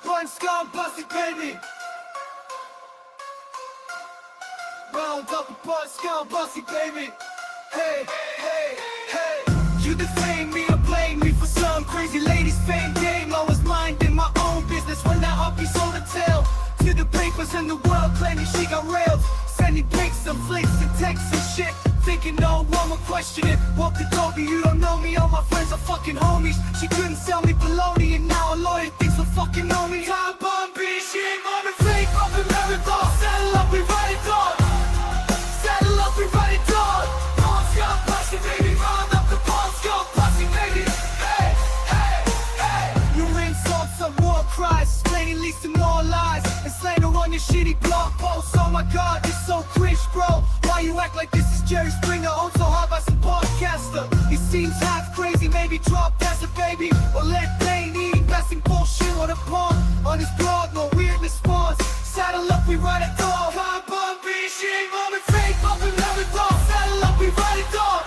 One skull busted, baby. Round up a one skull busted, baby. Hey, hey, hey. You defame me or blame me for some crazy lady's fame game. I was minding my own business when that uppie sold a tail to the papers in the world, claiming she got railed. Sending pics and flicks and texts and shit, thinking no one will question it. Walk the dog, you don't know me, all my friends are fucking homies. She couldn't sell me baloney, and now a lawyer thinks we'll fucking know me. Time bomb, bitch, she ain't on the fake, up in marathon. Saddle up, we ride it dog. Saddle up, we ride it dog. Pawn skull, pussy, baby, round up the pawn skull, pussy, baby. Hey, hey, hey. You insults and war cries, explaining leaks and more lies, and slander on your shitty blog posts. Oh my god, it's so cringe, bro. Why you act like this is Jerry Springer, owned so hard by some podcaster? He seems half crazy, maybe dropped as a baby, or let Dane eat, passing bullshit on a pawn. On his blog, no weirdness spawns. Saddle up, we ride a dog. Time bomb, bitch, she ain't on the fake, up in marathon. Saddle up, we ride a dog.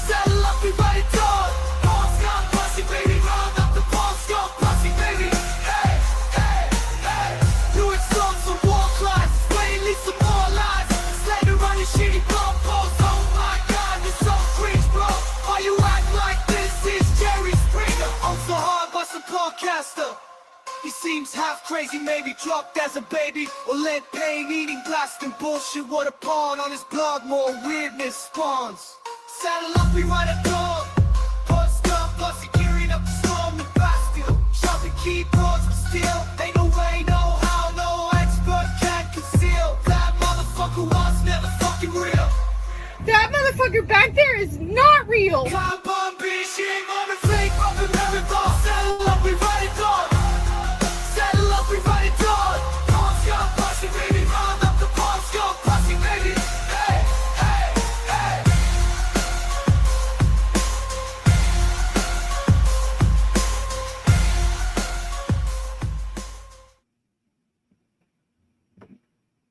Saddle up, we ride a dog. Pawn skull, pussy, baby, round up the pawn skull, pussy, baby. Hey, hey, hey. You insult some war cries, explain leave some more lies. Slander on your shitty blog posts. Oh my god, you're so cringe, bro. Why you act like this is Jerry Springer? I'm so hard, but some podcaster. He seems half crazy, maybe dropped as a baby, or let pain eating, blasting bullshit. What a pawn on his blog, more weirdness spawns. Saddle up, we ride a dog. Put stuff, plus gearing up the storm, the Bastille. Sharpen keyboards with steel. Ain't no way, no how, no expert can conceal. That motherfucker was never fucking real. That motherfucker back there is not real. Time bomb, bitch, she ain't on the fake, up in marathon. Saddle up, we ride a dog. Saddle up, we ride a dog. Pawn skull, pussy, baby, round up the pawn skull, pussy, baby. Hey, hey, hey.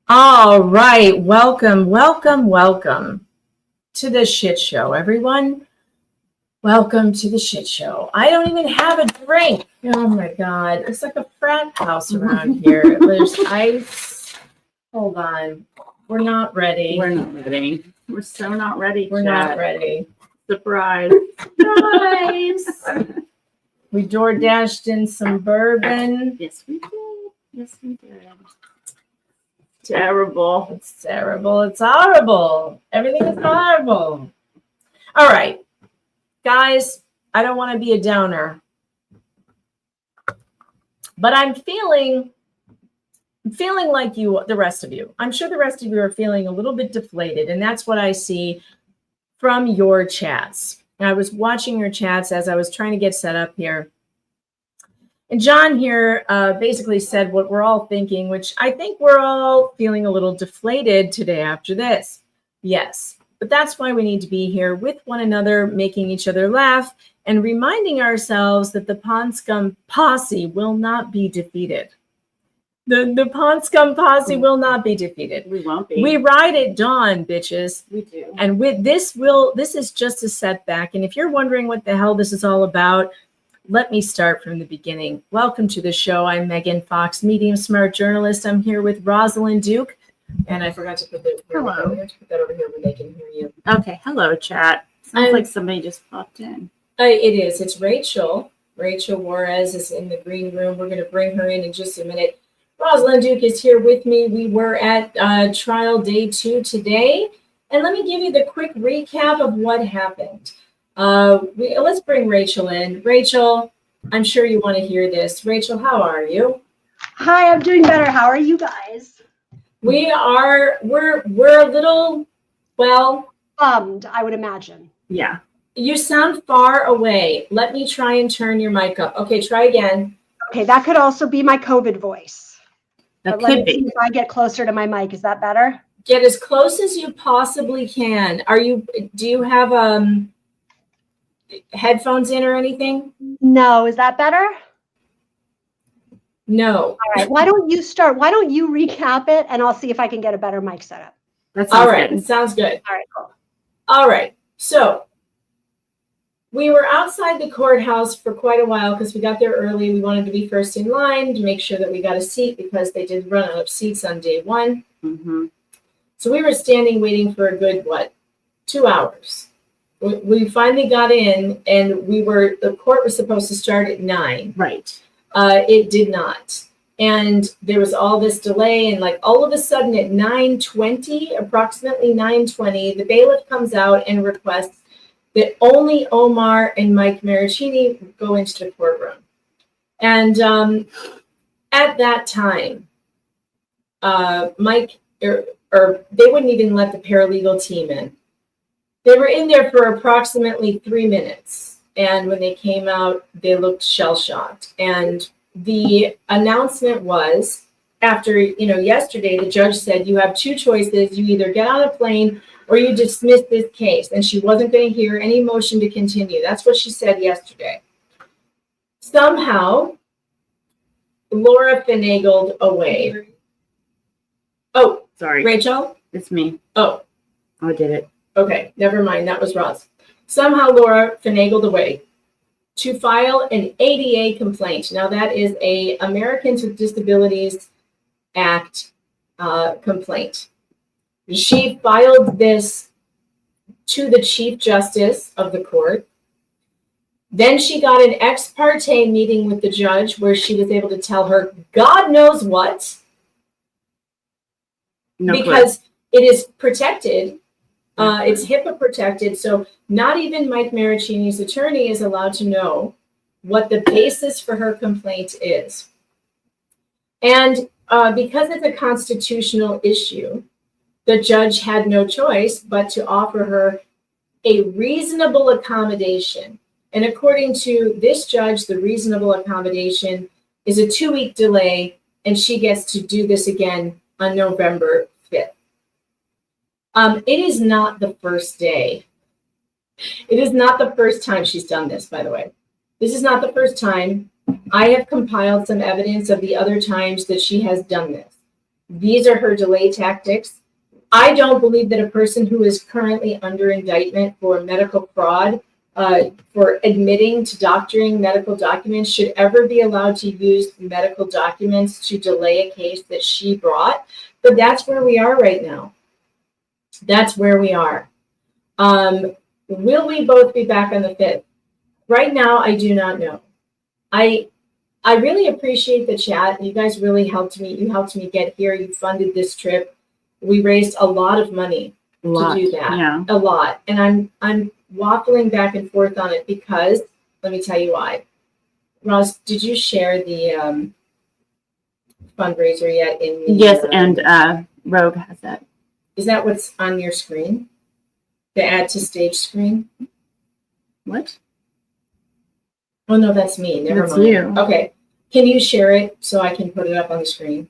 All right, welcome to the shit show, everyone. Welcome to the shit show. I don't even have a drink. Oh my god, it's like a frat house around here. There's ice. Hold on, we're not ready. We're not ready. We're so not ready. We're not ready. Surprise. Surprise. We door dashed in some bourbon. Yes, we did. Yes, we did. Terrible. It's terrible. It's horrible. Everything is horrible. All right, guys, I don't want to be a downer, but I'm feeling like you, the rest of you. I'm sure the rest of you are feeling a little bit deflated, and that's what I see from your chats. And I was watching your chats as I was trying to get set up here. And John here basically said what we're all thinking, which I think we're all feeling a little deflated today after this. Yes, but that's why we need to be here with one another, making each other laugh and reminding ourselves that the Pawn Scum posse will not be defeated. The Pawn Scum posse will not be defeated. We won't be. We ride at dawn, bitches. We do. And with this is just a setback. And if you're wondering what the hell this is all about, let me start from the beginning. Welcome to the show. I'm Megan Fox, medium smart journalist. I'm here with Rosalyn Duke. And I forgot to put that here. Hello. We have to put that over here where they can hear you. Okay. Hello, chat. Sounds like somebody just popped in. It is. It's Rachel. Rachel Juarez is in the green room. We're going to bring her in just a minute. Rosalyn Duke is here with me. We were at trial day 2 today. And let me give you the quick recap of what happened. Let's bring Rachel in. Rachel, I'm sure you want to hear this. Rachel, how are you? Hi, I'm doing better. How are you guys? We're a little, well, Bummed, I would imagine. Yeah. you sound far away. Let me try and turn your mic up. Okay, try again. Okay, that could also be my COVID voice. That But let could me see be. if I get closer to my mic. Is that better? Get as close as you possibly can. Do you have headphones in or anything? No, is that better? No. All right, why don't you start? Why don't you recap it and I'll see if I can get a better mic setup. That's All right, sounds good. All right, cool. All right, so We were outside the courthouse for quite a while because we got there early. We wanted to be first in line to make sure that we got a seat because they did run out of seats on day one. Mm-hmm. So we were standing waiting for a good, 2 hours. We finally got in, and the court was supposed to start at 9. Right. It did not. And there was all this delay, and all of a sudden at 9:20, approximately 9:20, the bailiff comes out and requests that only Omar and Mike Marraccinni go into the courtroom. And at that time, Mike, or they wouldn't even let the paralegal team in. They were in there for approximately 3 minutes. And when they came out, they looked shell-shocked. And the announcement was, after, yesterday, the judge said, you have 2 choices. You either get on a plane or you dismiss this case. And she wasn't going to hear any motion to continue. That's what she said yesterday. Somehow, Laura finagled away. Oh, Sorry. Rachel? It's me. Oh, I did it. okay. Never mind. That was Roz. Somehow, Laura finagled away to file an ADA complaint. Now, that is a Americans with Disabilities Act complaint. She filed this to the Chief Justice of the court. Then she got an ex parte meeting with the judge where she was able to tell her God knows what, because it is protected. It's HIPAA protected, so not even Mike Marraccinni's attorney is allowed to know what the basis for her complaint is. And because it's a constitutional issue, the judge had no choice but to offer her a reasonable accommodation. And according to this judge, the reasonable accommodation is a 2-week delay, and she gets to do this again on November 5th. It is not the first day. It is not the first time she's done this, by the way. This is not the first time. I have compiled some evidence of the other times that she has done this. These are her delay tactics. I don't believe that a person who is currently under indictment for medical fraud, for admitting to doctoring medical documents, should ever be allowed to use medical documents to delay a case that she brought. But that's where we are right now. That's where we are. Will we both be back on the 5th? Right now, I do not know. I really appreciate the chat. You guys really helped me. You helped me get here. You funded this trip. We raised a lot of money to do that. Yeah. A lot. And I'm waffling back and forth on it because, let me tell you why. Ross, did you share the fundraiser yet? Yes, and Rogue has that. Is that what's on your screen? The add to stage screen? What? Oh, no, that's me. Never That's mind. you. Okay. Can you share it so I can put it up on the screen?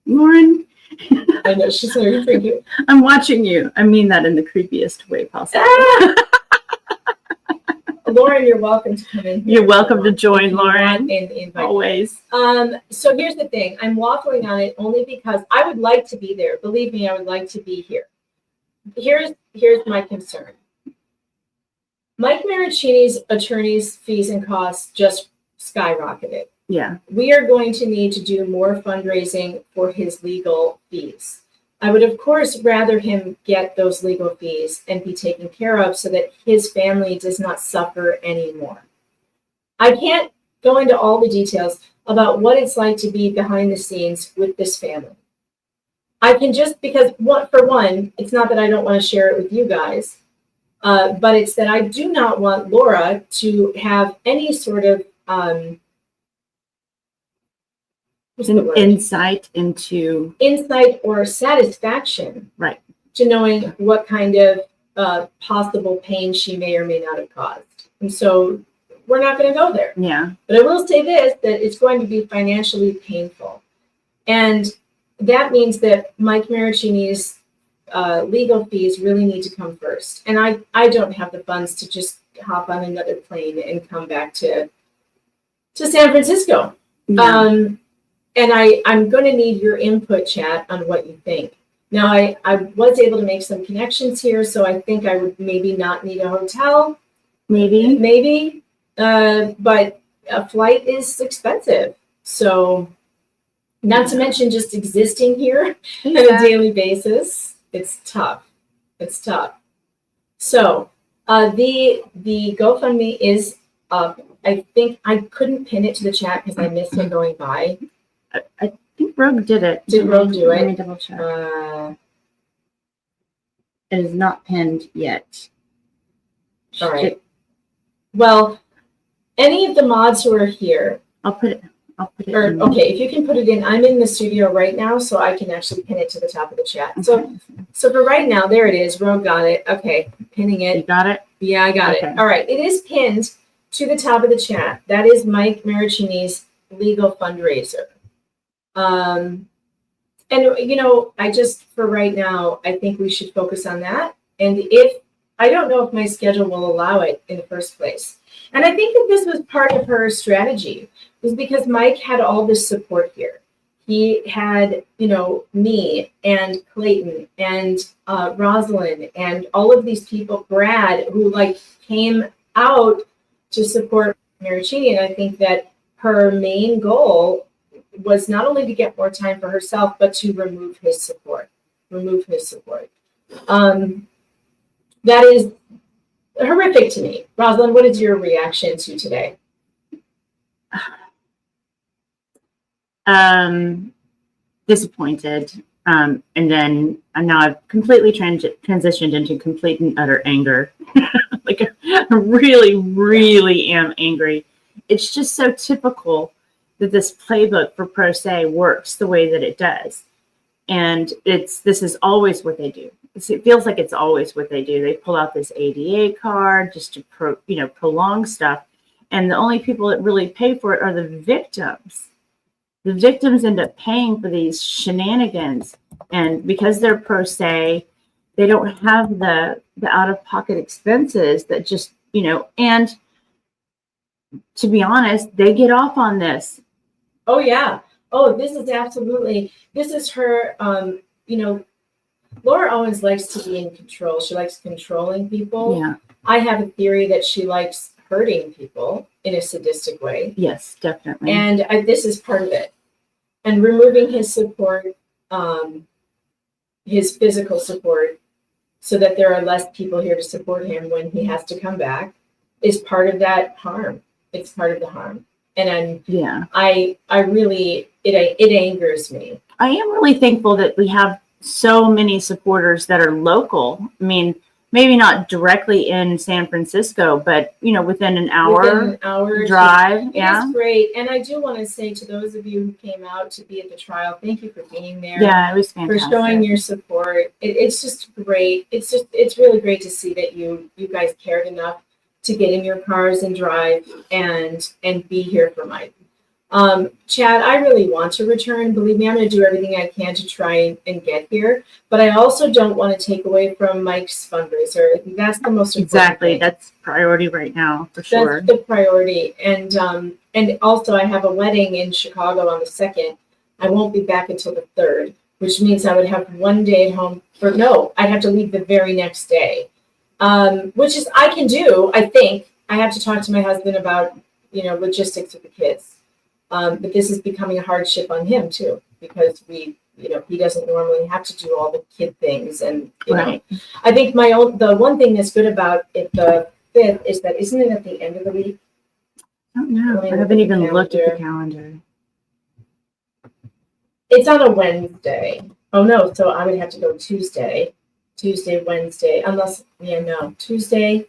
Lauren, I know she's very freaky. I'm watching you. I mean that in the creepiest way possible. Lauren, you're welcome to come in. You're welcome to join, Lauren. And invite. Always. So here's the thing. I'm waffling on it only because I would like to be there. Believe me, I would like to be here. Here's my concern. Mike Marraccinni's attorney's fees and costs just skyrocketed. Yeah. We are going to need to do more fundraising for his legal fees. I would, of course, rather him get those legal fees and be taken care of so that his family does not suffer anymore. I can't go into all the details about what it's like to be behind the scenes with this family. I can just, because for one, it's not that I don't want to share it with you guys, but it's that I do not want Laura to have any sort of insight into insight or satisfaction, right, to knowing what kind of possible pain she may or may not have caused. And so we're not going to go there. Yeah. But I will say this, that it's going to be financially painful. And that means that Mike Marraccinni's legal fees really need to come first. And I don't have the funds to just hop on another plane and come back to San Francisco. Yeah. And I'm going to need your input, chat, on what you think. Now, I was able to make some connections here, so I think I would maybe not need a hotel. maybe. But a flight is expensive. So not to mention just existing here on a daily basis. It's tough. It's tough. So the GoFundMe is up. I think I couldn't pin it to the chat because I missed it going by. I think Rogue did it. Did Rogue do Let me it? double check. It is not pinned yet. All right. Well, any of the mods who are here, I'll put it or in. okay, if you can put it in. I'm in the studio right now, so I can actually pin it to the top of the chat. So for right now, there it is. Rogue got it. Okay, pinning You it. got it? Yeah, I got Okay. it. All right, it is pinned to the top of the chat. That is Mike Marraccinni's legal fundraiser. And you know, for right now, I think we should focus on that. And I don't know if my schedule will allow it in the first place. And I think that this was part of her strategy, was because Mike had all this support here. He had, you know, me and Clayton and Rosalyn and all of these people, Brad, who like came out to support Marraccinni. And I think that her main goal was not only to get more time for herself, but to remove his support. That is horrific to me. Rosalyn, what is your reaction to today? Disappointed. And then now I've completely transitioned into complete and utter anger. Like I really, really am angry. It's just so typical that this playbook for pro se works the way that it does. And this is always what they do. It feels like it's always what they do. They pull out this ADA card just to prolong stuff. And the only people that really pay for it are the victims. The victims end up paying for these shenanigans. And because they're pro se, they don't have the out-of-pocket expenses that just, you know, and to be honest, they get off on this. Oh, yeah. Oh, this is her, you know, Laura Owens likes to be in control. She likes controlling people. Yeah. I have a theory that she likes hurting people in a sadistic way. Yes, definitely. And this is part of it. And removing his support, his physical support, so that there are less people here to support him when he has to come back, is part of that harm. It's part of the harm. And I really, it angers me. I am really thankful that we have so many supporters that are local. I mean, maybe not directly in San Francisco, but you know, within an hour drive. It is great. And I do want to say to those of you who came out to be at the trial, thank you for being there. Yeah, it was fantastic. For showing your support. It's just great. It's really great to see that you guys cared enough to get in your cars and drive and be here for Mike. Chad, I really want to return. Believe me, I'm going to do everything I can to try and get here. But I also don't want to take away from Mike's fundraiser. I think that's the most important thing. That's priority right now, for sure. That's the priority. And also I have a wedding in Chicago on the 2nd. I won't be back until the 3rd, which means I would have one day at home. I'd have to leave the very next day. Which is, I can do, I think. I have to talk to my husband about, you know, logistics with the kids. But this is becoming a hardship on him too, because he doesn't normally have to do all the kid things. And, you know, I think the one thing that's good about it, the 5th, is that, isn't it at the end of the week? I don't know. I haven't even looked at the calendar. It's on a Wednesday. Oh no, so I would have to go Tuesday, Wednesday, Tuesday.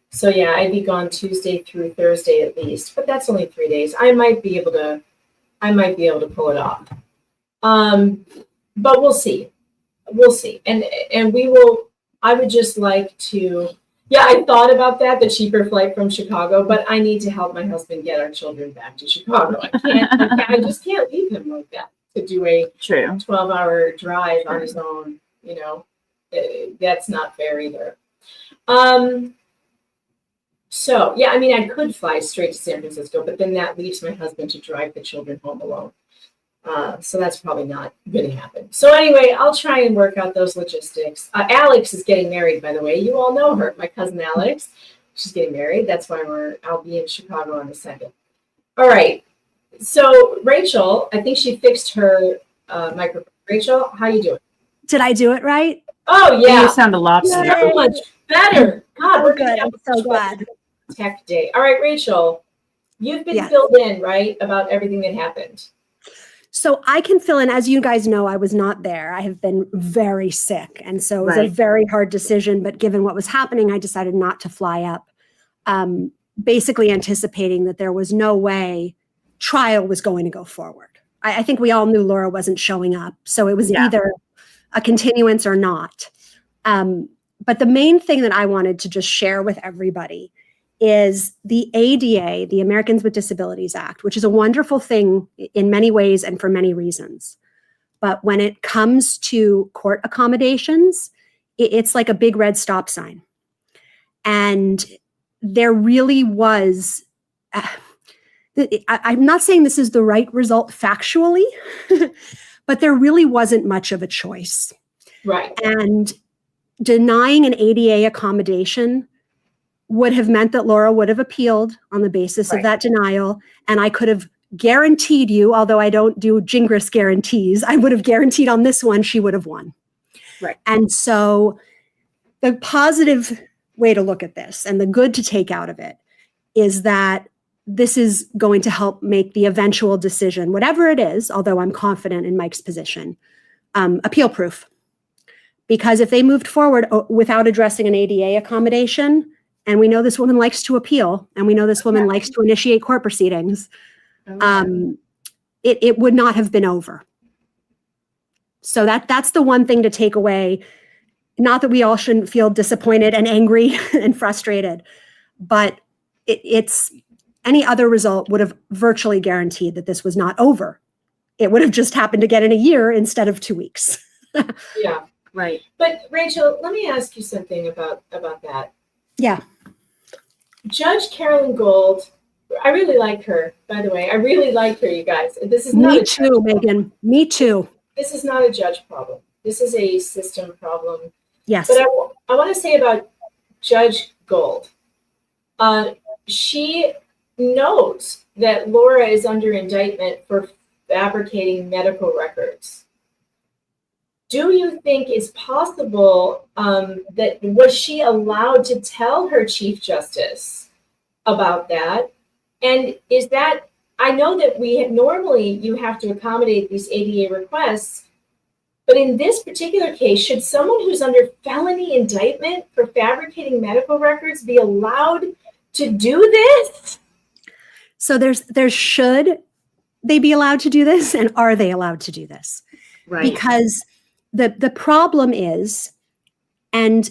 So yeah, I'd be gone Tuesday through Thursday at least, but that's only 3 days. I might be able to pull it off. But we'll see. And we will, I would just like to, I thought about the cheaper flight from Chicago, but I need to help my husband get our children back to Chicago. I just can't leave him like that to do a 12-hour drive on his own, you know. That's not fair either. So, yeah, I mean, I could fly straight to San Francisco, but then that leaves my husband to drive the children home alone. So that's probably not going to happen. So anyway, I'll try and work out those logistics. Alex is getting married, by the way. You all know her, my cousin Alex. She's getting married. That's why I'll be in Chicago on the 2nd. All right. So Rachel, I think she fixed her microphone. Rachel, how you doing? Did I do it right? Oh yeah, You sound a lot better. so much better. God, we're Good. gonna I'm have so glad. a tech day. All right, Rachel, you've been Yes. filled in, right, about everything that happened. So I can fill in, as you guys know, I was not there. I have been very sick. And so it was a Right. very hard decision. But given what was happening, I decided not to fly up, basically anticipating that there was no way trial was going to go forward. I think we all knew Laura wasn't showing up. So it was Yeah. either a continuance or not. But the main thing that I wanted to just share with everybody is the ADA, the Americans with Disabilities Act, which is a wonderful thing in many ways and for many reasons. But when it comes to court accommodations, it's like a big red stop sign. And there really was, I'm not saying this is the right result factually, but there really wasn't much of a choice. Right. And denying an ADA accommodation would have meant that Laura would have appealed on the basis Right. of that denial. And I could have guaranteed you, although I don't do Gingras guarantees, I would have guaranteed on this one, she would have won. Right. And so the positive way to look at this and the good to take out of it is that this is going to help make the eventual decision, whatever it is, although I'm confident in Mike's position, appeal proof. Because if they moved forward without addressing an ADA accommodation, and we know this woman likes to appeal, and we know this woman likes to initiate court proceedings, it would not have been over. So that's the one thing to take away. Not that we all shouldn't feel disappointed and angry and frustrated, but it's any other result would have virtually guaranteed that this was not over. It would have just happened again in a year instead of 2 weeks. Yeah. Right. But Rachel, let me ask you something about that. Yeah. Judge Carolyn Gold, I really like her, by the way. I really like her, you guys. This is not Me a too, Megan. Me too. This is not a judge problem. This is a system problem. Yes. But I want to say about Judge Gold. She knows that Laura is under indictment for fabricating medical records. Do you think it's possible that was she allowed to tell her Chief Justice about that? And is that, I know that normally you have to accommodate these ADA requests, but in this particular case, should someone who's under felony indictment for fabricating medical records be allowed to do this? So there's should they be allowed to do this, and are they allowed to do this? Right. Because the problem is, and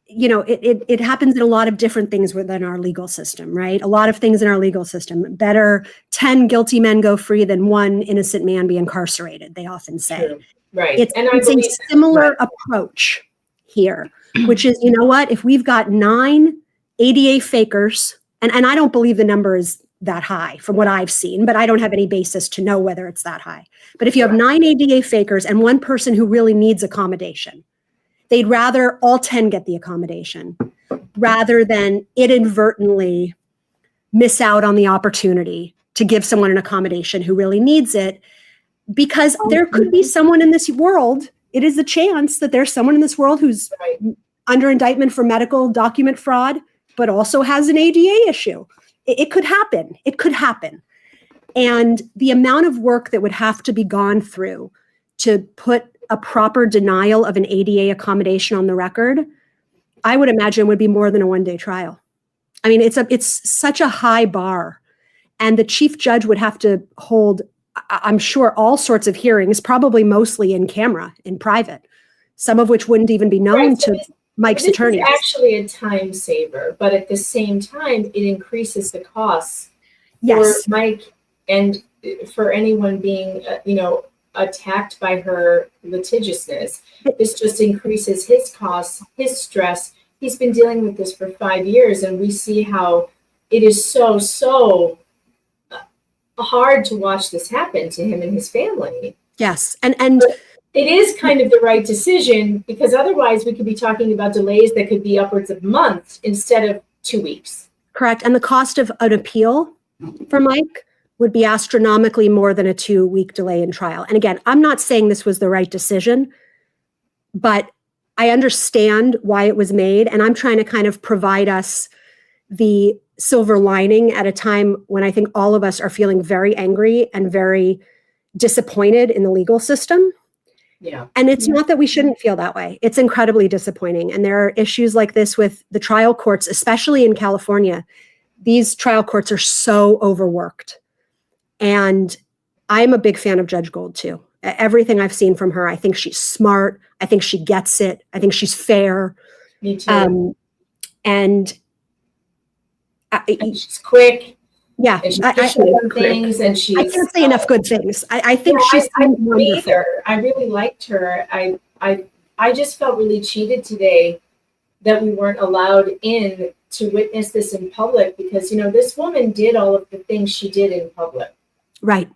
you know, it happens in a lot of different things within our legal system, right? A lot of things in our legal system. Better 10 guilty men go free than one innocent man be incarcerated, they often say. True. Right. It's And I a believe similar approach here, which is, you know what, if we've got 9 ADA fakers, and I don't believe the number is that high from what I've seen, but I don't have any basis to know whether it's that high. But if you have 9 ADA fakers and one person who really needs accommodation, they'd rather all 10 get the accommodation rather than inadvertently miss out on the opportunity to give someone an accommodation who really needs it. Because there could be someone in this world, it is a chance that there's someone in this world who's Right. under indictment for medical document fraud, but also has an ADA issue. It could happen. It could happen. And the amount of work that would have to be gone through to put a proper denial of an ADA accommodation on the record, I would imagine would be more than a one-day trial. I mean, it's such a high bar. And the chief judge would have to hold, I'm sure, all sorts of hearings, probably mostly in camera, in private, some of which wouldn't even be known Right, so to Mike's this attorneys. is actually a time saver, but at the same time, it increases the costs Yes. for Mike and for anyone being, attacked by her litigiousness. This just increases his costs, his stress. He's been dealing with this for 5 years, and we see how it is so hard to watch this happen to him and his family. Yes. And It is kind of the right decision, because otherwise we could be talking about delays that could be upwards of months instead of 2 weeks. Correct. And the cost of an appeal for Mike would be astronomically more than a 2-week delay in trial. And again, I'm not saying this was the right decision, but I understand why it was made. And I'm trying to kind of provide us the silver lining at a time when I think all of us are feeling very angry and very disappointed in the legal system. Yeah. And it's not that we shouldn't feel that way. It's incredibly disappointing. And there are issues like this with the trial courts, especially in California. These trial courts are so overworked. And I'm a big fan of Judge Gold too. Everything I've seen from her, I think she's smart. I think she gets it. I think she's fair. Me too. And she's quick. Yeah, And she's things, and she's. I can't say enough good things. I think she's I wonderful. I really liked her. I just felt really cheated today that we weren't allowed in to witness this in public, because this woman did all of the things she did in public. Right.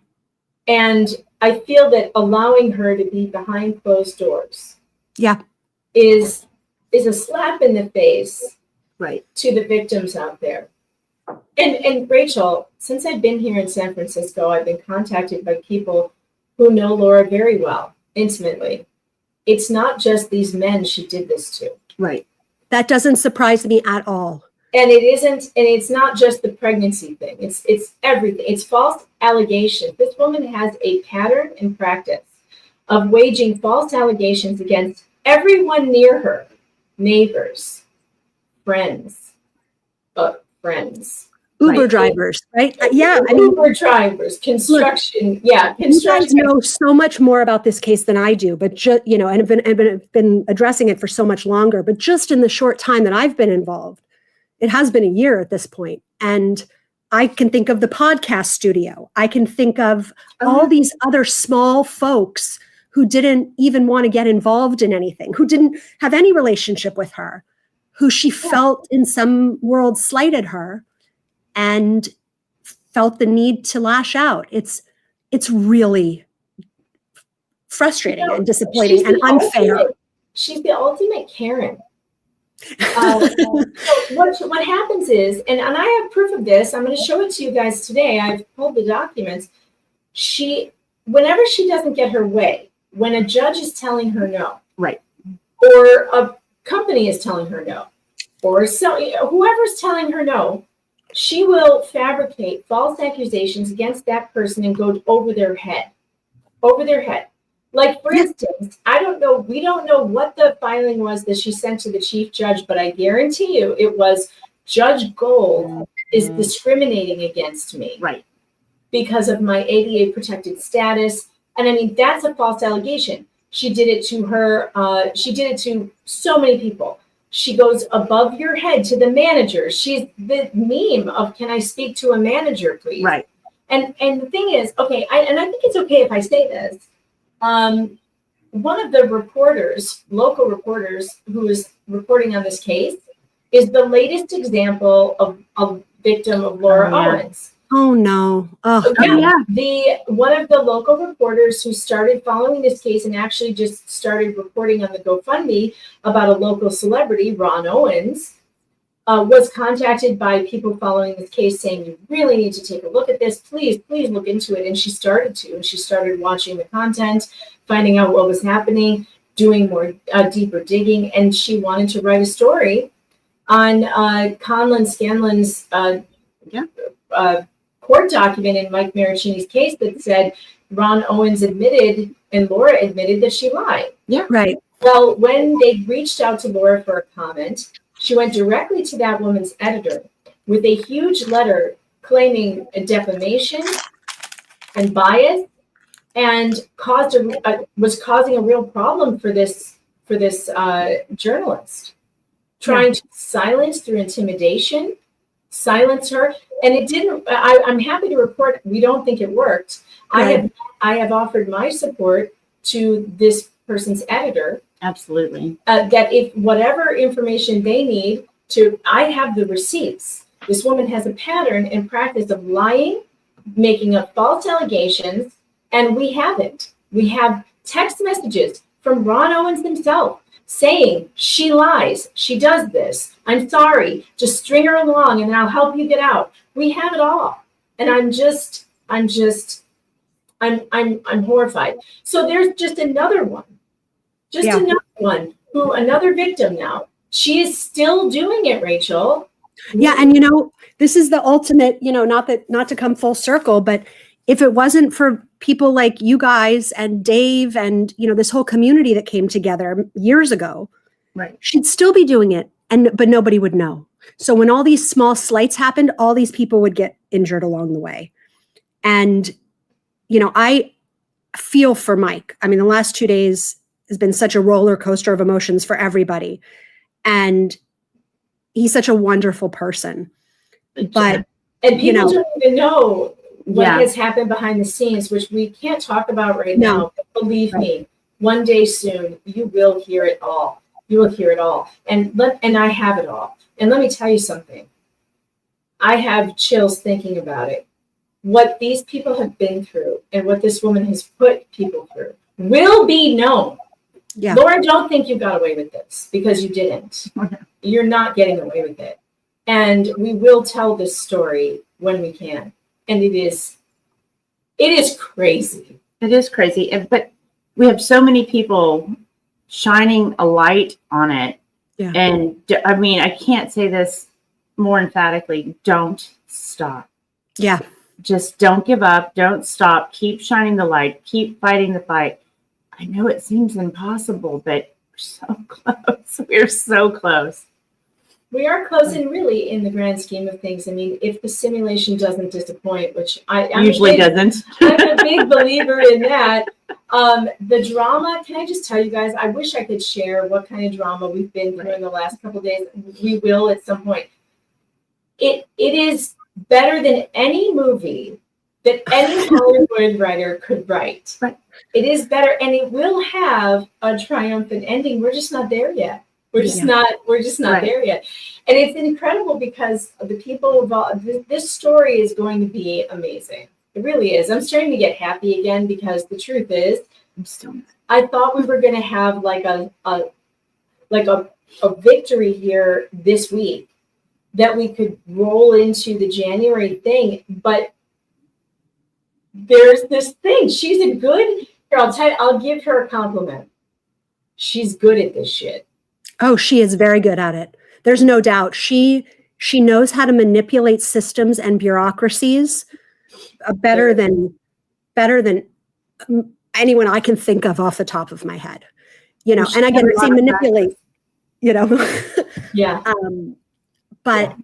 And I feel that allowing her to be behind closed doors, yeah, is a slap in the face, right, to the victims out there. And Rachel, since I've been here in San Francisco, I've been contacted by people who know Laura very well, intimately. It's not just these men she did this to. right. That doesn't surprise me at all. And it isn't, and it's not just the pregnancy thing. It's everything. It's false allegations. This woman has a pattern and practice of waging false allegations against everyone near her, neighbors, friends. Uber drivers, right? Yeah, I mean, Uber drivers, construction. Yeah, you construction. guys know so much more about this case than I do, but just and have been addressing it for so much longer. But just in the short time that I've been involved, it has been a year at this point, and I can think of the podcast studio. I can think of all these other small folks who didn't even want to get involved in anything, who didn't have any relationship with her, who she felt in some world slighted her and felt the need to lash out. It's really frustrating and disappointing and unfair. She's the ultimate Karen. So what happens is, and I have proof of this, I'm going to show it to you guys today. I've pulled the documents. Whenever she doesn't get her way, when a judge is telling her no, right, or a company is telling her no, or whoever's telling her no, she will fabricate false accusations against that person and go over their head. Like, for instance, we don't know what the filing was that she sent to the chief judge, but I guarantee you it was Judge Gold is discriminating against me. right, Because of my ADA protected status. And I mean, that's a false allegation. She did it to her. She did it to so many people. She goes above your head to the manager. She's the meme of, can I speak to a manager, please? right. And the thing is, okay, and I think it's okay if I say this. One of the reporters, local reporters, who is reporting on this case, is the latest example of a victim of Laura Owens. Oh no! One of the local reporters who started following this case and actually just started reporting on the GoFundMe about a local celebrity, Ron Owens, was contacted by people following this case saying, you really need to take a look at this. Please look into it. And she started to. And she started watching the content, finding out what was happening, doing more deeper digging. And she wanted to write a story on Conlon Scanlon's court document in Mike Marraccinni's case that said Ron Owens admitted and Laura admitted that she lied. Yeah, right. Well, when they reached out to Laura for a comment, she went directly to that woman's editor with a huge letter claiming a defamation and bias, and was causing a real problem for this journalist, trying to silence through intimidation, silence her. And it didn't. I'm happy to report we don't think it worked. Right. I have offered my support to this person's editor. Absolutely. That if whatever information they need I have the receipts. This woman has a pattern and practice of lying, making up false allegations, and we haven't. We have text messages from Ron Owens himself saying she lies, she does this, I'm sorry, just string her along and I'll help you get out. We have it all. And I'm horrified. So there's just another one. Another one who another victim now. She is still doing it, Rachel. Yeah, and this is the ultimate, not to come full circle, but if it wasn't for people like you guys and Dave and this whole community that came together years ago, right, she'd still be doing it, but nobody would know. So when all these small slights happened, all these people would get injured along the way. And I feel for Mike. I mean, the last 2 days has been such a roller coaster of emotions for everybody, and he's such a wonderful person. But people don't even know what has happened behind the scenes, which we can't talk about right now. But believe me, one day soon you will hear it all. You will hear it all, and I have it all. And let me tell you something. I have chills thinking about it. What these people have been through and what this woman has put people through will be known. Yeah. Lauren, don't think you got away with this, because you didn't. You're not getting away with it. And we will tell this story when we can. And it is crazy. It is crazy. But we have so many people shining a light on it. Yeah. And I mean, I can't say this more emphatically. Don't stop. Yeah. Just don't give up. Don't stop. Keep shining the light. Keep fighting the fight. I know it seems impossible, but we're so close. We're so close. We are close, and really, in the grand scheme of things, I mean, if the simulation doesn't disappoint, which I'm usually doesn't. I'm a big believer in that. The drama, can I just tell you guys, I wish I could share what kind of drama we've been through in the last couple of days. We will at some point. It is better than any movie that any Hollywood writer could write. Right. It is better, and it will have a triumphant ending. We're just not there yet. We're just not there yet. And it's incredible because of the people involved. This story is going to be amazing. It really is. I'm starting to get happy again, because the truth is, I thought we were going to have like a victory here this week, that we could roll into the January thing. But there's this thing. She's a good, here, I'll give her a compliment. She's good at this shit. Oh, she is very good at it. There's no doubt. She knows how to manipulate systems and bureaucracies better than anyone I can think of off the top of my head. And again, I say manipulate, Yeah. But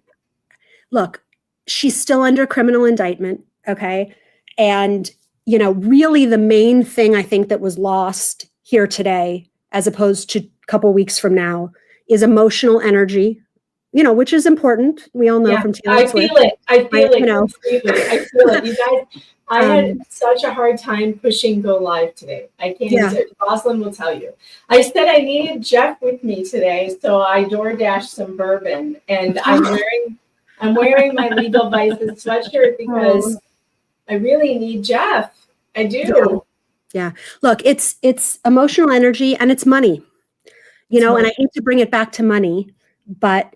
look, she's still under criminal indictment. Okay. And, really the main thing I think that was lost here today, as opposed to a couple weeks from now, is emotional energy, which is important. We all know from Taylor Swift. I feel it. You guys, I had such a hard time pushing go live today. I can't even say it. Rosalyn will tell you. I said I needed Jeff with me today, so I DoorDashed some bourbon, and I'm wearing my Legal Vices sweatshirt because I really need Jeff. I do. Yeah. Look, it's emotional energy, and it's money. And I hate to bring it back to money, but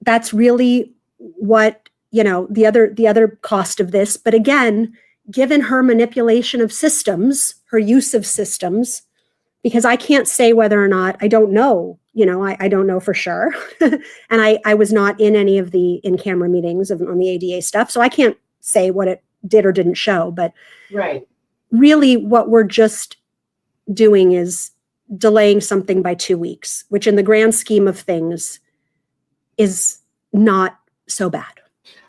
that's really what, the other cost of this. But again, given her manipulation of systems, her use of systems, because I can't say whether or not, I don't know, I don't know for sure. And I was not in any of the in-camera meetings on the ADA stuff, so I can't say what it did or didn't show. But really what we're just doing is delaying something by 2 weeks, which in the grand scheme of things is not so bad.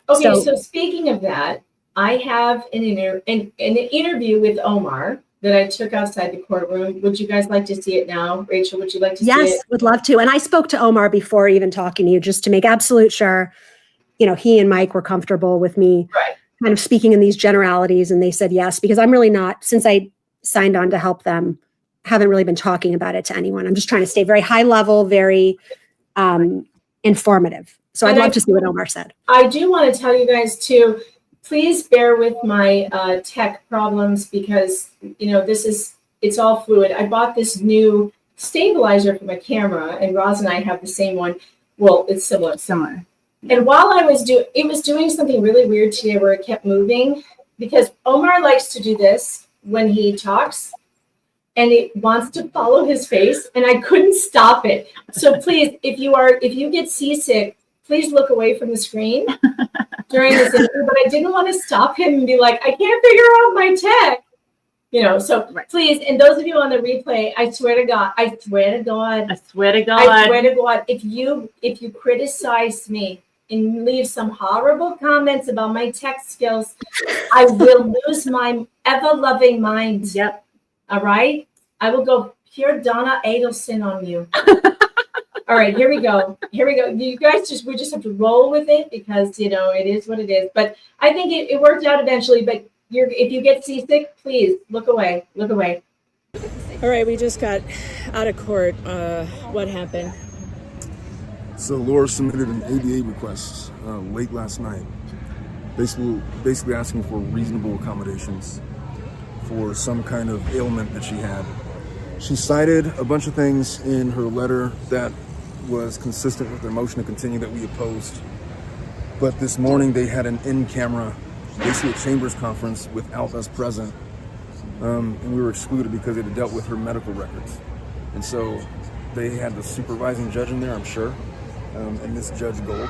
Okay, so speaking of that, I have an interview with Omar that I took outside the courtroom. Would you guys like to see it now? Rachel, would you like to see it? Yes, would love to. And I spoke to Omar before even talking to you, just to make absolute sure, he and Mike were comfortable with me kind of speaking in these generalities. And they said yes, because I'm really not, since I signed on to help them, haven't really been talking about it to anyone. I'm just trying to stay very high level, very informative. So I'd love to see what Omar said. I do want to tell you guys too, please bear with my tech problems, because it's all fluid. I bought this new stabilizer from a camera, and Roz and I have the same one. Well, it's similar. Similar. And while I was it was doing something really weird today where it kept moving, because Omar likes to do this when he talks, and it wants to follow his face, and I couldn't stop it. So please, if you get seasick, please look away from the screen during this interview. But I didn't want to stop him and be like, I can't figure out my tech. You know, so Right. please, and those of you on the replay, I swear to God, if you criticize me and leave some horrible comments about my tech skills, I will lose my ever-loving mind. Yep. All right? I will go pure Donna Adelson on you. All right, here we go. You guys we just have to roll with it because, you know, it is what it is. But I think it worked out eventually, but if you get seasick, please look away. All right, we just got out of court. What happened? So Laura submitted an ADA request late last night, basically asking for reasonable accommodations for some kind of ailment that she had. She cited a bunch of things in her letter that was consistent with their motion to continue that we opposed. But this morning they had an in-camera, basically a chambers conference without us present, and we were excluded because it had dealt with her medical records. And so they had the supervising judge in there, I'm sure, and this Judge Gold,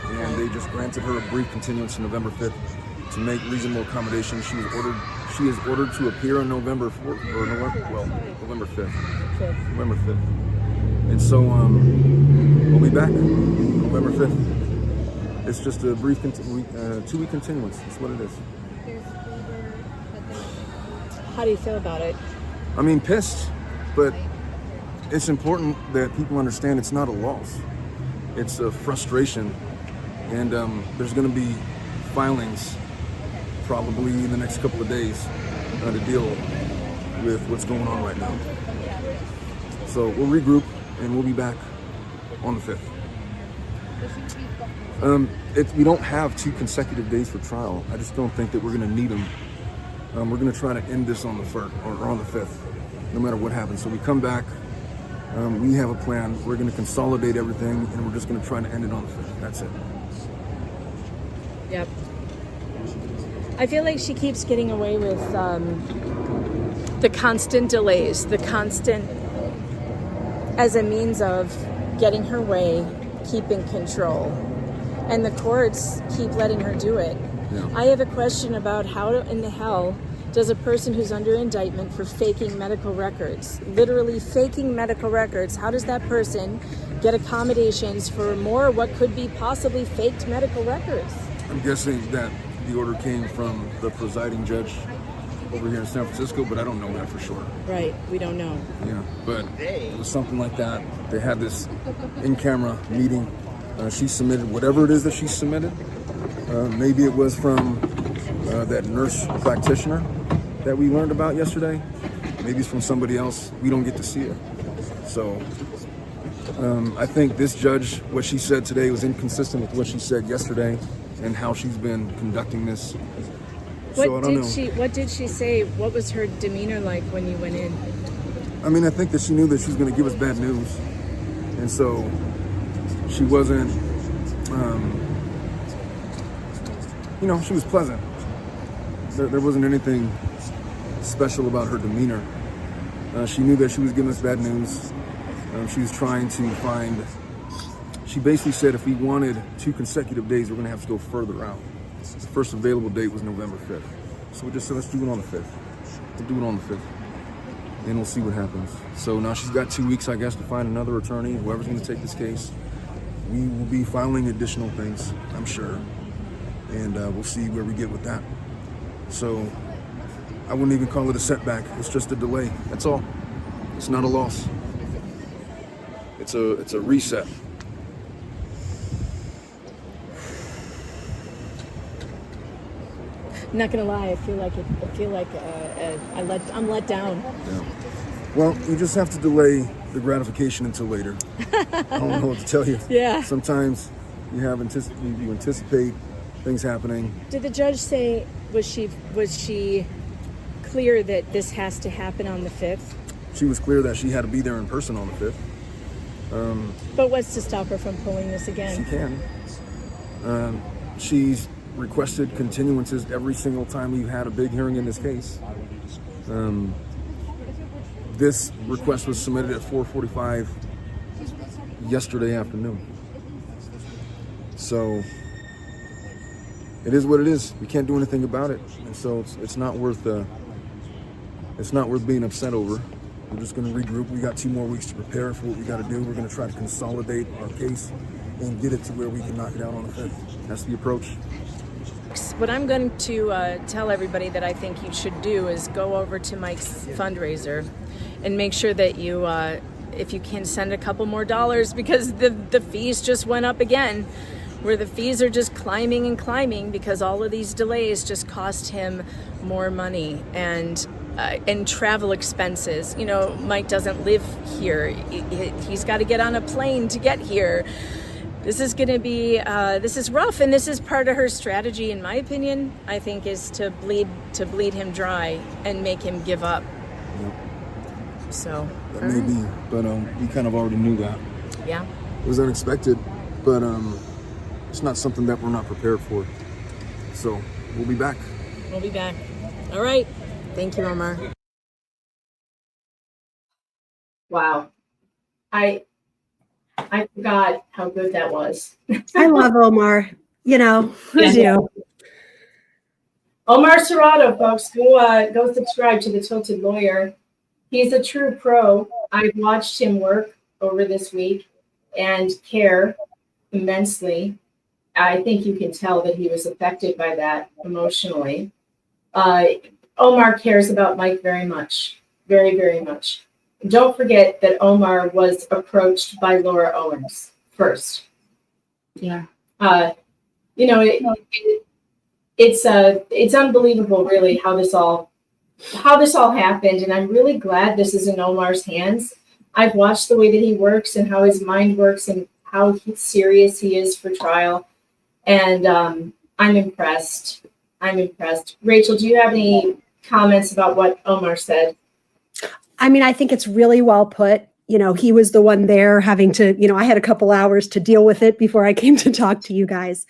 and they just granted her a brief continuance to November 5th to make reasonable accommodations. She is ordered to appear on November 4th, or November 5th. November 5th. And so we'll be back November 5th. It's just a brief 2-week continuance. That's what it is. How do you feel about it? I mean, pissed, but it's important that people understand it's not a loss. It's a frustration, and there's going to be filings probably in the next couple of days to deal with what's going on right now. So we'll regroup and we'll be back on the 5th. We don't have 2 consecutive days for trial. I just don't think that we're going to need them. We're going to try to end this on the 1st or on the 5th, no matter what happens. So we come back. We have a plan. We're going to consolidate everything, and we're just going to try to end it on the 5th. That's it. Yep. I feel like she keeps getting away with the constant delays, as a means of getting her way, keeping control. And the courts keep letting her do it. Yeah. I have a question about how in the hell does a person who's under indictment for faking medical records, literally faking medical records, how does that person get accommodations for more what could be possibly faked medical records? I'm guessing that the order came from the presiding judge over here in San Francisco, but I don't know that for sure. Right, we don't know. Yeah, but it was something like that. They had this in-camera meeting. She submitted whatever it is that she submitted. Maybe it was from that nurse practitioner that we learned about yesterday. Maybe it's from somebody else. We don't get to see it. So I think this judge, what she said today was inconsistent with what she said yesterday and how she's been conducting this. So I don't know. What did she say? What was her demeanor like when you went in? I mean, I think that she knew that she was going to give us bad news. And so she wasn't, she was pleasant. There wasn't anything special about her demeanor. She knew that she was giving us bad news. She was trying to find, she basically said if we wanted 2 consecutive days, we're going to have to go further out. The first available date was November 5th. So we just said, let's do it on the 5th. We'll do it on the 5th. And we'll see what happens. So now she's got 2 weeks, I guess, to find another attorney, whoever's going to take this case. We will be filing additional things, I'm sure. And we'll see where we get with that. So I wouldn't even call it a setback. It's just a delay. That's all. It's not a loss. It's a reset. I'm not gonna lie, I feel like I'm let down. Yeah. Well, you just have to delay the gratification until later. I don't know what to tell you. Yeah. Sometimes you anticipate things happening. Did the judge say was she clear that this has to happen on the 5th? she was clear that she had to be there in person on the 5th. But what's to stop her from pulling this She again? can. She's requested continuances every single time we've had a big hearing in this case. This request was submitted at 4:45 yesterday afternoon. So it is what it is. We can't do anything about it, and so it's not worth being upset over. We're just going to regroup. We got 2 more weeks to prepare for what we got to do. We're going to try to consolidate our case and get it to where we can knock it out on the 5th. That's the approach. What I'm going to tell everybody that I think you should do is go over to Mike's fundraiser and make sure that you, if you can, send a couple more dollars, because the fees just went up again, where the fees are just climbing and climbing because all of these delays just cost him more money and travel expenses. You know, Mike doesn't live here. He's got to get on a plane to get here. This is going to be, this is rough, and this is part of her strategy, in my opinion, I think, is to bleed him dry and make him give up. Yep. So. That may be, but we kind of already knew that. Yeah. It was unexpected, but it's not something that we're not prepared for. So we'll be back. We'll be back. All right. Thank you, Omar. Wow. I forgot how good that was. I love Omar. You know, who do? Omar Serrano, folks, go subscribe to The Tilted Lawyer. He's a true pro. I've watched him work over this week and care immensely. I think you can tell that he was affected by that emotionally. Omar cares about Mike very much, very, very much. Don't forget that Omar was approached by Laura Owens first. Yeah. You know, it's unbelievable, really, how this all happened, and I'm really glad this is in Omar's hands. I've watched the way that he works and how his mind works and how serious he is for trial, and I'm impressed. Rachel, do you have any comments about what Omar said? I mean, I think it's really well put. You know, he was the one there having to, you know, I had a couple hours to deal with it before I came to talk to you guys.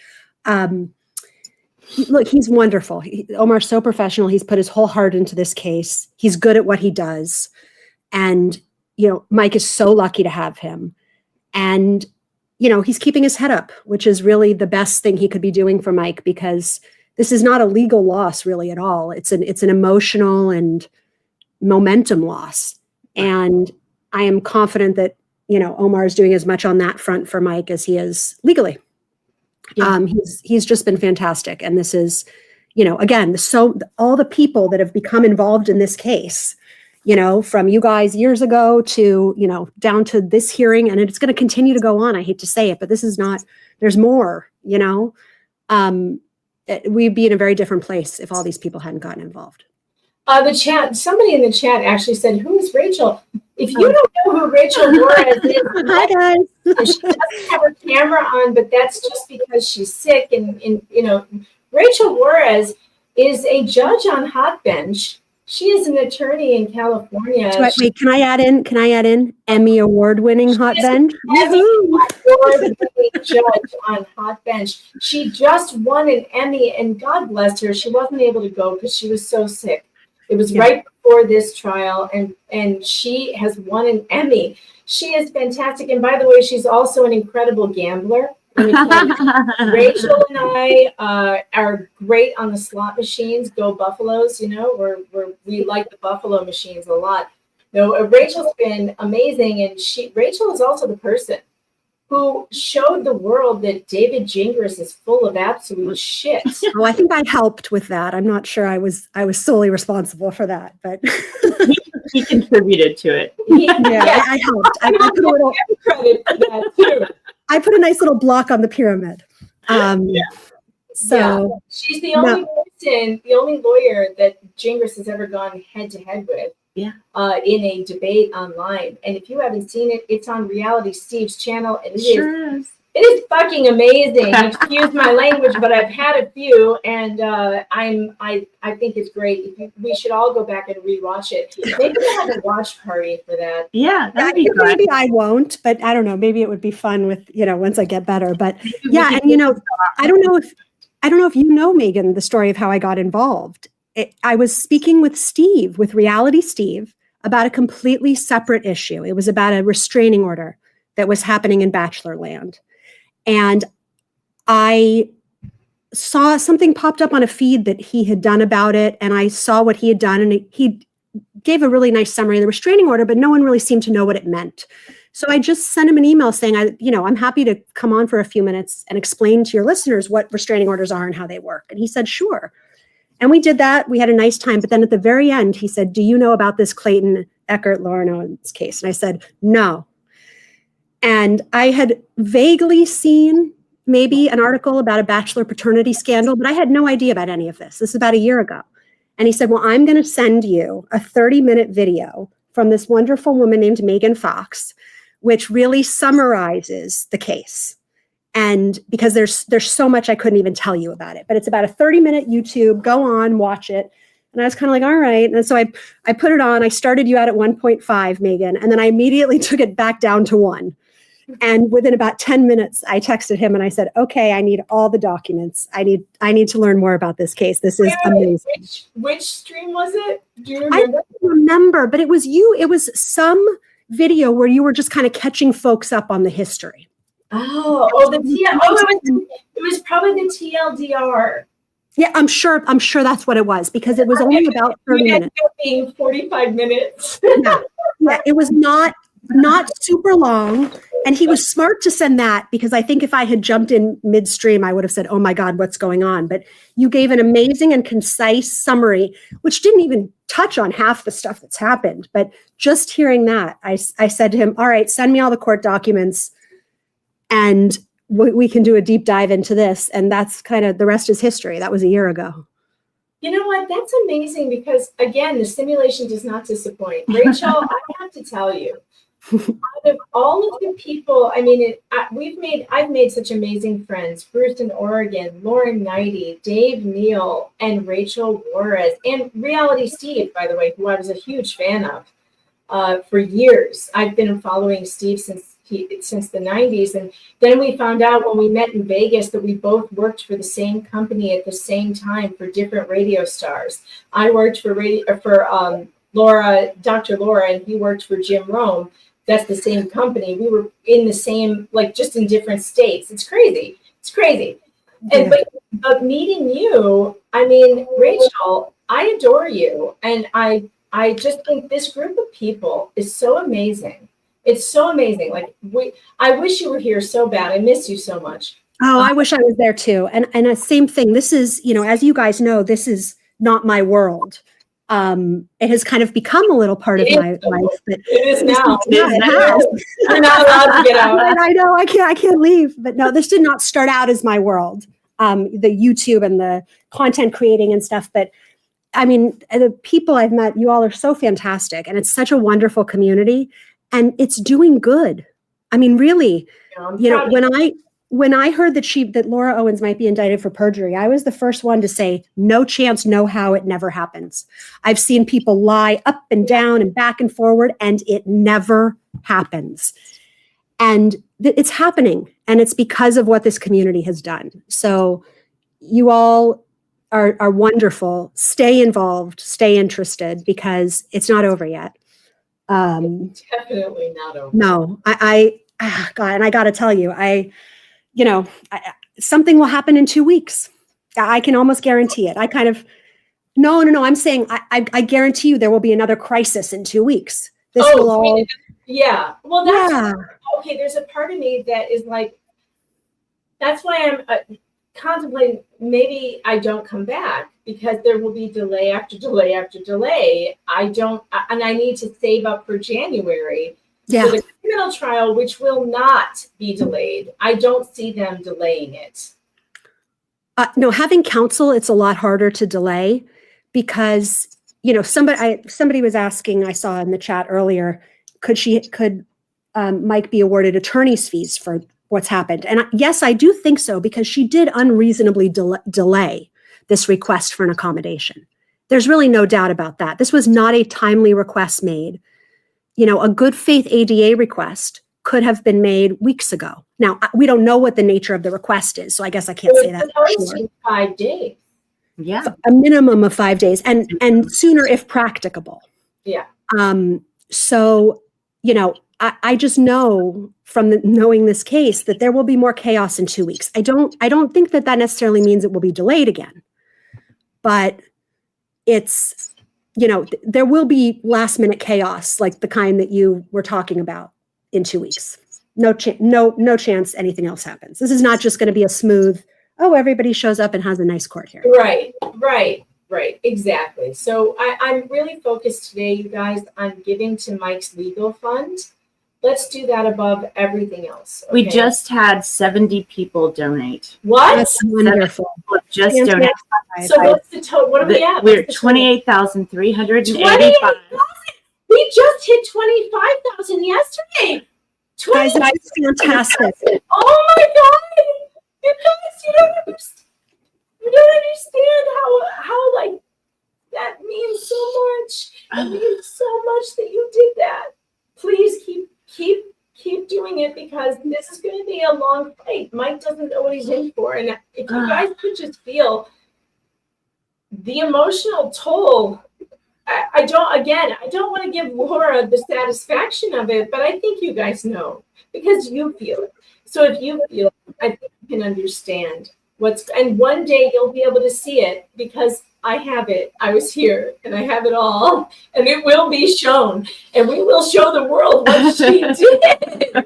Look, he's wonderful. Omar's so professional. He's put his whole heart into this case. He's good at what he does. And, you know, Mike is so lucky to have him. And, you know, he's keeping his head up, which is really the best thing he could be doing for Mike, because this is not a legal loss really at all. It's an emotional and momentum loss. And I am confident that, you know, Omar is doing as much on that front for Mike as he is legally. Yeah. He's just been fantastic. And this is, you know, again, all the people that have become involved in this case, you know, from you guys years ago to, you know, down to this hearing, and it's going to continue to go on. I hate to say it, but this is not, there's more, you know, we'd be in a very different place if all these people hadn't gotten involved. The chat, somebody in the chat actually said, "Who is Rachel?" If you don't know who Rachel Juarez is, hi guys. She doesn't have her camera on, but that's just because she's sick. And you know, Rachel Juarez is a judge on Hot Bench. She is an attorney in California. Wait, can I add in Emmy award-winning Hot Bench? Emmy award-winning judge on Hot Bench. She just won an Emmy, and God bless her, she wasn't able to go because she was so sick. It was right before this trial, and she has won an Emmy. She is fantastic. And by the way, she's also an incredible gambler. Rachel and I are great on the slot machines. Go Buffaloes, you know, we like the Buffalo machines a lot. You know, Rachel's been amazing, and Rachel is also the person who showed the world that David Gingras is full of absolute shit. Well, I think I helped with that. I'm not sure I was solely responsible for that, but he contributed to it. I helped. I put a little credit for that too. I put a nice little block on the pyramid. So she's the only person, the only lawyer that Gingras has ever gone head to head with. Yeah. In a debate online. And if you haven't seen it, it's on Reality Steve's channel. And it It is fucking amazing. Excuse my language, but I've had a few, and I think it's great. We should all go back and rewatch it. Maybe we'll have a watch party for that. Yeah, that'd be good. Maybe I won't, but I don't know. Maybe it would be fun with, once I get better. But yeah, and I don't know if you know, Megan, the story of how I got involved. I was speaking with Steve, with Reality Steve, about a completely separate issue. It was about a restraining order that was happening in Bachelor Land. And I saw something popped up on a feed that he had done about it. And I saw what he had done. And he gave a really nice summary of the restraining order, but no one really seemed to know what it meant. So I just sent him an email saying, I'm happy to come on for a few minutes and explain to your listeners what restraining orders are and how they work. And he said, sure. And we did that. We had a nice time. But then at the very end, he said, do you know about this Clayton, Echard, Lauren Owens case? And I said, no. And I had vaguely seen maybe an article about a bachelor paternity scandal, but I had no idea about any of this. This is about a year ago. And he said, well, I'm going to send you a 30-minute video from this wonderful woman named Megan Fox, which really summarizes the case. And because there's so much I couldn't even tell you about it, but it's about a 30-minute YouTube, go on, watch it. And I was kind of like, all right. And so I put it on. I started you out at 1.5, Megan, and then I immediately took it back down to 1. And within about 10 minutes, I texted him and I said, okay, I need all the documents. I need to learn more about this case. This is amazing. Which stream was it? Do you I remember? don't remember, but it was you. It was some video where you were just kind of catching folks up on the history. It was probably the TLDR. Yeah, I'm sure that's what it was, because it was only about 30 minutes. Being 45 minutes. Yeah, it was not super long. And he was smart to send that, because I think if I had jumped in midstream, I would have said, oh my God, what's going on? But you gave an amazing and concise summary, which didn't even touch on half the stuff that's happened. But just hearing that, I said to him, all right, send me all the court documents and we can do a deep dive into this. And that's kind of, the rest is history. That was a year ago. You know what? That's amazing, because again, the simulation does not disappoint. Rachel, I have to tell you, out of all of the people, I mean, I've made such amazing friends: Bruce in Oregon, Lauren Knighty, Dave Neal, and Rachel Juarez, and Reality Steve, by the way, who I was a huge fan of for years. I've been following Steve since the 90s, and then we found out when we met in Vegas that we both worked for the same company at the same time for different radio stars. I worked for Dr. Laura, and he worked for Jim Rome. That's the same company. We were in the same, just in different states. It's crazy. And but meeting you, I mean, Rachel, I adore you, and I just think this group of people is so amazing. It's so amazing. I wish you were here so bad. I miss you so much. Oh, I wish I was there too. And the same thing. This is, as you guys know, this is not my world. It has kind of become a little part of my life. But it is now. You're not allowed to get out. I know. I can't leave. But no, this did not start out as my world. The YouTube and the content creating and stuff. But I mean, the people I've met, you all are so fantastic, and it's such a wonderful community, and it's doing good. I mean, really, when I heard that Laura Owens might be indicted for perjury, I was the first one to say, no chance, no how, it never happens. I've seen people lie up and down and back and forward, and it never happens. And it's happening, and it's because of what this community has done. So you all are wonderful. Stay involved, stay interested, because it's not over yet. Definitely not over. No, God, and I got to tell you, something will happen in 2 weeks. I can almost guarantee it. No. I'm saying I guarantee you there will be another crisis in 2 weeks. Yeah. Well, okay. There's a part of me that is like, that's why I'm contemplating maybe I don't come back, because there will be delay after delay after delay. I need to save up for January. Yeah. So the criminal trial, which will not be delayed, I don't see them delaying it. No, having counsel, it's a lot harder to delay, because somebody was asking, I saw in the chat earlier, could Mike be awarded attorney's fees for what's happened. And yes, I do think so, because she did unreasonably delay this request for an accommodation. There's really no doubt about that. This was not a timely request made. You know, a good faith ADA request could have been made weeks ago. Now, we don't know what the nature of the request is, so I guess I can't say that for sure. 5 days. Yeah. A minimum of 5 days, and sooner if practicable. Yeah. So, you know, I just know from knowing this case that there will be more chaos in 2 weeks. I don't think that necessarily means it will be delayed again, but it's, you know, there will be last minute chaos like the kind that you were talking about in 2 weeks. No chance anything else happens. This is not just going to be a smooth, oh, everybody shows up and has a nice court hearing. Right, exactly. So I'm really focused today, you guys, on giving to Mike's legal fund. Let's do that above everything else. Okay? We just had 70 people donate. What? That's wonderful. Just donate. So what's the total? What are we at? We're 28,385. 28,000. We just hit 25,000 yesterday. Guys, that's fantastic. Oh my God! You guys, you don't understand. You don't understand how like that means so much. It means so much that you did that. Please keep doing it, because this is going to be a long fight. Mike doesn't know what he's in for, and if you guys could just feel the emotional toll. I don't want to give Laura the satisfaction of it, but I think you guys know, because you feel it. So if you feel it, I think you can understand and one day you'll be able to see it, because I have it. I was here and I have it all, and it will be shown, and we will show the world what she did.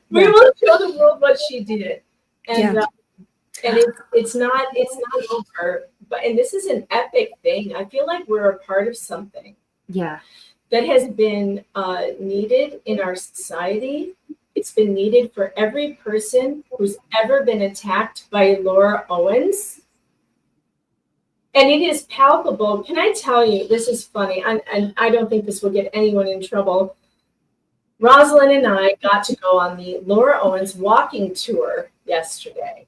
We will show the world what she did. And and it's not over. And this is an epic thing. I feel like we're a part of something. Yeah. That has been needed in our society. It's been needed for every person who's ever been attacked by Laura Owens. And it is palpable. Can I tell you, this is funny, and I don't think this will get anyone in trouble. Rosalyn and I got to go on the Laura Owens walking tour yesterday.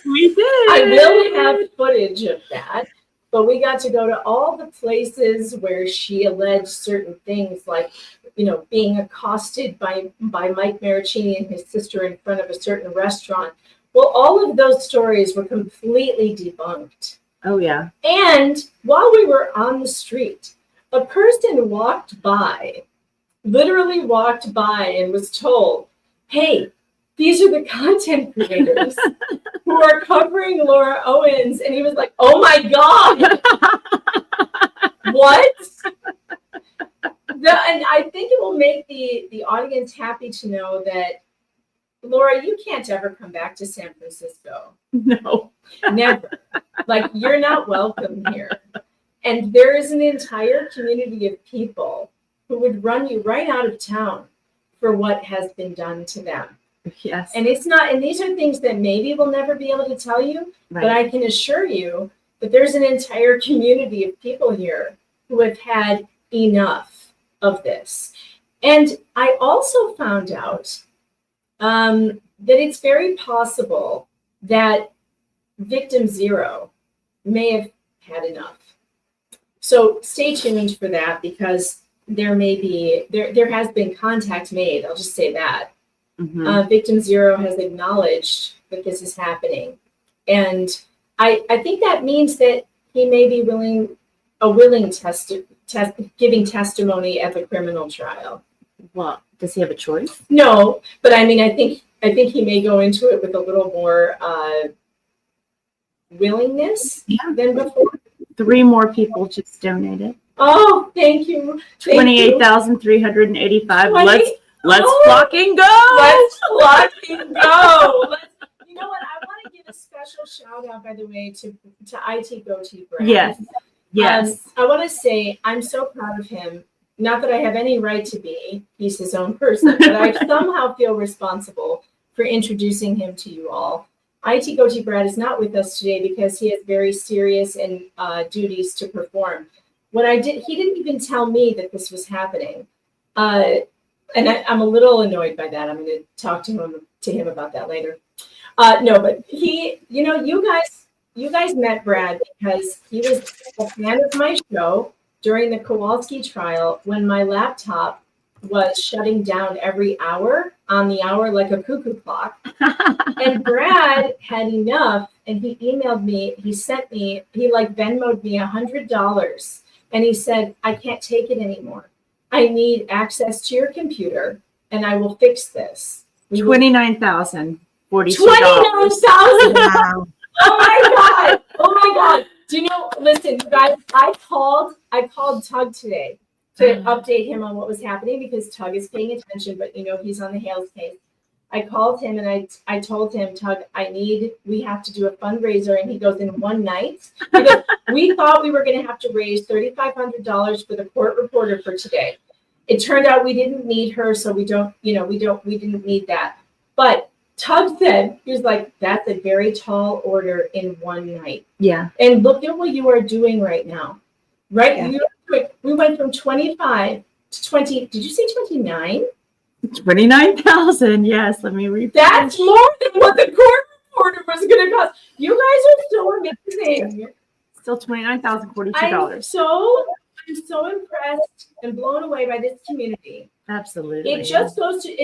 We did. I will have footage of that, but we got to go to all the places where she alleged certain things, like, you know, being accosted by Mike Marraccinni and his sister in front of a certain restaurant. Well, all of those stories were completely debunked. Oh, yeah. And while we were on the street, a person literally walked by and was told, hey, these are the content creators who are covering Laura Owens. And he was like, oh my God. What? And I think it will make the audience happy to know that, Laura, you can't ever come back to San Francisco. No. Never. Like, you're not welcome here. And there is an entire community of people who would run you right out of town for what has been done to them. Yes. And it's not, and these are things that maybe we'll never be able to tell you, Right. but I can assure you that there's an entire community of people here who have had enough of this. And I also found out that it's very possible that victim zero may have had enough. So stay tuned for that, because there has been contact made. I'll just say that. Mm-hmm. Victim zero has acknowledged that this is happening. And I think that means that he may be giving testimony at the criminal trial. Well, does he have a choice? No, but I mean, I think he may go into it with a little more willingness than before. 3 more people just donated. Oh, thank you. 28,385. Let's fucking go. Let's fucking go. You know what? I want to give a special shout out, by the way, to IT Goatee Brad. Yes. I want to say I'm so proud of him. Not that I have any right to be. He's his own person, but I somehow feel responsible for introducing him to you all. IT Goatee Brad is not with us today because he has very serious and duties to perform. He didn't even tell me that this was happening. And I'm a little annoyed by that. I'm going to talk to him about that later. No, but he, you guys met Brad because he was a fan of my show during the Kowalski trial when my laptop was shutting down every hour on the hour like a cuckoo clock. And Brad had enough, and he emailed me. He Venmo'd me $100, and he said, "I can't take it anymore. I need access to your computer, and I will fix this." $29,042. $29,000. Wow. Oh my God. Oh my God. Do you know, listen, you guys, I called Tug today to update him on what was happening because Tug is paying attention, but he's on the Hales case. I called him and I told him, Tug, we have to do a fundraiser. And he goes, in one night? Because we thought we were going to have to raise $3,500 for the court reporter for today. It turned out we didn't need her, so we didn't need that. But Tug said, he was like, that's a very tall order in one night. Yeah. And look at what you are doing right now. Right? Yeah. We went from 25 to 20. Did you say 29? 29,000. Yes. Let me read. That's more than what the court reporter was going to cost. You guys are so amazing. Still $29,042. I'm so impressed and blown away by this community. Absolutely. It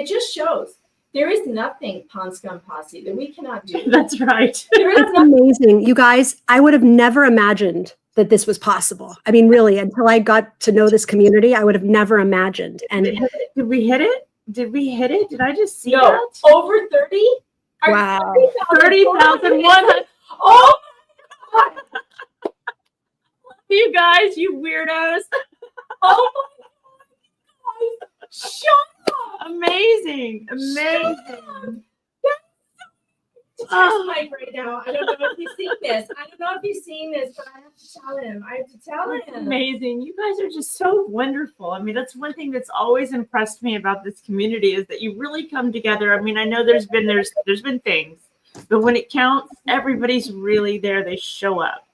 just shows there is nothing Pond Scum Posse that we cannot do. That's right. There is That's amazing. You guys, I would have never imagined that this was possible. I mean, really, until I got to know this community, I would have never imagined. And Did we hit it? Did I just see no that? over 30. wow. 30,100. Oh my God. You guys, you weirdos. Oh my God. Shut up. Amazing. Oh, Mike right now. I don't know if he's seen this. But I have to tell him. That's amazing. You guys are just so wonderful. I mean, that's one thing that's always impressed me about this community is that you really come together. I mean, I know there's been things, but when it counts, everybody's really there. They show up.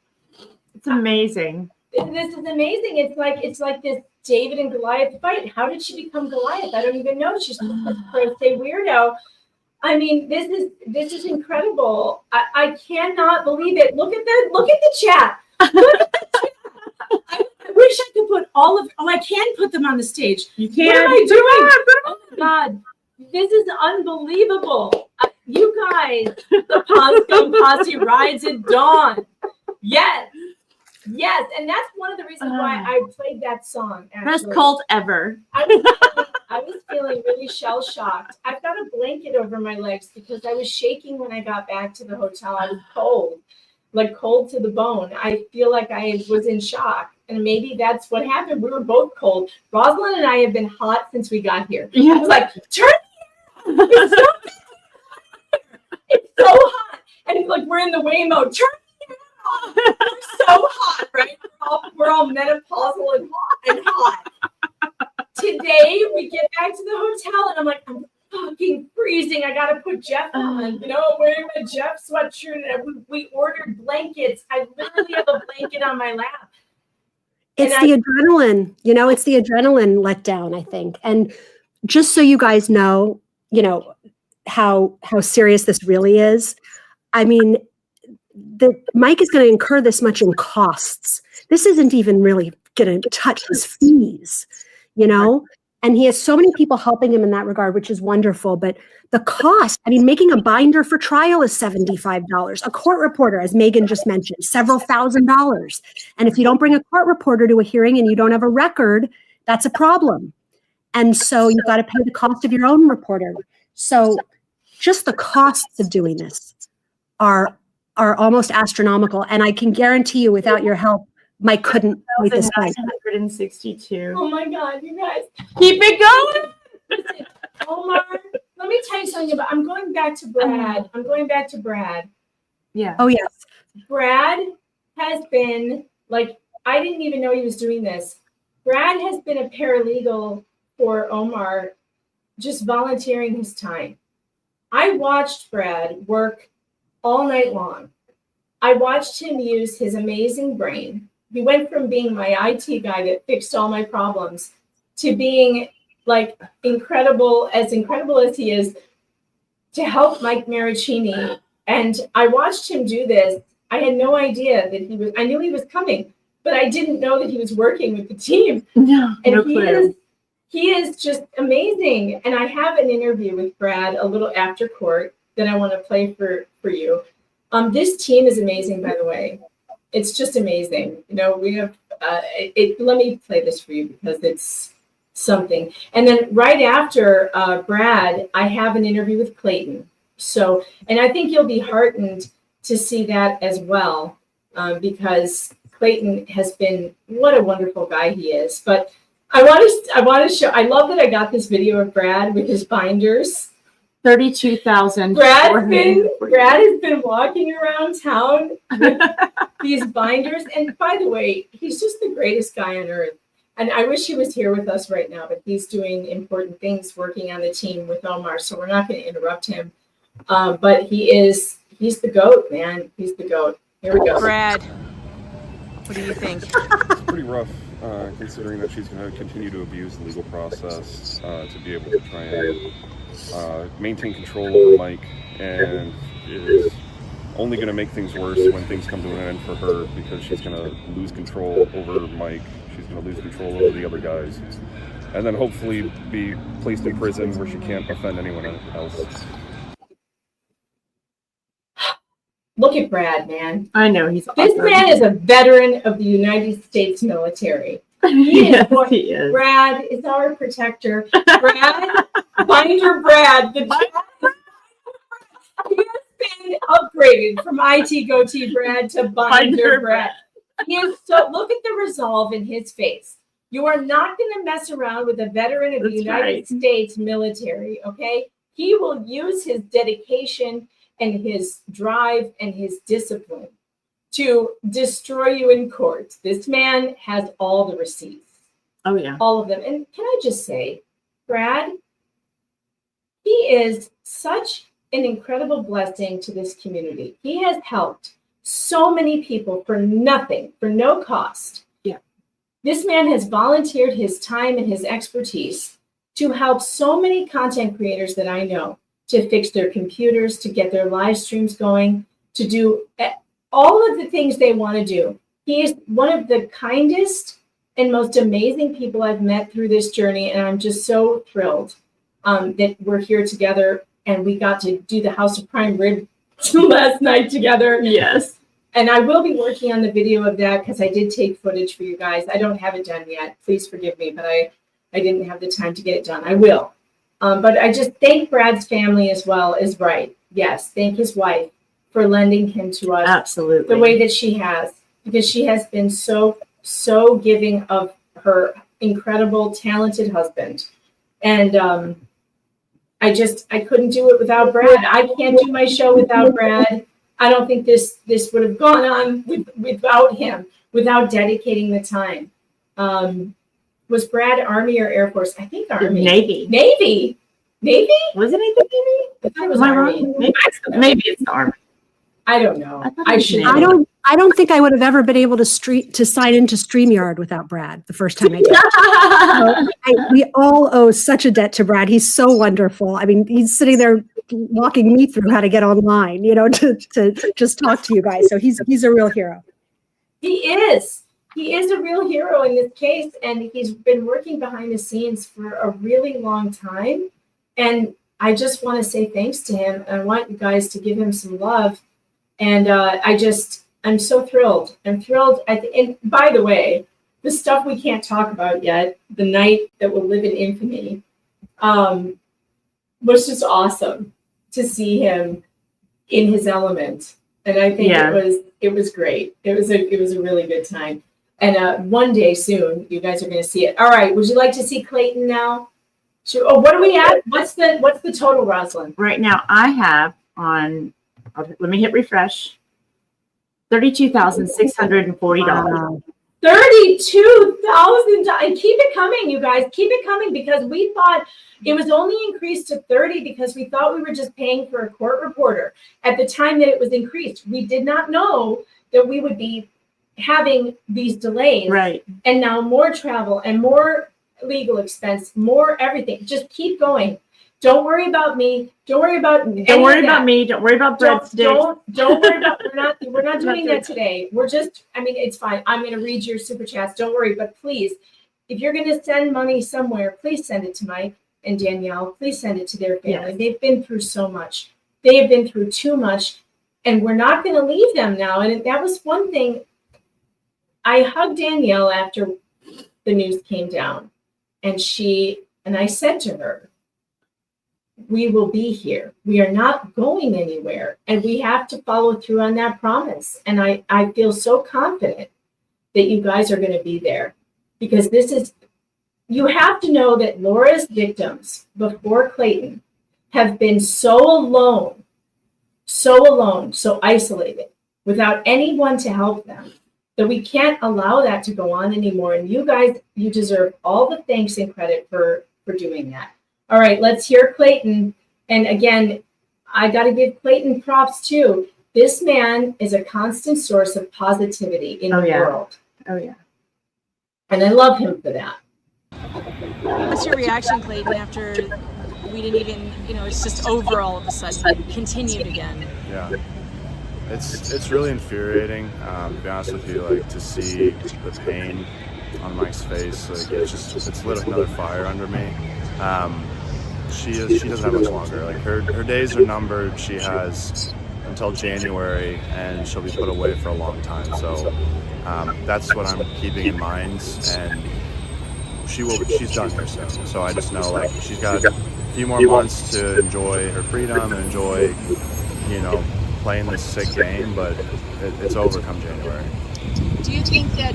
It's amazing. This is amazing. It's like this David and Goliath fight. How did she become Goliath? I don't even know. She's a birthday weirdo. I mean, this is incredible. I cannot believe it. Look at the chat. Look at the chat. I wish I could put all of. Oh, I can put them on the stage. You can. What am I doing? Oh my God, this is unbelievable. You guys, the Pond Scum Posse rides at dawn. Yes. Yes, and that's one of the reasons why I played that song. Best cult ever. I was feeling really shell-shocked. I've got a blanket over my legs because I was shaking when I got back to the hotel. I was cold, like cold to the bone. I feel like I was in shock, and maybe that's what happened. We were both cold. Rosalyn and I have been hot since we got here. Yeah. I was like, turn it on. It's so hot. And like we're in the Waymo. Turn We're so hot, right? We're all menopausal and hot. Today we get back to the hotel and I'm like, I'm fucking freezing. I gotta put Jeff on. I'm wearing my Jeff sweatshirt and we ordered blankets. I literally have a blanket on my lap. It's the adrenaline, it's the adrenaline letdown, I think. And just so you guys know, how serious this really is. I mean, Mike is going to incur this much in costs. This isn't even really going to touch his fees, and he has so many people helping him in that regard, which is wonderful. But the cost, I mean, making a binder for trial is $75. A court reporter, as Megan just mentioned, several $1,000s. And if you don't bring a court reporter to a hearing and you don't have a record, that's a problem. And so you've got to pay the cost of your own reporter. So just the costs of doing this are almost astronomical. And I can guarantee you, without your help, Mike couldn't wait this night. 962. Oh my God, you guys. Keep it going. Listen, Omar, let me tell you something about, I'm going back to Brad. Yeah. Oh, yes. Brad has been, I didn't even know he was doing this. Brad has been a paralegal for Omar, just volunteering his time. I watched Brad work all night long. I watched him use his amazing brain. He went from being my IT guy that fixed all my problems to being like incredible as he is, to help Mike Marraccinni. And I watched him do this. I had no idea that he was, I knew he was coming, but I didn't know that he was working with the team. No, And no clue. he is just amazing. And I have an interview with Brad a little after court that I want to play for you. This team is amazing, by the way. It's just amazing. You know, we have, let me play this for you because it's something. And then right after Brad, I have an interview with Clayton. So, and I think you'll be heartened to see that as well, because Clayton has been, what a wonderful guy he is. But I want to show, I love that I got this video of Brad with his binders. 32,000. Brad has been walking around town with these binders. And by the way, he's just the greatest guy on earth. And I wish he was here with us right now, but he's doing important things working on the team with Omar. So we're not going to interrupt him. But he's the GOAT, man. He's the GOAT. Here we go. Brad, what do you think? It's pretty rough, considering that she's going to continue to abuse the legal process to be able to try and maintain control over Mike, and is only going to make things worse when things come to an end for her, because she's going to lose control over Mike. She's going to lose control over the other guys, and then hopefully be placed in prison where she can't offend anyone else. Look at Brad, man. I know, he's awesome. This man is a veteran of the United States military. Yes, he is. Brad is our protector. Brad, Binder Brad. He has been upgraded from IT Goatee Brad to Binder Brad. He is so, look at the resolve in his face. You are not going to mess around with a veteran of the United States military, okay? He will use his dedication and his drive and his discipline to destroy you in court. This man has all the receipts. Oh, yeah. All of them. And can I just say, Brad, he is such an incredible blessing to this community. He has helped so many people for nothing, for no cost. Yeah. This man has volunteered his time and his expertise to help so many content creators that I know to fix their computers, to get their live streams going, to do all of the things they want to do. He is one of the kindest and most amazing people I've met through this journey. And I'm just so thrilled that we're here together and we got to do the House of Prime Rib last night together. Yes. And I will be working on the video of that because I did take footage for you guys. I don't have it done yet. Please forgive me, but I didn't have the time to get it done. I will. But I just thank Brad's family as well as right. Yes, thank his wife for lending him to us. Absolutely. The way that she has, because she has been so giving of her incredible, talented husband. And I couldn't do it without Brad. I can't do my show without Brad. I don't think this would have gone on without him, without dedicating the time. Was Brad Army or Air Force? I think Army. Navy. Navy? Wasn't he the Navy? I thought it was Am I Army. wrong? Maybe it's the Army. I don't know. I should. I don't think I would have ever been able to sign into Streamyard without Brad the first time I did. We all owe such a debt to Brad. He's so wonderful. I mean, he's sitting there walking me through how to get online, to just talk to you guys. So he's a real hero. He is. He is a real hero in this case, and he's been working behind the scenes for a really long time. And I just want to say thanks to him. I want you guys to give him some love. And I'm so thrilled. I'm thrilled. And by the way, the stuff we can't talk about yet, the night that will live in infamy, was just awesome to see him in his element. And I think it was great. It was a really good time. And one day soon, you guys are going to see it. All right. Would you like to see Clayton now? Sure. Oh, what are we at? What's the total, Rosalyn? Right now, I have on. Let me hit refresh. $32,640. $32,000. And keep it coming, you guys. Keep it coming, because we thought it was only increased to 30 because we thought we were just paying for a court reporter at the time that it was increased. We did not know that we would be having these delays. Right. And now more travel and more legal expense, more everything. Just keep going. Don't worry about me. Don't worry about me. Don't worry about breadsticks. Don't worry about we're not doing that today. We're just, I mean, it's fine. I'm gonna read your super chats. Don't worry, but please, if you're gonna send money somewhere, please send it to Mike and Danielle. Please send it to their family. Yes. They've been through so much. They have been through too much, and we're not gonna leave them now. And that was one thing. I hugged Danielle after the news came down, and I said to her, we will be here. We are not going anywhere. And we have to follow through on that promise. And I feel so confident that you guys are going to be there, because you have to know that Laura's victims before Clayton have been so alone, so isolated, without anyone to help them, that we can't allow that to go on anymore. And you guys, you deserve all the thanks and credit for doing that. All right, let's hear Clayton. And again, I got to give Clayton props too. This man is a constant source of positivity in the world. Oh, yeah. And I love him for that. What's your reaction, Clayton, after we didn't even, it's just over all of a sudden, continued again? Yeah. It's really infuriating, to be honest with you, like, to see the pain on Mike's face. Like, it's lit another fire under me. She doesn't have much longer. Like, her days are numbered. She has until January, and she'll be put away for a long time. So that's what I'm keeping in mind, and she's done here soon. So I just know, like, she's got a few more months to enjoy her freedom and enjoy, playing this sick game, but it's over come January. Do you think that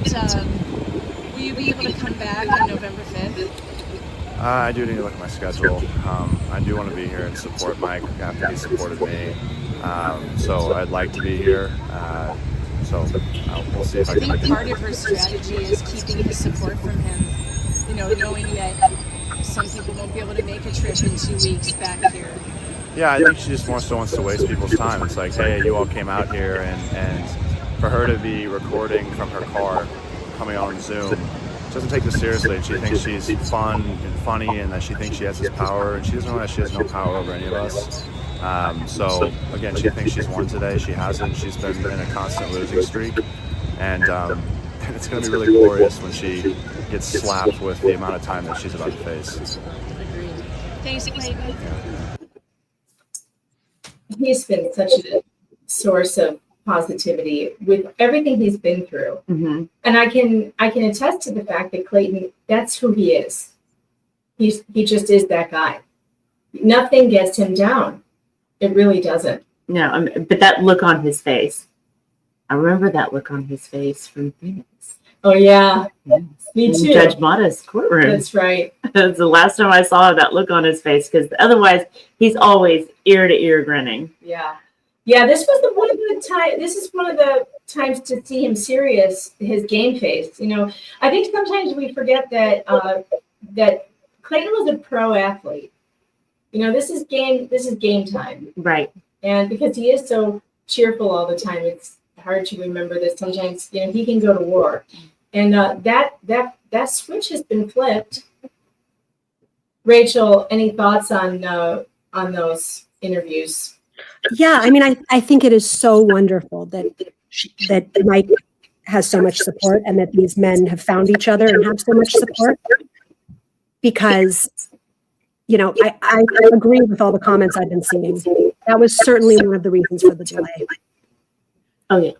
will you be able to come back on November 5th? I do need to look at my schedule. I do want to be here and support Mike after he supported me. So I'd like to be here. So we'll see if I can. I think part of her strategy is keeping the support from him, knowing that some people won't be able to make a trip in 2 weeks back here. Yeah, I think she just more so wants to waste people's time. It's like, hey, you all came out here, and for her to be recording from her car, coming on Zoom, she doesn't take this seriously, and she thinks she's fun and funny, and that she thinks she has this power, and she doesn't know that she has no power over any of us. So again, she thinks she's won today. She hasn't. She's been in a constant losing streak, and it's going to be really glorious when she gets slapped with the amount of time that she's about to face. Agreed. Thanks, Clayton. Yeah. He's been such a source of positivity with everything he's been through. Mm-hmm. And I can attest to the fact that Clayton, that's who he is. He just is that guy. Nothing gets him down. It really doesn't. No, but that look on his face. I remember that look on his face from Phoenix. Oh, yeah. Yes. Me In too. Judge Mata's courtroom. That's right. That's the last time I saw that look on his face, because otherwise he's always ear to ear grinning. Yeah. Yeah, this is one of the times to see him serious, his game face. I think sometimes we forget that that Clayton was a pro athlete. This is game time. Right. And because he is so cheerful all the time, it's hard to remember that sometimes, he can go to war. And that switch has been flipped. Rachel, any thoughts on those interviews? Yeah, I mean, I think it is so wonderful that Mike has so much support, and that these men have found each other and have so much support, because, I agree with all the comments I've been seeing. That was certainly one of the reasons for the delay. Oh, yeah.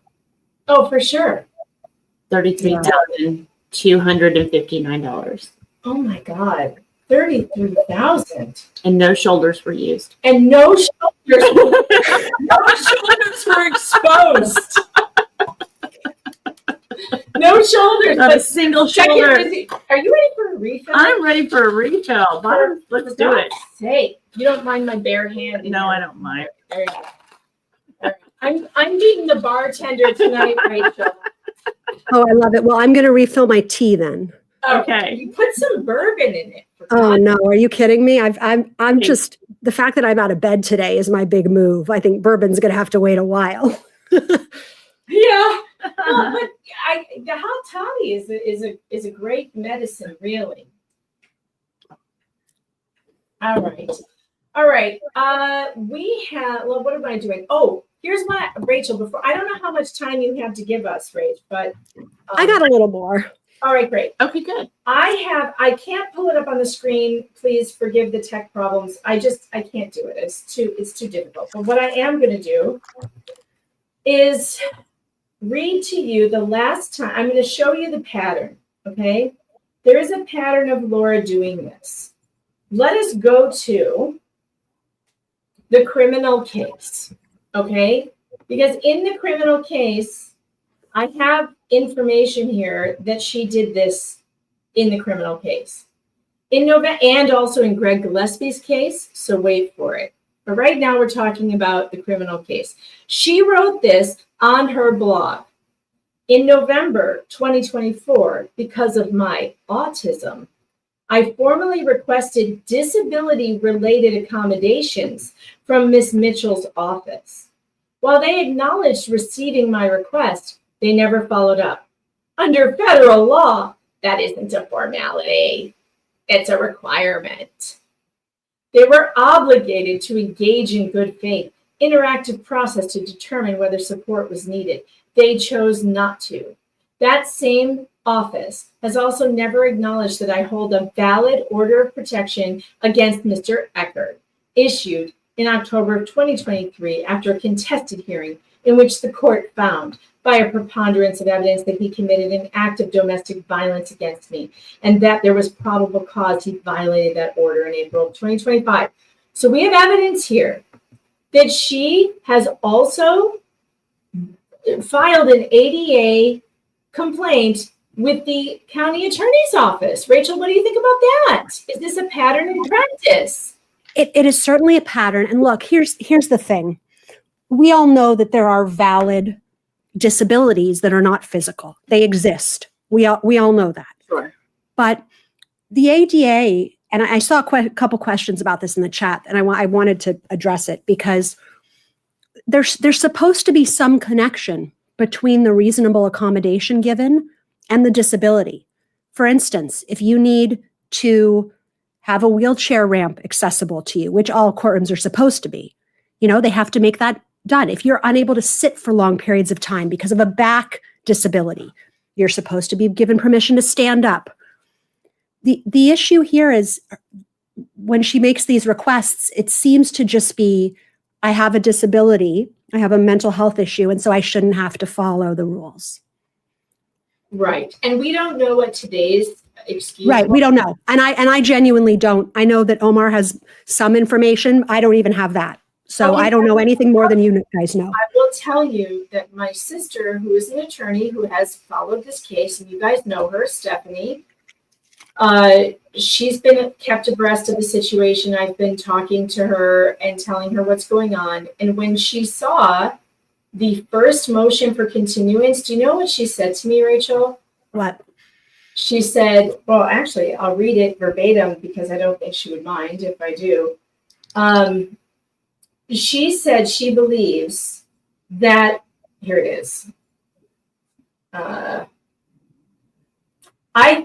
Oh, for sure. $33,259. Oh my God. 33,000. And no shoulders were used. And no shoulders were exposed. No shoulders. Not a single shoulder. Are you ready for a refill? I'm ready for a refill. Let's do it. Hey, you don't mind my bare hand? No, I don't mind. There you go. All right. I'm being the bartender tonight, Rachel. Oh, I love it. Well, I'm going to refill my tea then. Okay. You put some bourbon in it. Oh no, are you kidding me? I'm just, the fact that I'm out of bed today is my big move. I think bourbon's going to have to wait a while. Yeah. Well, but the hot toddy is a great medicine, really. All right. All right. We have, well, what am I doing? Oh, here's what, Rachel, before, I don't know how much time you have to give us, Rach, but. I got a little more. All right, great. Okay, good. I can't pull it up on the screen. Please forgive the tech problems. I can't do it. It's too difficult. But what I am going to do is read to you the last time. I'm going to show you the pattern, okay? There is a pattern of Laura doing this. Let us go to the criminal case, okay? Because in the criminal case, I have information here that she did this in the criminal case. In November, and also in Greg Gillespie's case, so wait for it. But right now we're talking about the criminal case. She wrote this on her blog. In November 2024, because of my autism, I formally requested disability-related accommodations from Ms. Mitchell's office. While they acknowledged receiving my request, they never followed up. Under federal law, that isn't a formality. It's a requirement. They were obligated to engage in good faith, interactive process to determine whether support was needed. They chose not to. That same office has also never acknowledged that I hold a valid order of protection against Mr. Echard, issued in October of 2023 after a contested hearing in which the court found by a preponderance of evidence that he committed an act of domestic violence against me and that there was probable cause he violated that order in April of 2025. So we have evidence here that she has also filed an ADA complaint with the county attorney's office. Rachel, what do you think about that? Is this a pattern in practice? It is certainly a pattern. And look, here's the thing. We all know that there are valid disabilities that are not physical. They exist. We all know that. Sure. But the ADA, and I saw a couple questions about this in the chat, and I wanted to address it because there's supposed to be some connection between the reasonable accommodation given and the disability. For instance, if you need to have a wheelchair ramp accessible to you, which all courtrooms are supposed to be, they have to make that done. If you're unable to sit for long periods of time because of a back disability, you're supposed to be given permission to stand up. The issue here is when she makes these requests, it seems to just be, I have a disability, I have a mental health issue, and so I shouldn't have to follow the rules. Right. And we don't know what today's excuse Right. We don't know. And I genuinely don't. I know that Omar has some information. I don't even have that. So I don't know anything more than you guys know. I will tell you that my sister, who is an attorney who has followed this case, and you guys know her, Stephanie, she's been kept abreast of the situation. I've been talking to her and telling her what's going on. And when she saw the first motion for continuance, do you know what she said to me, Rachel? What? She said, well, actually, I'll read it verbatim because I don't think she would mind if I do. She said she believes that, here it is. I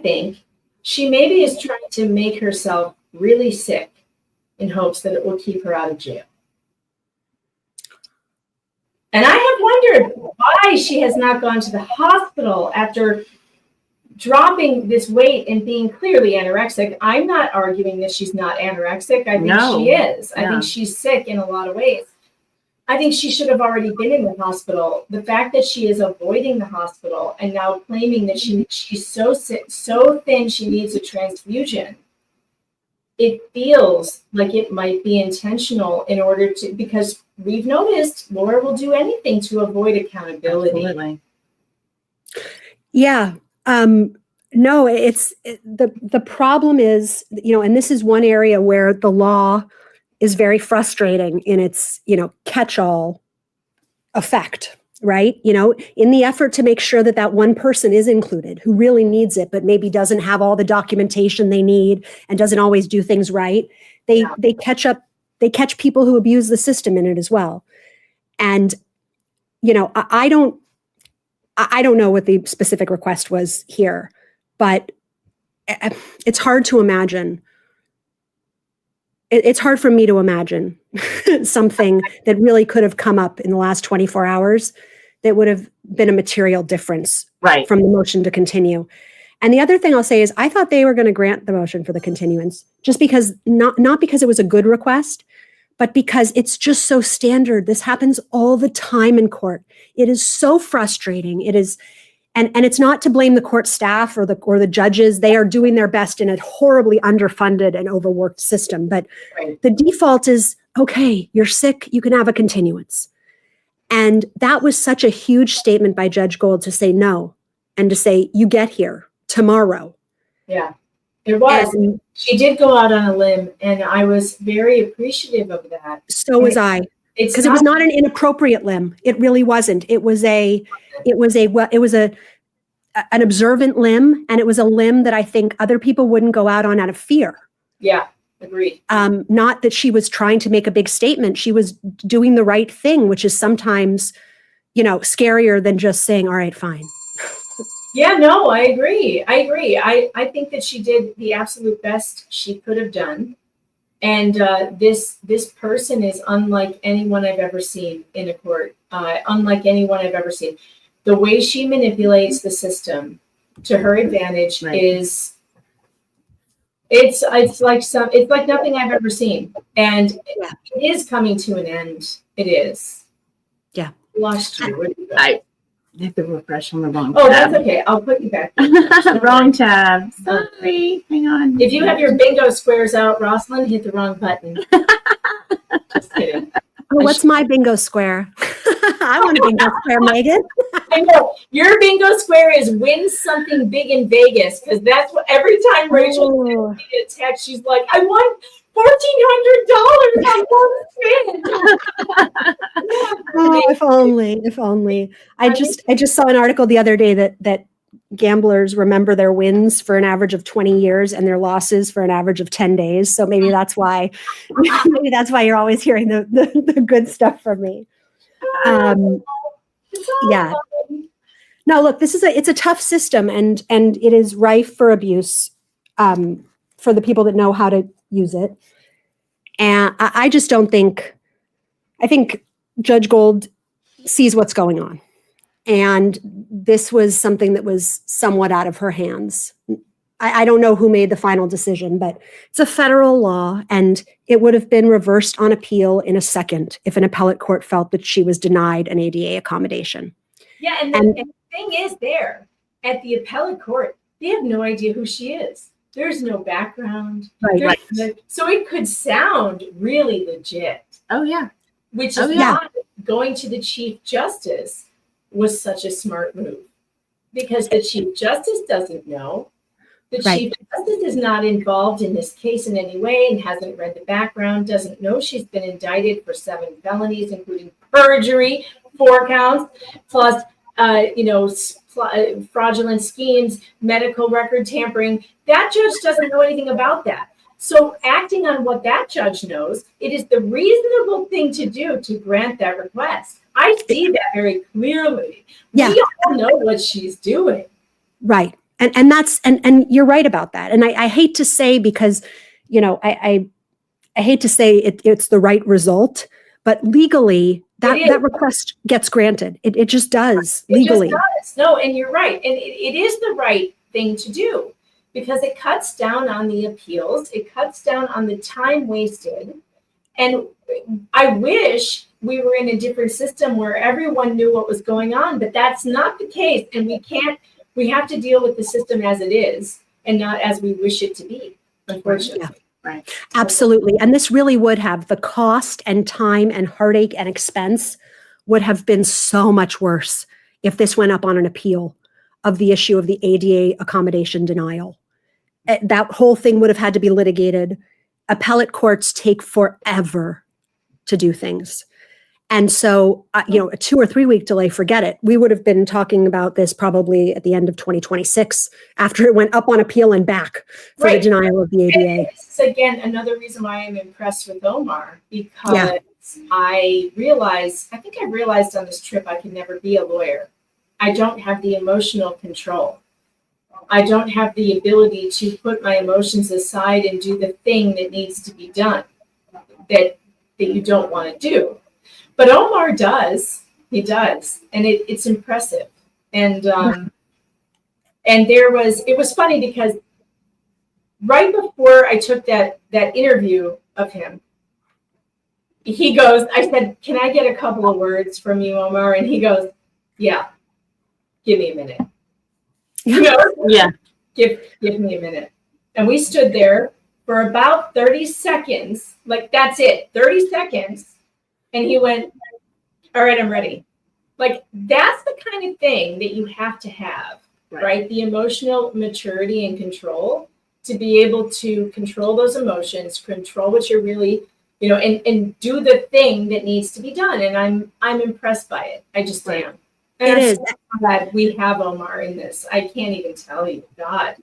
think she maybe is trying to make herself really sick in hopes that it will keep her out of jail. And I have wondered why she has not gone to the hospital after dropping this weight and being clearly anorexic. I'm not arguing that she's not anorexic. I think she is. I think she's sick in a lot of ways. I think she should have already been in the hospital. The fact that she is avoiding the hospital and now claiming that she's so sick, so thin she needs a transfusion, it feels like it might be intentional in order to, because we've noticed Laura will do anything to avoid accountability. Absolutely. Yeah. No, the problem is, and this is one area where the law is very frustrating in its, catch-all effect, right? In the effort to make sure that one person is included who really needs it, but maybe doesn't have all the documentation they need and doesn't always do things right. They catch people who abuse the system in it as well. And, I don't know what the specific request was here, but it's hard to imagine. it's hard for me to imagine something that really could have come up in the last 24 hours that would have been a material difference Right. from the motion to continue. And the other thing I'll say is I thought they were going to grant the motion for the continuance just because not because it was a good request, but because it's just so standard. This happens all the time in court. It is so frustrating. It is, and it's not to blame the court staff or the judges. They are doing their best in a horribly underfunded and overworked system. But the default is, okay, you're sick, you can have a continuance. And that was such a huge statement by Judge Gold to say no and to say, you get here tomorrow. Yeah, it was. And she did go out on a limb, and I was very appreciative of that. so was I. Because it was not an inappropriate limb. It really wasn't. It was an observant limb, and it was a limb that I think other people wouldn't go out on out of fear. Yeah, agreed. Not that she was trying to make a big statement. She was doing the right thing, which is sometimes, scarier than just saying, all right, fine. Yeah, no, I agree. I think that she did the absolute best she could have done. And this person is unlike anyone I've ever seen in a court, unlike anyone I've ever seen. The way she manipulates the system to her advantage is it's like nothing I've ever seen. And it is coming to an end. It is. Yeah. Lost you. Where did you go? I have to refresh on the wrong Oh, tab. that's okay. I'll put you back. Wrong tab. Sorry. Hang on. If you have your bingo squares out, Rosalyn, hit the wrong button. Just kidding. Oh, what's my bingo square? I want a bingo square, Megan. I know. Your bingo square is win something big in Vegas, because that's what every time Rachel sends me a text, she's like, I won $1,400 on Oh, if only. I just saw an article the other day that gamblers remember their wins for an average of 20 years and their losses for an average of 10 days. So maybe that's why you're always hearing the good stuff from me. Yeah. No, look, it's a tough system and it is rife for abuse for the people that know how to use it. And I just don't think, I think Judge Gold sees what's going on. And this was something that was somewhat out of her hands. I don't know who made the final decision, but it's a federal law and it would have been reversed on appeal in a second if an appellate court felt that she was denied an ADA accommodation. Yeah, and the thing is there, at the appellate court, they have no idea who she is. There's no background. Right. So it could sound really legit. Oh, yeah. Which is why going to the Chief Justice was such a smart move. Because the Chief Justice doesn't know. The Chief Justice is not involved in this case in any way and hasn't read the background, doesn't know she's been indicted for 7 felonies, including perjury, 4 counts, plus fraudulent schemes, medical record tampering. That judge doesn't know anything about that. So acting on what that judge knows, it is the reasonable thing to do to grant that request. I see that very clearly. Yeah. We all know what she's doing. Right. And that's, and you're right about that. And I hate to say, because, I hate to say it's the right result, but legally that request gets granted. It just does legally. It just does. No, and you're right. And it is the right thing to do because it cuts down on the appeals. It cuts down on the time wasted. And I wish we were in a different system where everyone knew what was going on, but that's not the case. And we have to deal with the system as it is and not as we wish it to be, unfortunately. Yeah. Right. Absolutely. And this really would have the cost and time and heartache and expense would have been so much worse if this went up on an appeal of the issue of the ADA accommodation denial. That whole thing would have had to be litigated. Appellate courts take forever to do things. And so, a 2 or 3 week delay, forget it. We would have been talking about this probably at the end of 2026 after it went up on appeal and back for the denial of the ADA. And this is, again, another reason why I'm impressed with Omar, because I think I realized on this trip I can never be a lawyer. I don't have the emotional control. I don't have the ability to put my emotions aside and do the thing that needs to be done. that you don't want to do. But Omar does. He does, and it's impressive. And it was funny because right before I took that interview of him, he goes, I said, "Can I get a couple of words from you, Omar?" And he goes, "Yeah, give me a minute." You know? Yeah. Give me a minute. And we stood there for about 30 seconds. Like, that's it, 30 seconds. And he went, "All right, I'm ready." Like, that's the kind of thing that you have to have, right? The emotional maturity and control to be able to control those emotions, control what you're really, and do the thing that needs to be done. And I'm impressed by it. I just am. And It I'm is. so glad we have Omar in this. I can't even tell you, God.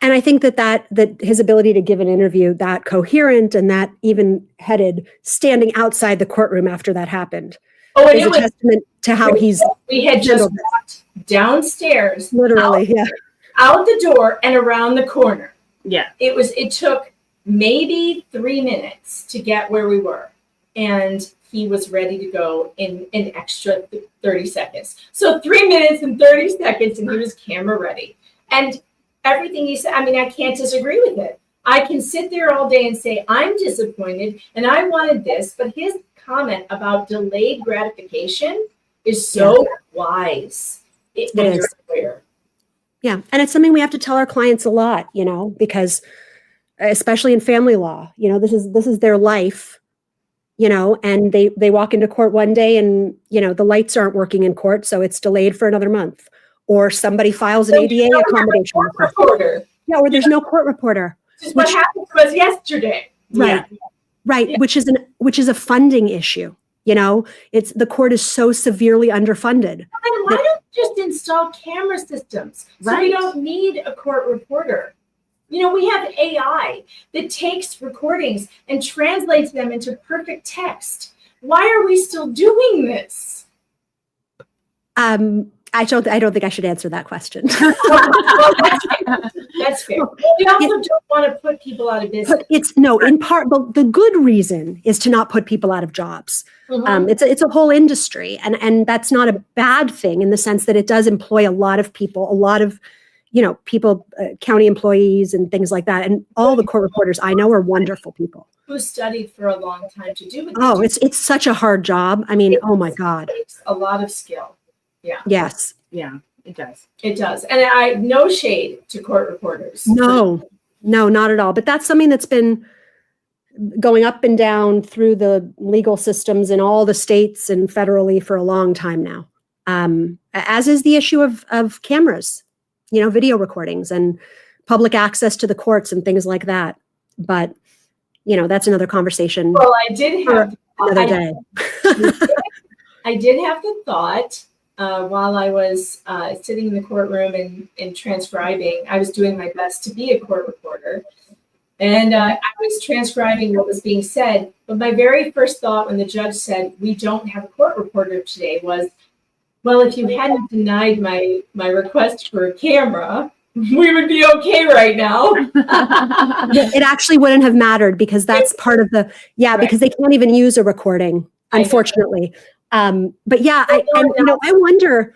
And I think that his ability to give an interview that coherent and that even headed, standing outside the courtroom after that happened, is a testament to how we had just walked downstairs, literally, out the door and around the corner. Yeah. It took maybe 3 minutes to get where we were. And he was ready to go in an extra 30 seconds. So 3 minutes and 30 seconds, and he was camera ready. And everything he said, I mean, I can't disagree with it. I can sit there all day and say, I'm disappointed and I wanted this, but his comment about delayed gratification is so wise. It is clear. Yeah. And it's something we have to tell our clients a lot, because especially in family law, this is their life, and they walk into court one day and, the lights aren't working in court. So it's delayed for another month, or somebody files an ADA accommodation reporter. Yeah. Or there's no court reporter. What happened to us yesterday. Right. Yeah. Right. Yeah. Which is a funding issue. It's the court is so severely underfunded. Then why don't we just install camera systems so we don't need a court reporter? We have AI that takes recordings and translates them into perfect text. Why are we still doing this? I don't think I should answer that question. Well, that's fair. We also don't want to put people out of business. In part, the good reason is to not put people out of jobs. Mm-hmm. It's a whole industry, and that's not a bad thing in the sense that it does employ a lot of people, people, county employees and things like that. And all the court reporters I know are wonderful people who studied for a long time to do it. Oh, it's such a hard job. I mean, oh my God, it takes a lot of skill. Yeah. Yes. Yeah, it does. It does. And no shade to court reporters. No, not at all. But that's something that's been going up and down through the legal systems in all the states and federally for a long time now. As is the issue of cameras, video recordings and public access to the courts and things like that. But, that's another conversation. Well, I did have another day. I did have the thought while I was sitting in the courtroom and transcribing. I was doing my best to be a court reporter. And I was transcribing what was being said. But my very first thought when the judge said, "We don't have a court reporter today," was, well, if you hadn't denied my request for a camera, we would be okay right now. It actually wouldn't have mattered because that's part of because they can't even use a recording, unfortunately. But yeah, I wonder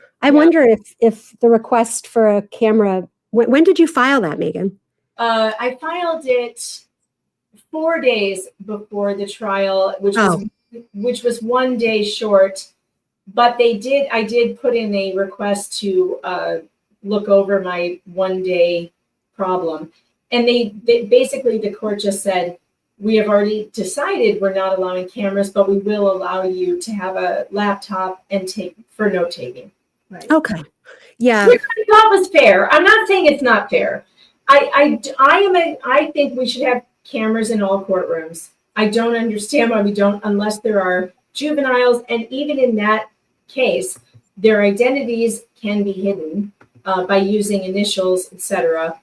if the request for a camera, when did you file that, Megan? I filed it 4 days before the trial, which was 1 day short. But I did put in a request to look over my 1 day problem. And they basically, the court just said, we have already decided we're not allowing cameras, but we will allow you to have a laptop and take for note taking. Right. Okay. Yeah. Which I thought was fair. I'm not saying it's not fair. I think we should have cameras in all courtrooms. I don't understand why we don't, unless there are juveniles. And even in that case, their identities can be hidden by using initials, etc.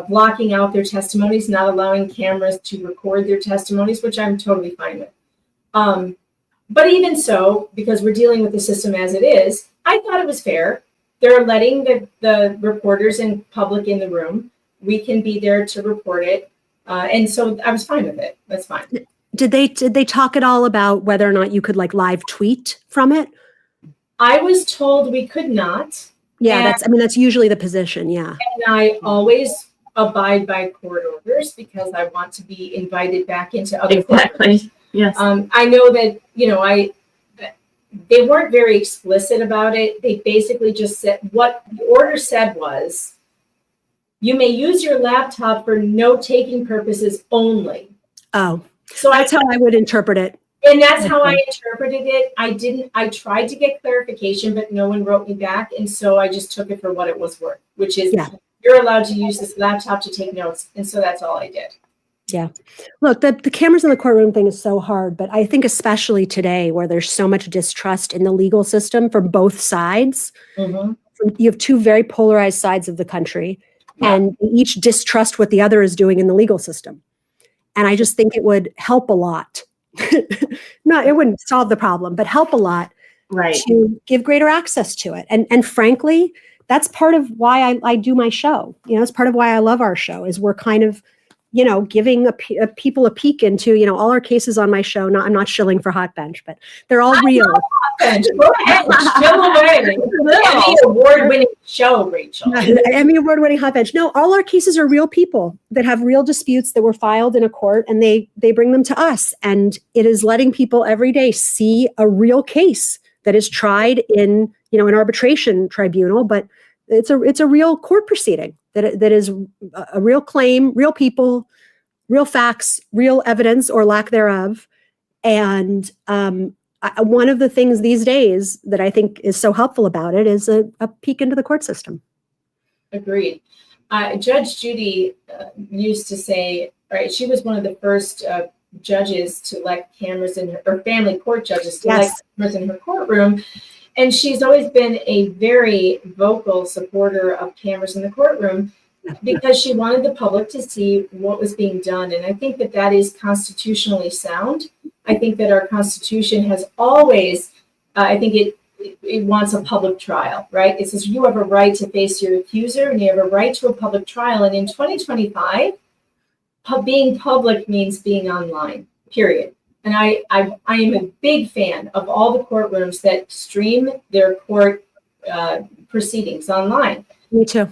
Blocking out their testimonies, not allowing cameras to record their testimonies, which I'm totally fine with. But even so, because we're dealing with the system as it is, I thought it was fair. They're letting the reporters and public in the room. We can be there to report it. And so I was fine with it. That's fine. Did they talk at all about whether or not you could like live tweet from it? I was told we could not. Yeah, that's usually the position. Yeah. And I always abide by court orders because I want to be invited back into other Exactly. Yes. I know that, they weren't very explicit about it. They basically just said what the order said was, you may use your laptop for note-taking purposes only. Oh, so that's how I would interpret it. And that's how I interpreted it. I tried to get clarification, but no one wrote me back. And so I just took it for what it was worth, which is you're allowed to use this laptop to take notes. And so that's all I did. Yeah. Look, the cameras in the courtroom thing is so hard, but I think especially today where there's so much distrust in the legal system from both sides, you have two very polarized sides of the country and each distrust what the other is doing in the legal system. And I just think it would help a lot. No, it wouldn't solve the problem, but help a lot to give greater access to it. And frankly, that's part of why I do my show. It's part of why I love our show is we're kind of, giving people a peek into, all our cases on my show. I'm not shilling for Hot Bench, but they're all real. Hot Bench. Go ahead, shill away. Emmy award-winning show, Rachel. Emmy award-winning Hot Bench. No, all our cases are real people that have real disputes that were filed in a court, and they bring them to us. And it is letting people every day see a real case that is tried in, an arbitration tribunal, but it's a real court proceeding that is a real claim, real people, real facts, real evidence or lack thereof. And one of the things these days that I think is so helpful about it is a peek into the court system. Agreed. Judge Judy used to say, right, she was one of the first judges to elect cameras in her, or family court judges to elect cameras in her courtroom. And she's always been a very vocal supporter of cameras in the courtroom because she wanted the public to see what was being done. And I think that is constitutionally sound. I think that our Constitution has always, I think it wants a public trial, right? It says you have a right to face your accuser and you have a right to a public trial. And in 2025, being public means being online, period. And I am a big fan of all the courtrooms that stream their court proceedings online. Me too.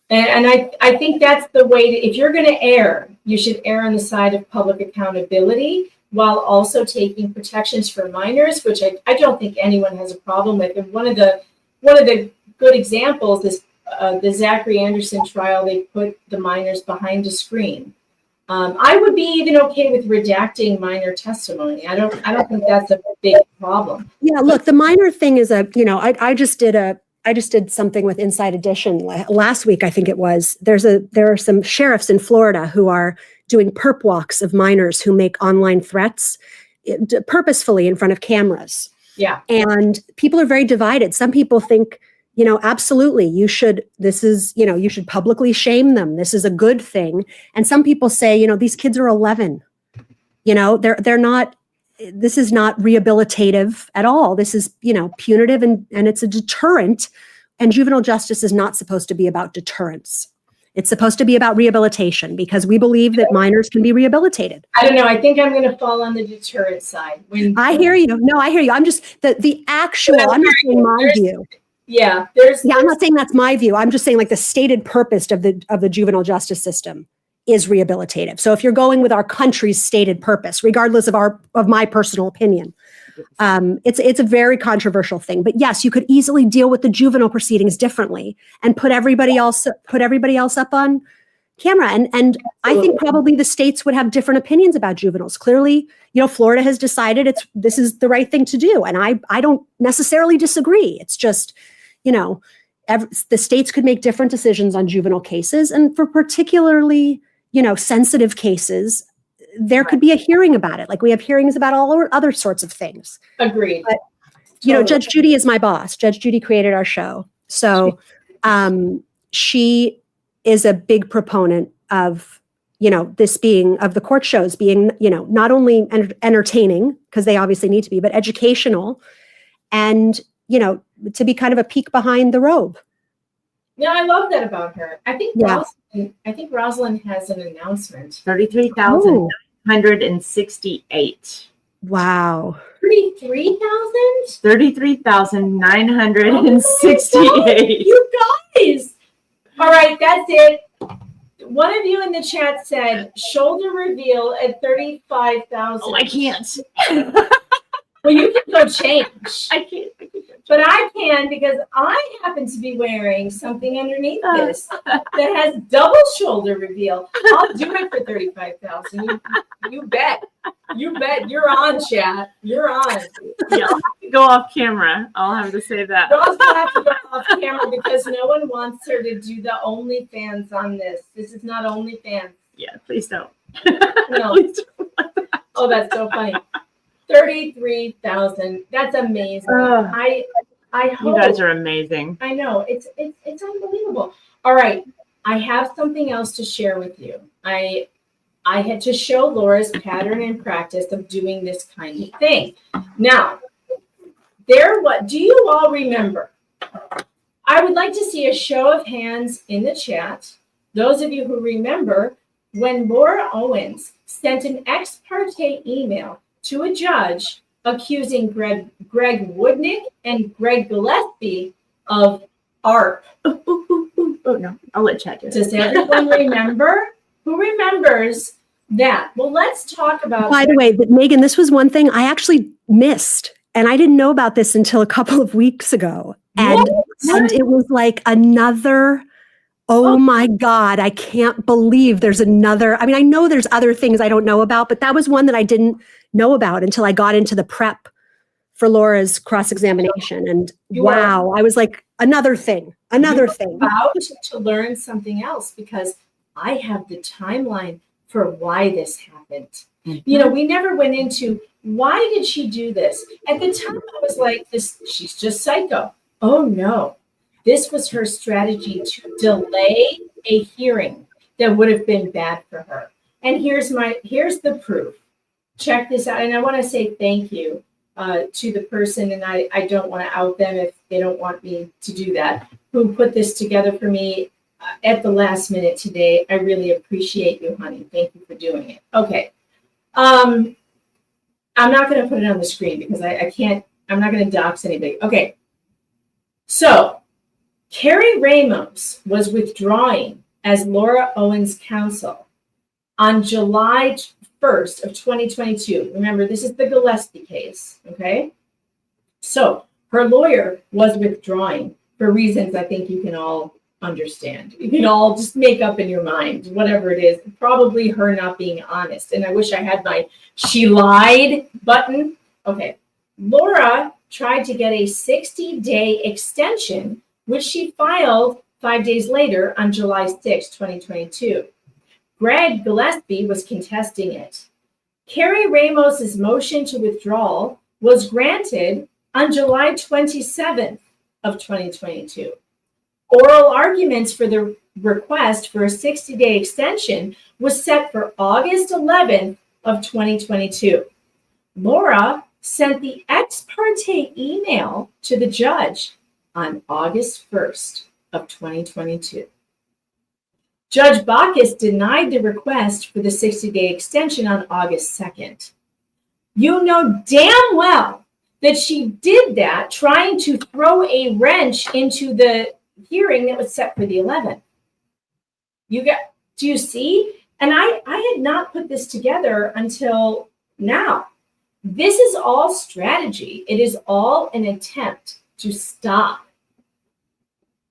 And I think that's the way if you're going to err, you should err on the side of public accountability while also taking protections for minors, which I don't think anyone has a problem with. And one of the good examples is the Zachary Anderson trial. They put the minors behind a screen. I would be even okay with redacting minor testimony. I don't think that's a big problem. Yeah, look, the minor thing is I just did something with Inside Edition last week. I think it was. There are some sheriffs in Florida who are doing perp walks of minors who make online threats purposefully in front of cameras. Yeah, and people are very divided. Some people think, absolutely, you should publicly shame them. This is a good thing. And some people say, these kids are 11. They're not, this is not rehabilitative at all. This is, punitive and it's a deterrent. And juvenile justice is not supposed to be about deterrence. It's supposed to be about rehabilitation because we believe that minors can be rehabilitated. I don't know. I think I'm going to fall on the deterrent side. I hear you. No, I hear you. I'm just the actual, I'm not saying my view. Yeah, I'm not saying that's my view. I'm just saying like the stated purpose of the juvenile justice system is rehabilitative. So if you're going with our country's stated purpose, regardless of my personal opinion, it's a very controversial thing. But yes, you could easily deal with the juvenile proceedings differently and put everybody else up on camera. And I think probably the states would have different opinions about juveniles. Clearly, Florida has decided this is the right thing to do, and I don't necessarily disagree. It's just, the states could make different decisions on juvenile cases, and for particularly, sensitive cases, there could be a hearing about it. Like we have hearings about all other sorts of things. Agreed. But, Judge Judy is my boss. Judge Judy created our show. So she is a big proponent of, of the court shows being, not only entertaining, because they obviously need to be, but educational and, to be kind of a peek behind the robe. Yeah, I love that about her. I think Rosalyn has an announcement. 33,900 $33,968. Wow. 33,000? 33,968. You guys. All right, that's it. One of you in the chat said shoulder reveal at 35,000. Oh, I can't. Well, you can go change. I can't. But I can because I happen to be wearing something underneath this that has double shoulder reveal. I'll do it for 35,000. You bet. You bet. You're on, chat. You're on. Yeah, I'll have to go off camera. I'll have to say that. Ross will have to go off camera because no one wants her to do the OnlyFans on this. This is not OnlyFans. Yeah, please don't. No. Please don't. Oh, that's so funny. 33,000. That's amazing. I hope. You guys are amazing. I know. It's unbelievable. All right. I have something else to share with you. I had to show Laura's pattern and practice of doing this kind of thing. Now, what do you all remember? I would like to see a show of hands in the chat. Those of you who remember when Laura Owens sent an ex parte email to a judge accusing Greg Woodnick and Greg Gillespie of ARP. Oh, no. I'll let Chad do it. Does everyone remember? Who remembers that? Well, let's talk about. By the way, Megan, this was one thing I actually missed. And I didn't know about this until a couple of weeks ago. And it was like another, oh my God, I can't believe there's another. I mean, I know there's other things I don't know about, but that was one that I didn't know about until I got into the prep for Laura's cross-examination. And wow, I was like, another thing. About to learn something else because I have the timeline for why this happened. Mm-hmm. You know, we never went into why did she do this? At the time, I was like, she's just psycho. Oh no, this was her strategy to delay a hearing that would have been bad for her. And here's the proof. Check this out. And I want to say thank you to the person, and I don't want to out them if they don't want me to do that, who put this together for me at the last minute today. I really appreciate you, honey. Thank you for doing it. Okay. I'm not going to put it on the screen because I can't, I'm not going to dox anybody. Okay. So Carrie Ramos was withdrawing as Laura Owens' counsel on July 1st of 2022. Remember, this is the Gillespie case, okay? So her lawyer was withdrawing for reasons I think you can all understand. You can all just make up in your mind, whatever it is, probably her not being honest. And I wish I had my she lied button. Okay. Laura tried to get a 60-day extension, which she filed 5 days later on July 6, 2022. Greg Gillespie was contesting it. Carrie Ramos's motion to withdrawal was granted on July 27th of 2022. Oral arguments for the request for a 60-day extension was set for August 11th of 2022. Laura sent the ex parte email to the judge on August 1st of 2022. Judge Bacchus denied the request for the 60-day extension on August 2nd. You know damn well that she did that trying to throw a wrench into the hearing that was set for the 11th. Do you see? And I had not put this together until now. This is all strategy. It is all an attempt to stop.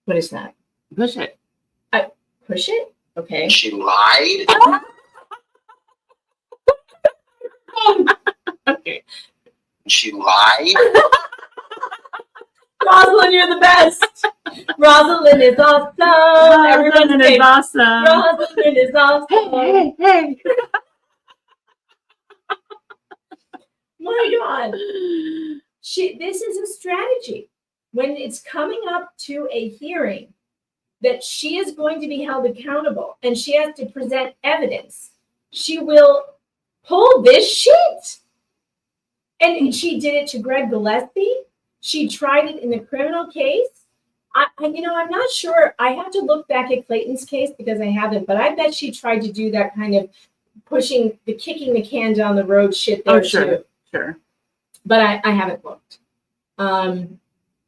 What is that? Push it. Push it? Okay. She lied. Okay. She lied. Rosalyn, you're the best. Rosalyn is awesome. Rosalyn is awesome. Rosalyn is awesome. Hey. My God. This is a strategy. When it's coming up to a hearing that she is going to be held accountable and she has to present evidence, she will pull this shit. And she did it to Greg Gillespie. She tried it in the criminal case. I'm not sure. I have to look back at Clayton's case because I haven't, but I bet she tried to do that kind of kicking the can down the road shit there too. Sure. But I haven't looked. All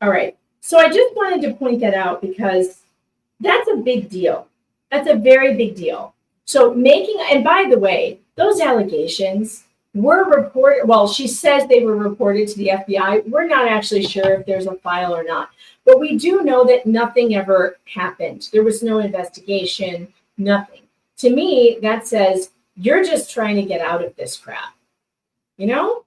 right. So I just wanted to point that out because that's a big deal. That's a very big deal. So and by the way, those allegations were reported. Well, she says they were reported to the FBI. We're not actually sure if there's a file or not, but we do know that nothing ever happened. There was no investigation, nothing. To me, that says you're just trying to get out of this crap. You know?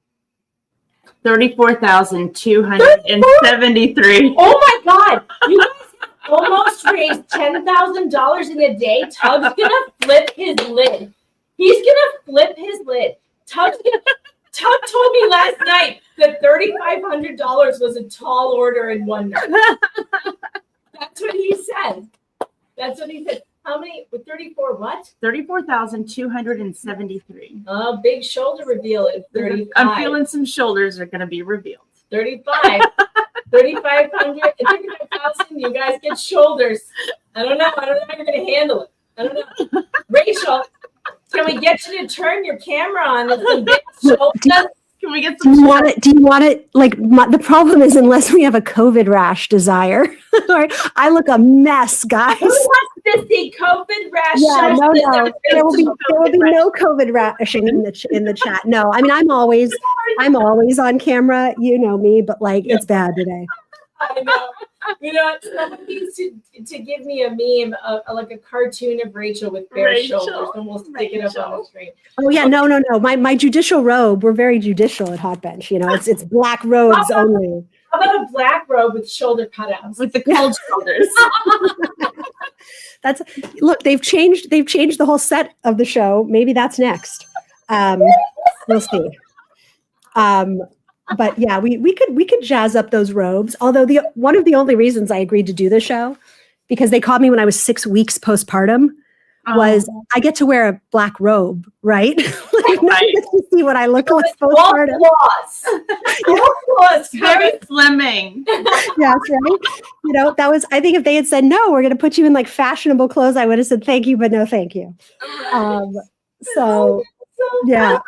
34,273. Oh my God. You guys almost raised $10,000 in a day. Tug's gonna flip his lid. He's gonna flip his lid. Tug told me last night that $3,500 was a tall order in one night. That's what he said. That's what he said. How many? 34 what? 34,273. Oh, big shoulder reveal is 35. I'm feeling some shoulders are going to be revealed. 35. 3,500, 35,000. You guys get shoulders. I don't know how you're going to handle it. I don't know. Rachel, can we get you to turn your camera on with some big shoulders? Can we get some? Do you want it? Like the problem is, unless we have a COVID rash desire, I look a mess, guys. Who wants to see COVID rash? Yeah, no. There will be no COVID rashing in the chat. No, I mean I'm always on camera. You know me, but like it's bad today. I know. You know, someone needs to give me a meme of like a cartoon of Rachel with bare shoulders, and we'll stick it up on the screen. Oh yeah, no. My judicial robe. We're very judicial at Hot Bench. You know, it's black robes only. How about a black robe with shoulder cutouts? With the cold shoulders. Look, they've changed the whole set of the show. Maybe that's next. We'll see. But yeah, we could jazz up those robes. Although one of the only reasons I agreed to do the show, because they called me when I was 6 weeks postpartum, was I get to wear a black robe, right? Like no one gets to see what I look like postpartum. Very slimming. Yes, right. You know, that was. I think if they had said no, we're going to put you in like fashionable clothes, I would have said thank you, but no, thank you. So yeah,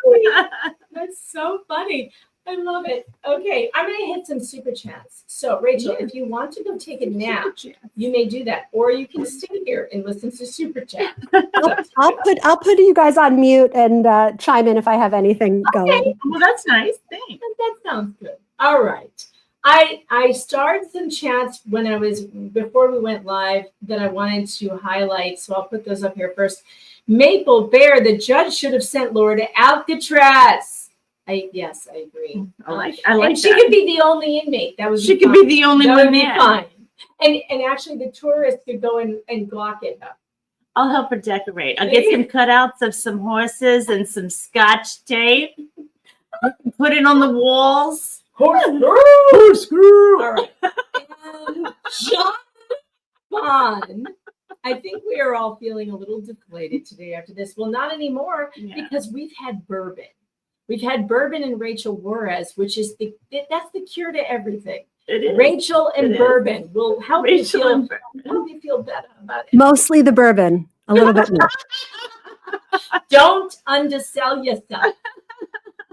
that's so funny. I love it. Okay, I'm going to hit some super chats. So, Rachel, if you want to go take a nap, you may do that, or you can stay here and listen to super chat. I'll put you guys on mute and chime in if I have anything going. Okay. Well, that's nice. Thanks. That sounds good. All right. I started some chats before we went live that I wanted to highlight, so I'll put those up here first. Maple Bear, the judge should have sent Laura to Alcatraz. Yes, I agree. I like and she could be the only inmate. She could be the only one there. Fine. And actually, the tourists could go and glock it up. I'll help her decorate. I'll get some cutouts of some horses and some Scotch tape. Put it on the walls. Corkscrew. All right. John Bond. I think we are all feeling a little deflated today after this. Well, not anymore because we've had bourbon. We've had bourbon and Rachel Juarez, which is that's the cure to everything. It is. Rachel and bourbon will help you feel better about it. Mostly the bourbon, a little bit more. Don't undersell yourself.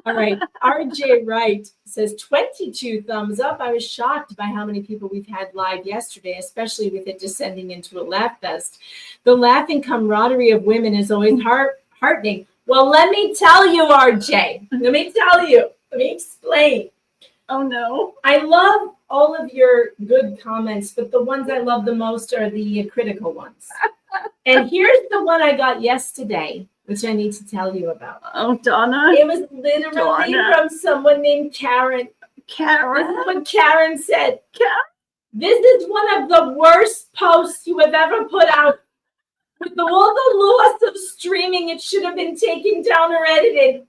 All right. RJ Wright says 22 thumbs up. I was shocked by how many people we've had live yesterday, especially with it descending into a laugh fest. The laughing camaraderie of women is always heartening. Well, let me tell you, RJ. Let me tell you. Let me explain. Oh, no. I love all of your good comments, but the ones I love the most are the critical ones. And here's the one I got yesterday, which I need to tell you about. Oh, Donna. It was literally from someone named Karen. Karen. This is what Karen said. This is one of the worst posts you have ever put out. With all the loss of streaming, it should have been taken down or edited.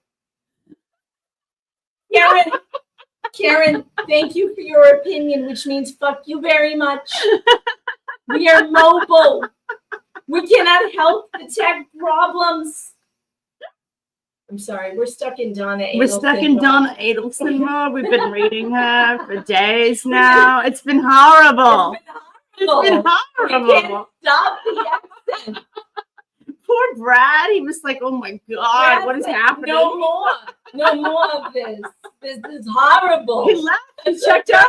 Karen, thank you for your opinion, which means fuck you very much. We are mobile. We cannot help the tech problems. I'm sorry, we're stuck in Donna Adelson. We're stuck in Donna Adelson mode. We've been reading her for days now. It's been horrible. It's been horrible. We can't stop the accent. Poor Brad? He was like, oh my God, Brad's what is like, happening? No more of this. This is horrible. He left. He checked out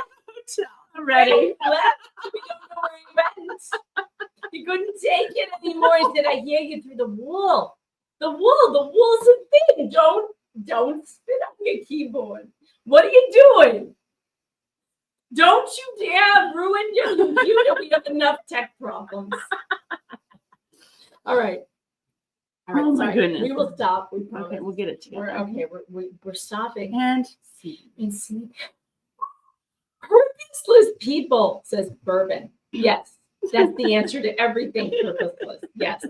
Already. He left. We don't know where he went. He couldn't take it anymore. He said, I hear you through the wool. The wool's a thing. Don't spit on your keyboard. What are you doing? Don't you dare ruin your computer. We have enough tech problems. All right. Oh my sorry. goodness. We will stop. We promise. Okay, we'll get it together. We're stopping. And see. Purposeless people, says Bourbon. Yes, that's the answer to everything purposeless. Yes.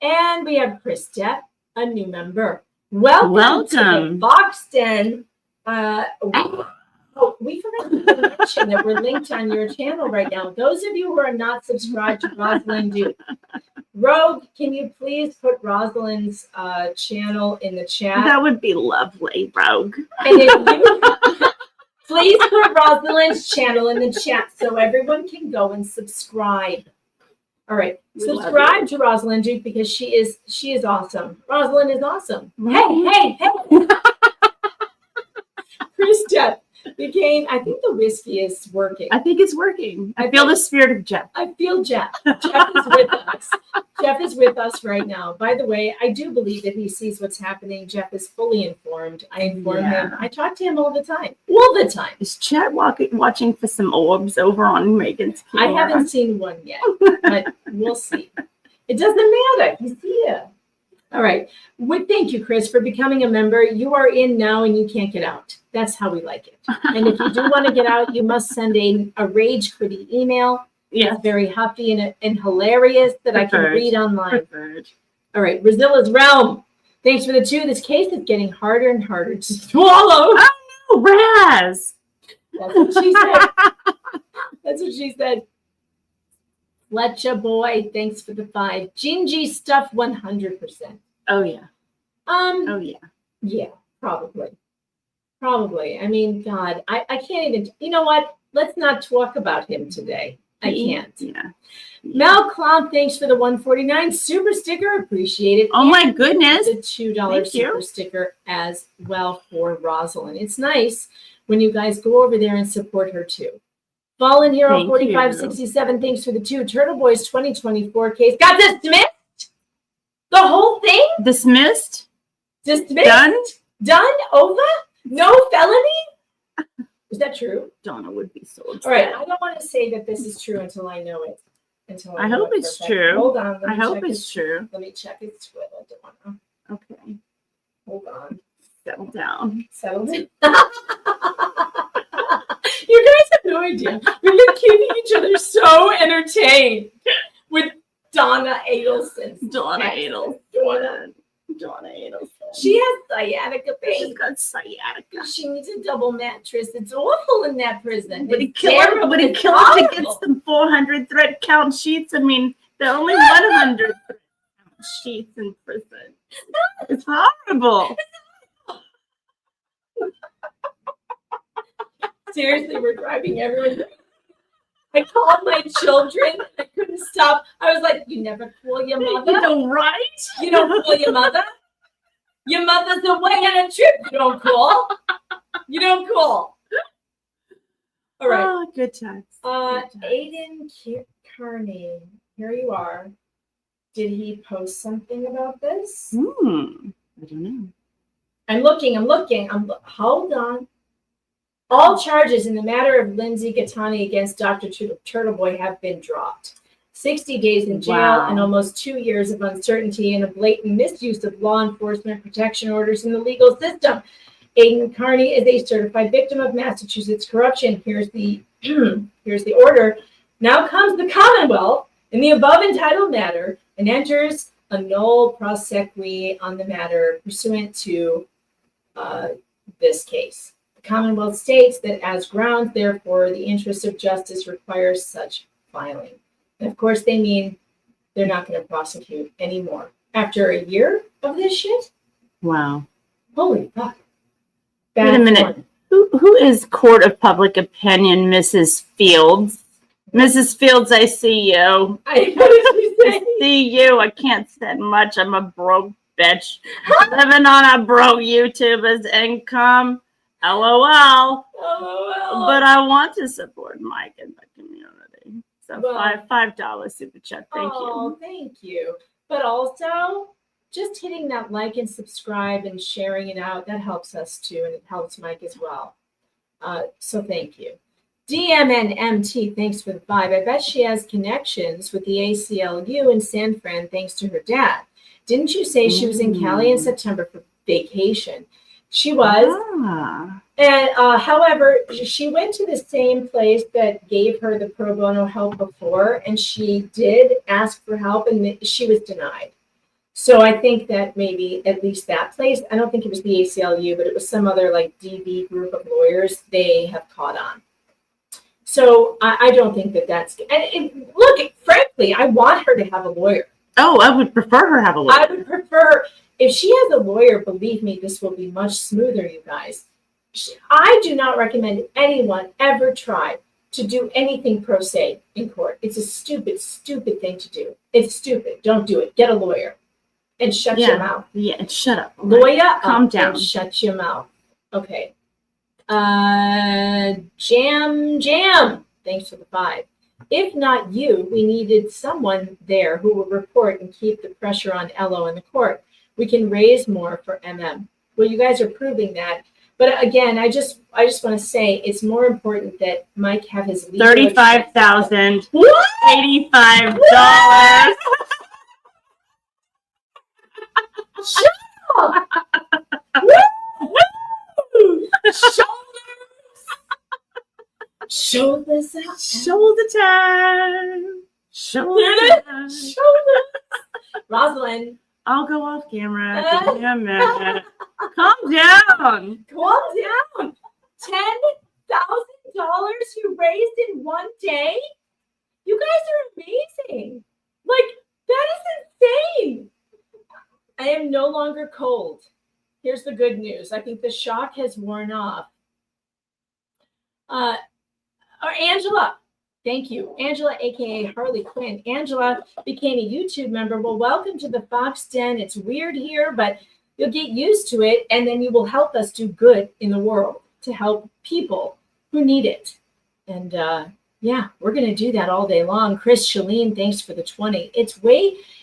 And we have Chris Depp, a new member. Welcome. To the Box Den. We forgot to mention that we're linked on your channel right now. Those of you who are not subscribed to Rosalyn, do. Rogue, can you please put Rosalyn's channel in the chat? that would be lovely, Rogue. And if you please put Rosalyn's channel in the chat so everyone can go and subscribe. All right, subscribe to Rosalyn Duke because she is awesome. Rosalyn is awesome. Hey. Chris Depp became, I think the whiskey is working. I think it's working. I feel the spirit of Jeff. I feel Jeff. Jeff is with us. Jeff is with us right now. By the way, I do believe that he sees what's happening. Jeff is fully informed. I inform him. I talk to him all the time. All the time. Is Chad watching for some orbs over on Megan's camera? I haven't seen one yet, but we'll see. It doesn't matter. He's here. All right. Thank you, Chris, for becoming a member. You are in now and you can't get out. That's how we like it. And if you do want to get out, you must send a rage quitty email. Yeah. It's very huffy and hilarious that I can read online. Preferred. All right. Brazilla's Realm. Thanks for the 2. This case is getting harder and harder to swallow. Oh, no, Raz. That's what she said. That's what she said. Fletcher boy, thanks for the 5. Gingy stuff 100%. Oh yeah. Oh yeah. Yeah, probably. I mean, God, I can't even. You know what? Let's not talk about him today. I can't. Yeah. Mel Clown, thanks for the 149 super sticker. Appreciate it. Oh my goodness. The $2 super sticker as well for Rosalyn. It's nice when you guys go over there and support her too. Fallen Hero 4567, thanks for the 2. Turtle Boys 2024 case got dismissed. The whole thing dismissed. Done. Over. No felony. Is that true? Donna would be so upset. All right. I don't want to say that this is true until I know it. I hope it's true. Hold on. I hope it's true. Let me check its Twitter. Okay. Hold on. Settle down. You guys have no idea. We've been keeping each other so entertained with Donna Adelson. Donna Adelson. She has sciatica pain. She's got sciatica. She needs a double mattress. It's awful in that prison. Would he kill her to get some 400 thread count sheets? I mean, there are only 100 thread count sheets in prison. It's horrible. Seriously, we're driving everyone. I called my children. I couldn't stop. I was like, you never call your mother? You don't write? You don't call your mother? Your mother's away on a trip. You don't call? All right. Oh, good times. Aiden Kearney, here you are. Did he post something about this? I don't know. I'm looking. Hold on. All charges in the matter of Lindsay Gattani against Dr. Turtleboy have been dropped. 60 days in jail and almost 2 years of uncertainty and a blatant misuse of law enforcement protection orders in the legal system. Aiden Carney is a certified victim of Massachusetts corruption. Here's the order. Now comes the Commonwealth in the above entitled matter and enters a nolle prosequi on the matter pursuant to this case. Commonwealth states that as grounds, therefore, the interest of justice requires such filing. And of course, they mean they're not going to prosecute anymore. After a year of this shit? Wow. Holy fuck. Wait a minute. Who is Court of Public Opinion, Mrs. Fields? Mrs. Fields, I see you. What did she to see you. I can't send much. I'm a broke bitch living on a broke YouTuber's income. LOL. But I want to support Mike and the community. So $5 super chat. Thank you. Oh, thank you. But also, just hitting that like and subscribe and sharing it out, that helps us too, and it helps Mike as well. So thank you. DMNMT, thanks for the 5. I bet she has connections with the ACLU in San Fran thanks to her dad. Didn't you say she was in Cali in September for vacation? She was. And however, she went to the same place that gave her the pro bono help before, and she did ask for help, and she was denied. So I think that maybe at least that place, I don't think it was the ACLU, but it was some other like DB group of lawyers, they have caught on. So I don't think that that's, and look, frankly, I want her to have a lawyer. Oh, I would prefer her have a lawyer. I would prefer, if she has a lawyer, believe me, this will be much smoother, you guys. I do not recommend anyone ever try to do anything pro se in court. It's a stupid, stupid thing to do. It's stupid. Don't do it. Get a lawyer and shut your mouth. Yeah, and shut up. Lawyer, calm down. And shut your mouth. Okay. Jam. Thanks for the 5. If not you, we needed someone there who will report and keep the pressure on Elo in the court. We can raise more for MM. Well, you guys are proving that. But again, I just want to say it's more important that Mike have his legal $35,085. Shut up! Shoulders out. Shoulder time. Shoulder time. Rosalind. I'll go off camera. Give me a minute. Calm down. Calm down. $10,000 you raised in one day? You guys are amazing. Like, that is insane. I am no longer cold. Here's the good news. I think the shock has worn off. Angela. Thank you. Angela, a.k.a. Harley Quinn. Angela became a YouTube member. Well, welcome to the Fox Den. It's weird here, but you'll get used to it, and then you will help us do good in the world to help people who need it. And yeah, we're going to do that all day long. Chris Shalene, thanks for the 20. It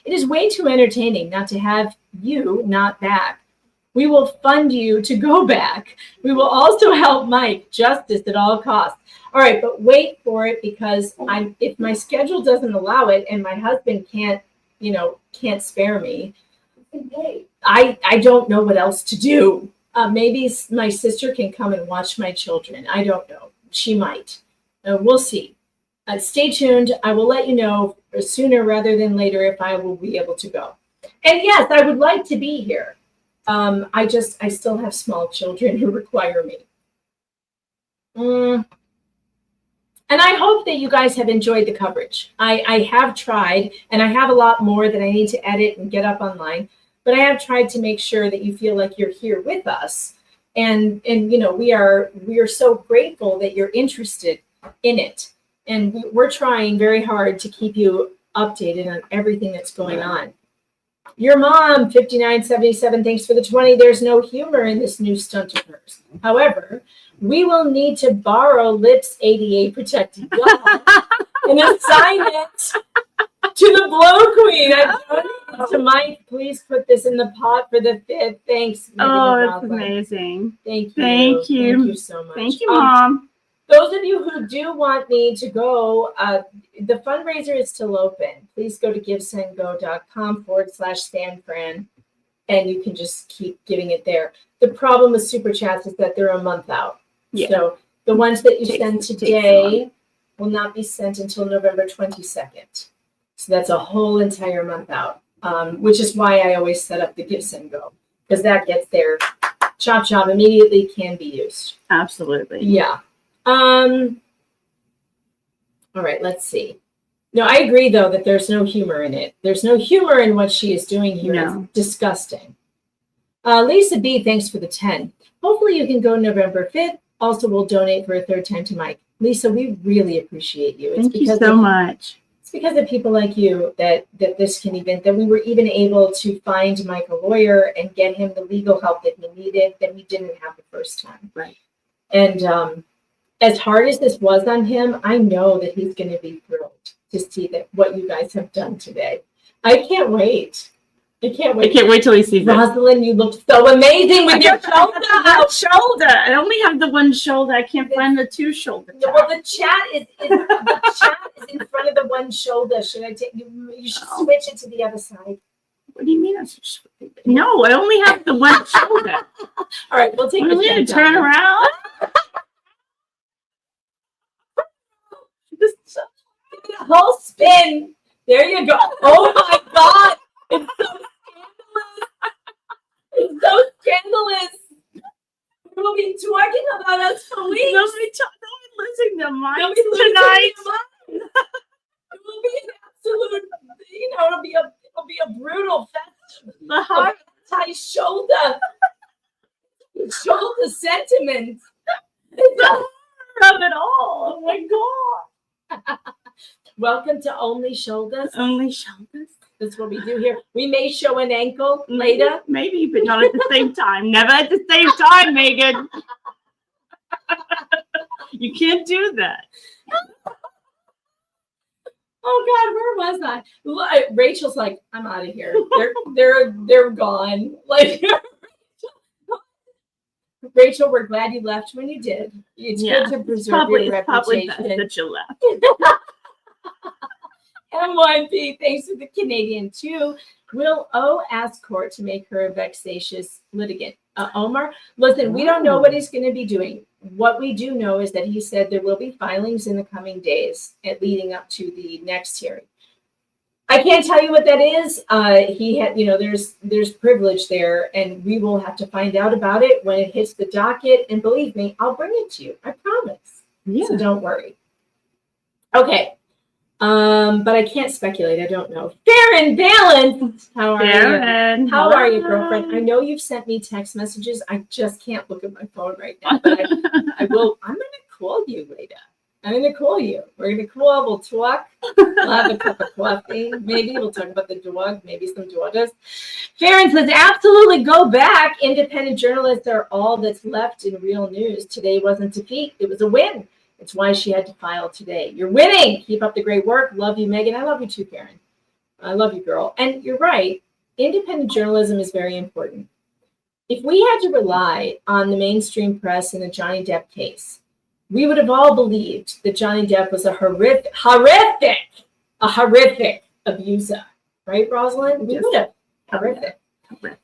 is way too entertaining not to have you not back. We will fund you to go back. We will also help Mike. Justice at all costs. All right, but wait for it, because if my schedule doesn't allow it and my husband can't spare me, I don't know what else to do. Maybe my sister can come and watch my children. I don't know. She might. We'll see. Stay tuned. I will let you know sooner rather than later if I will be able to go. And yes, I would like to be here. I still have small children who require me. And I hope that you guys have enjoyed the coverage. I have tried, and I have a lot more that I need to edit and get up online, but I have tried to make sure that you feel like you're here with us. And we are so grateful that you're interested in it. And we're trying very hard to keep you updated on everything that's going on. Your mom, 5977, thanks for the 20. There's no humor in this new stunt of hers. However, we will need to borrow Lips ADA protected glass and assign it to the Blow Queen. I donated to Mike. Please put this in the pot for the 5th. Thanks. Oh, it's amazing. Thank you. Thank you. Thank you so much. Thank you, Mom. Those of you who do want me to go, the fundraiser is still open. Please go to givesendgo.com/StanFran, and you can just keep giving it there. The problem with Super Chats is that they're a month out. Yeah. So the ones that you send today will not be sent until November 22nd. So that's a whole entire month out, which is why I always set up the Give Send Go, because that gets there. Chop chop immediately, can be used. Absolutely. Yeah. All right, let's see. No, I agree, though, that there's no humor in it. There's no humor in what she is doing here. No. It's disgusting. Lisa B, thanks for the 10. Hopefully you can go November 5th. Also, we'll donate for a 3rd time to Mike. Lisa, we really appreciate you. Thank you so much. It's It's because of people like you that we were even able to find Mike a lawyer and get him the legal help that he needed that we didn't have the first time. Right. And as hard as this was on him, I know that he's going to be thrilled to see that what you guys have done today. I can't wait. I can't wait till he sees it. Rosalind, you look so amazing with your shoulder. Shoulder. I only have the one shoulder. I can't find the two shoulder. Well, the chat is in front of the one shoulder. Should I take you? You should switch it to the other side. What do you mean? No, I only have the one shoulder. All right, we'll take the turn around. Just a whole spin. There you go. Oh my God! It's so scandalous. It's so scandalous. We'll be talking about us for weeks. Nobody losing their minds Nobody tonight. It will be an absolute. It'll be a brutal fest. The heart, shoulder sentiment. the horror of it all. Oh my God. Welcome to Only Shoulders. Only shoulders. That's what we do here. We may show an ankle later. Maybe, but not at the same time. Never at the same time, Megan. You can't do that. Oh God, where was I? Rachel's like, I'm out of here. They're gone. Like Rachel, we're glad you left when you did. It's good to preserve your reputation. Probably best that you left. MYP, thanks to the Canadian too. Will O ask court to make her a vexatious litigant? Omar, listen, we don't know what he's going to be doing. What we do know is that he said there will be filings in the coming days leading up to the next hearing. I can't tell you what that is. He had, there's privilege there, and we will have to find out about it when it hits the docket. And believe me, I'll bring it to you. I promise. Yeah. So don't worry. Okay. But I can't speculate. I don't know. Farron Valence, how are you? How are you, girlfriend? I know you've sent me text messages. I just can't look at my phone right now. But I will. I'm going to call you later. I'm going to call you. We're going to call. We'll talk. We'll have a cup of coffee. Maybe we'll talk about the dog. Maybe some daughters. Farron says, absolutely go back. Independent journalists are all that's left in real news. Today wasn't defeat. It was a win. It's why she had to file today. You're winning. Keep up the great work. Love you, Megan. I love you too, Karen. I love you, girl. And you're right. Independent journalism is very important. If we had to rely on the mainstream press in the Johnny Depp case, we would have all believed that Johnny Depp was a horrific abuser. Right, Rosalind? We would have. Horrific.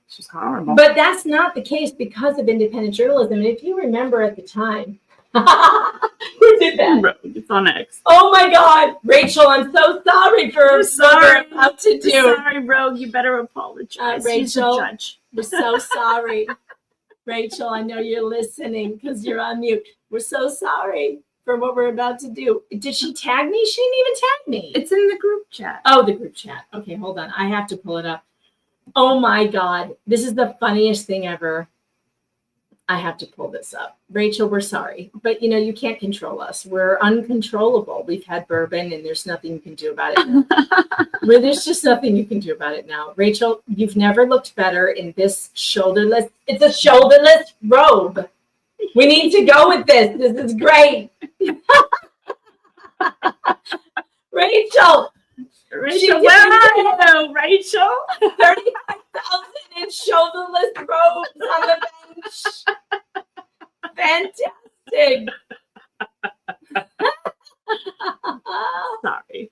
She's horrible. But that's not the case because of independent journalism. And if you remember at the time, who did that? It's on X. Oh my God, Rachel, I'm so sorry for what we're about to do. Sorry, Rogue. You better apologize. Rachel, She's a judge. We're so sorry. Rachel, I know you're listening because you're on mute. We're so sorry for what we're about to do. Did she tag me? She didn't even tag me. It's in the group chat. Oh, the group chat. Okay, hold on. I have to pull it up. Oh my God, this is the funniest thing ever. I have to pull this up. Rachel, we're sorry, but you can't control us. We're uncontrollable. We've had bourbon and there's nothing you can do about it. There's just nothing you can do about it now. Rachel, you've never looked better in this shoulderless. It's a shoulderless robe. We need to go with this. This is great. Rachel, where are you, Rachel? 35,000 in shoulderless robes on the bench. Fantastic. Sorry.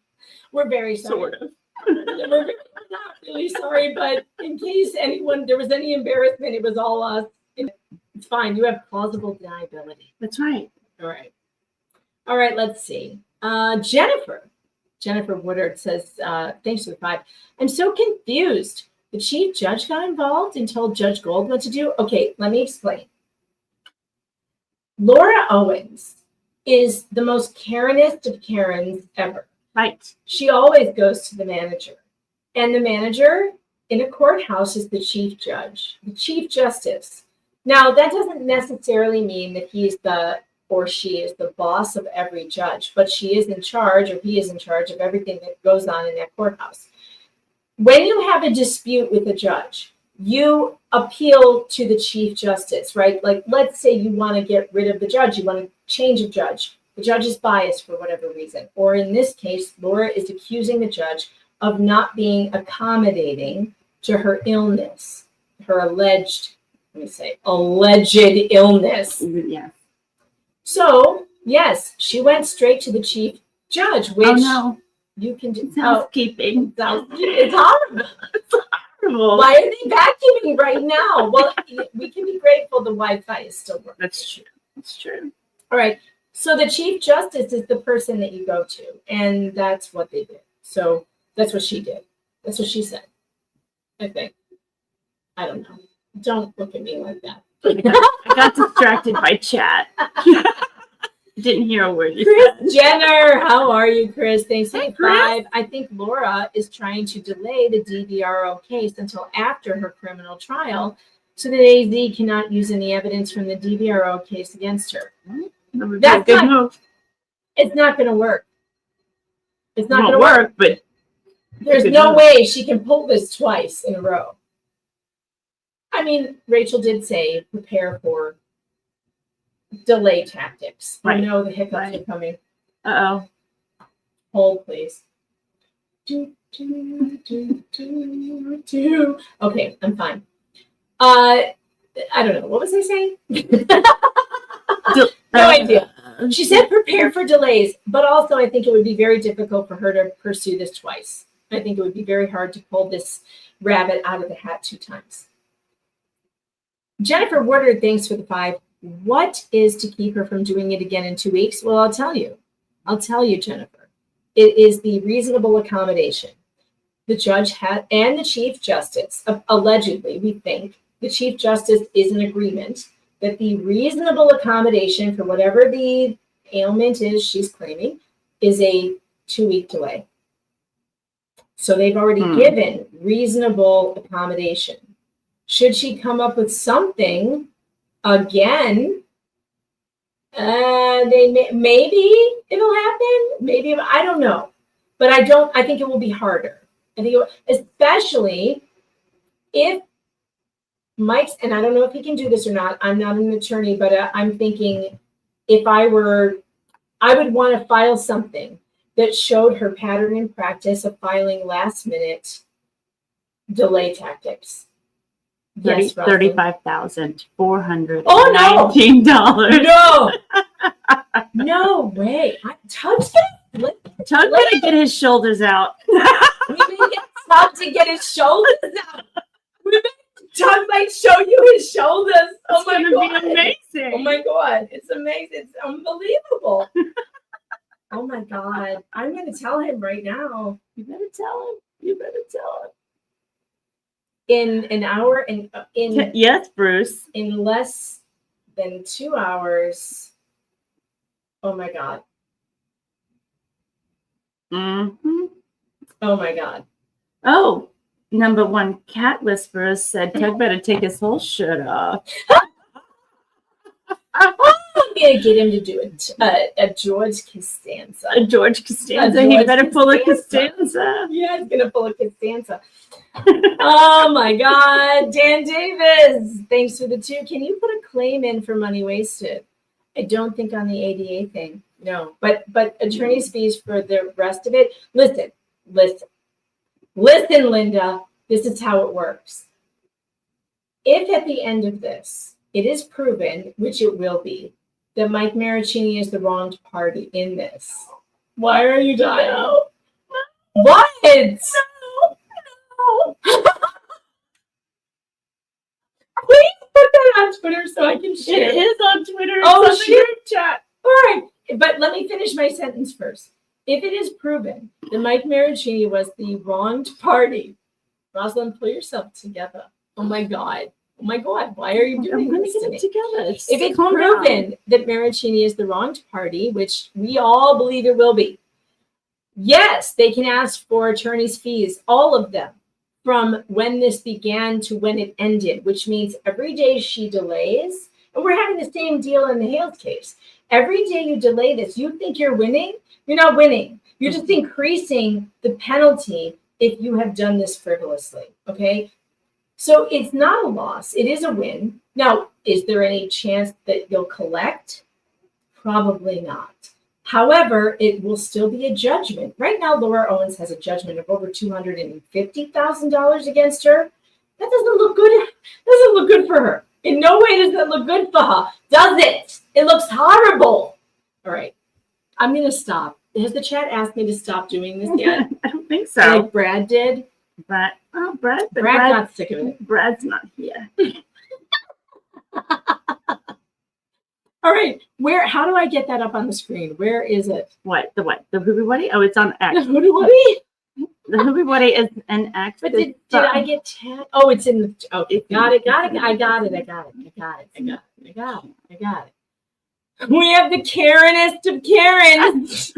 We're very sorry. Sort of. We're not really sorry, but in case there was any embarrassment, it was all us. It's fine. You have plausible deniability. That's right. All right. Let's see. Jennifer Woodard says, thanks for the 5. I'm so confused. The chief judge got involved and told Judge Gold what to do. Okay, let me explain. Laura Owens is the most Karenist of Karens ever. Right. She always goes to the manager. And the manager in a courthouse is the chief judge, the chief justice. Now, that doesn't necessarily mean that he's the or she is the boss of every judge, but she is in charge, or he is in charge of everything that goes on in that courthouse. When you have a dispute with a judge, you appeal to the Chief Justice, right? Like, let's say you want to get rid of the judge, you want to change a judge. The judge is biased for whatever reason. Or in this case, Laura is accusing the judge of not being accommodating to her illness, her alleged illness. Yeah. So, yes, she went straight to the chief judge, which you can do. It's housekeeping. It's horrible. Horrible. Why are they vacuuming right now? Well, we can be grateful the Wi-Fi is still working. That's true. That's true. All right. So the Chief Justice is the person that you go to, and that's what they did. So that's what she did. That's what she said. I think. I don't know. Don't look at me like that. I got distracted by chat. Didn't hear a word you Chris Jenner, how are you, Chris? Thanks for the 5. I think Laura is trying to delay the DVRO case until after her criminal trial so that AZ cannot use any evidence from the DVRO case against her. That's a good move. It's not going to work. It's not going to work, but there's no way she can pull this twice in a row. I mean, Rachel did say prepare for delay tactics. I know the hiccups are coming. Uh-oh. Hold, please. Okay, I'm fine. I don't know. What was I saying? No idea. She said prepare for delays, but also I think it would be very difficult for her to pursue this twice. I think it would be very hard to pull this rabbit out of the hat 2 times. Jennifer Woodard, thanks for the 5. What is to keep her from doing it again in 2 weeks? Well, I'll tell you. I'll tell you, Jennifer. It is the reasonable accommodation. The judge and the Chief Justice, allegedly, we think, the Chief Justice is in agreement that the reasonable accommodation for whatever the ailment is she's claiming is a 2-week delay. So they've already given reasonable accommodation. Should she come up with something again, maybe it'll happen. Maybe, I don't know. But I think it will be harder. I think especially if Mike's, and I don't know if he can do this or not. I'm not an attorney, but I'm thinking if I would want to file something that showed her pattern and practice of filing last minute delay tactics. Yes, $35,419. No, no way. Tug's gonna get his shoulders out. We may get Tug to get his shoulders out. Tug might show you his shoulders. Oh my God. Be amazing. Oh my God. It's amazing. It's unbelievable. Oh my God. I'm going to tell him right now. You better tell him. You better tell him. In an hour, yes, Bruce. In less than 2 hours. Oh my God. Mm-hmm. Oh my God. Oh, number 1 cat whisperer said Tug better take his whole shirt off. I'm gonna get him to do a George Costanza. A George Costanza. He better pull a Costanza. Yeah, he's gonna pull a Costanza. Oh my God, Dan Davis, thanks for the 2. Can you put a claim in for money wasted? I don't think on the ADA thing. No, but attorney's fees for the rest of it. Listen, Linda. This is how it works. If at the end of this, it is proven, which it will be, that Mike Marraccinni is the wronged party in this. Why are you dying? No. What? No. Please put that on Twitter so I can share. It is on Twitter. Oh, share chat. All right. But let me finish my sentence first. If it is proven that Mike Marraccinni was the wronged party, Rosalyn, pull yourself together. Oh my God. Oh my God. Why are you doing this to me? Together. If it's proven that Marraccinni is the wronged party, which we all believe it will be, yes, they can ask for attorney's fees, all of them, from when this began to when it ended, which means every day she delays, We're having the same deal in the Hales case. Every day you delay this, you think you're winning. You're not winning. You're just increasing the penalty if you have done this frivolously. Okay. So it's not a loss. It is a win. Now, is there any chance that you'll collect? Probably not. However, it will still be a judgment. Right now, Laura Owens has a judgment of over $250,000 against her. That doesn't look good. Doesn't look good for her. In no way does it look good for her. Does it? It looks horrible. All right. I'm going to stop. Has the chat asked me to stop doing this yet? I don't think so. Like Brad did? Brad got sick of it. Brad's not here. All right. How do I get that up on the screen? Where is it? What? The Hoobie Woody? Oh, it's on X. The Hoobie Woody? The Hoobie Woody is an X. But did I get tagged? Oh, it's in the. Okay, got it. I got it. We have the Karenest of Karens.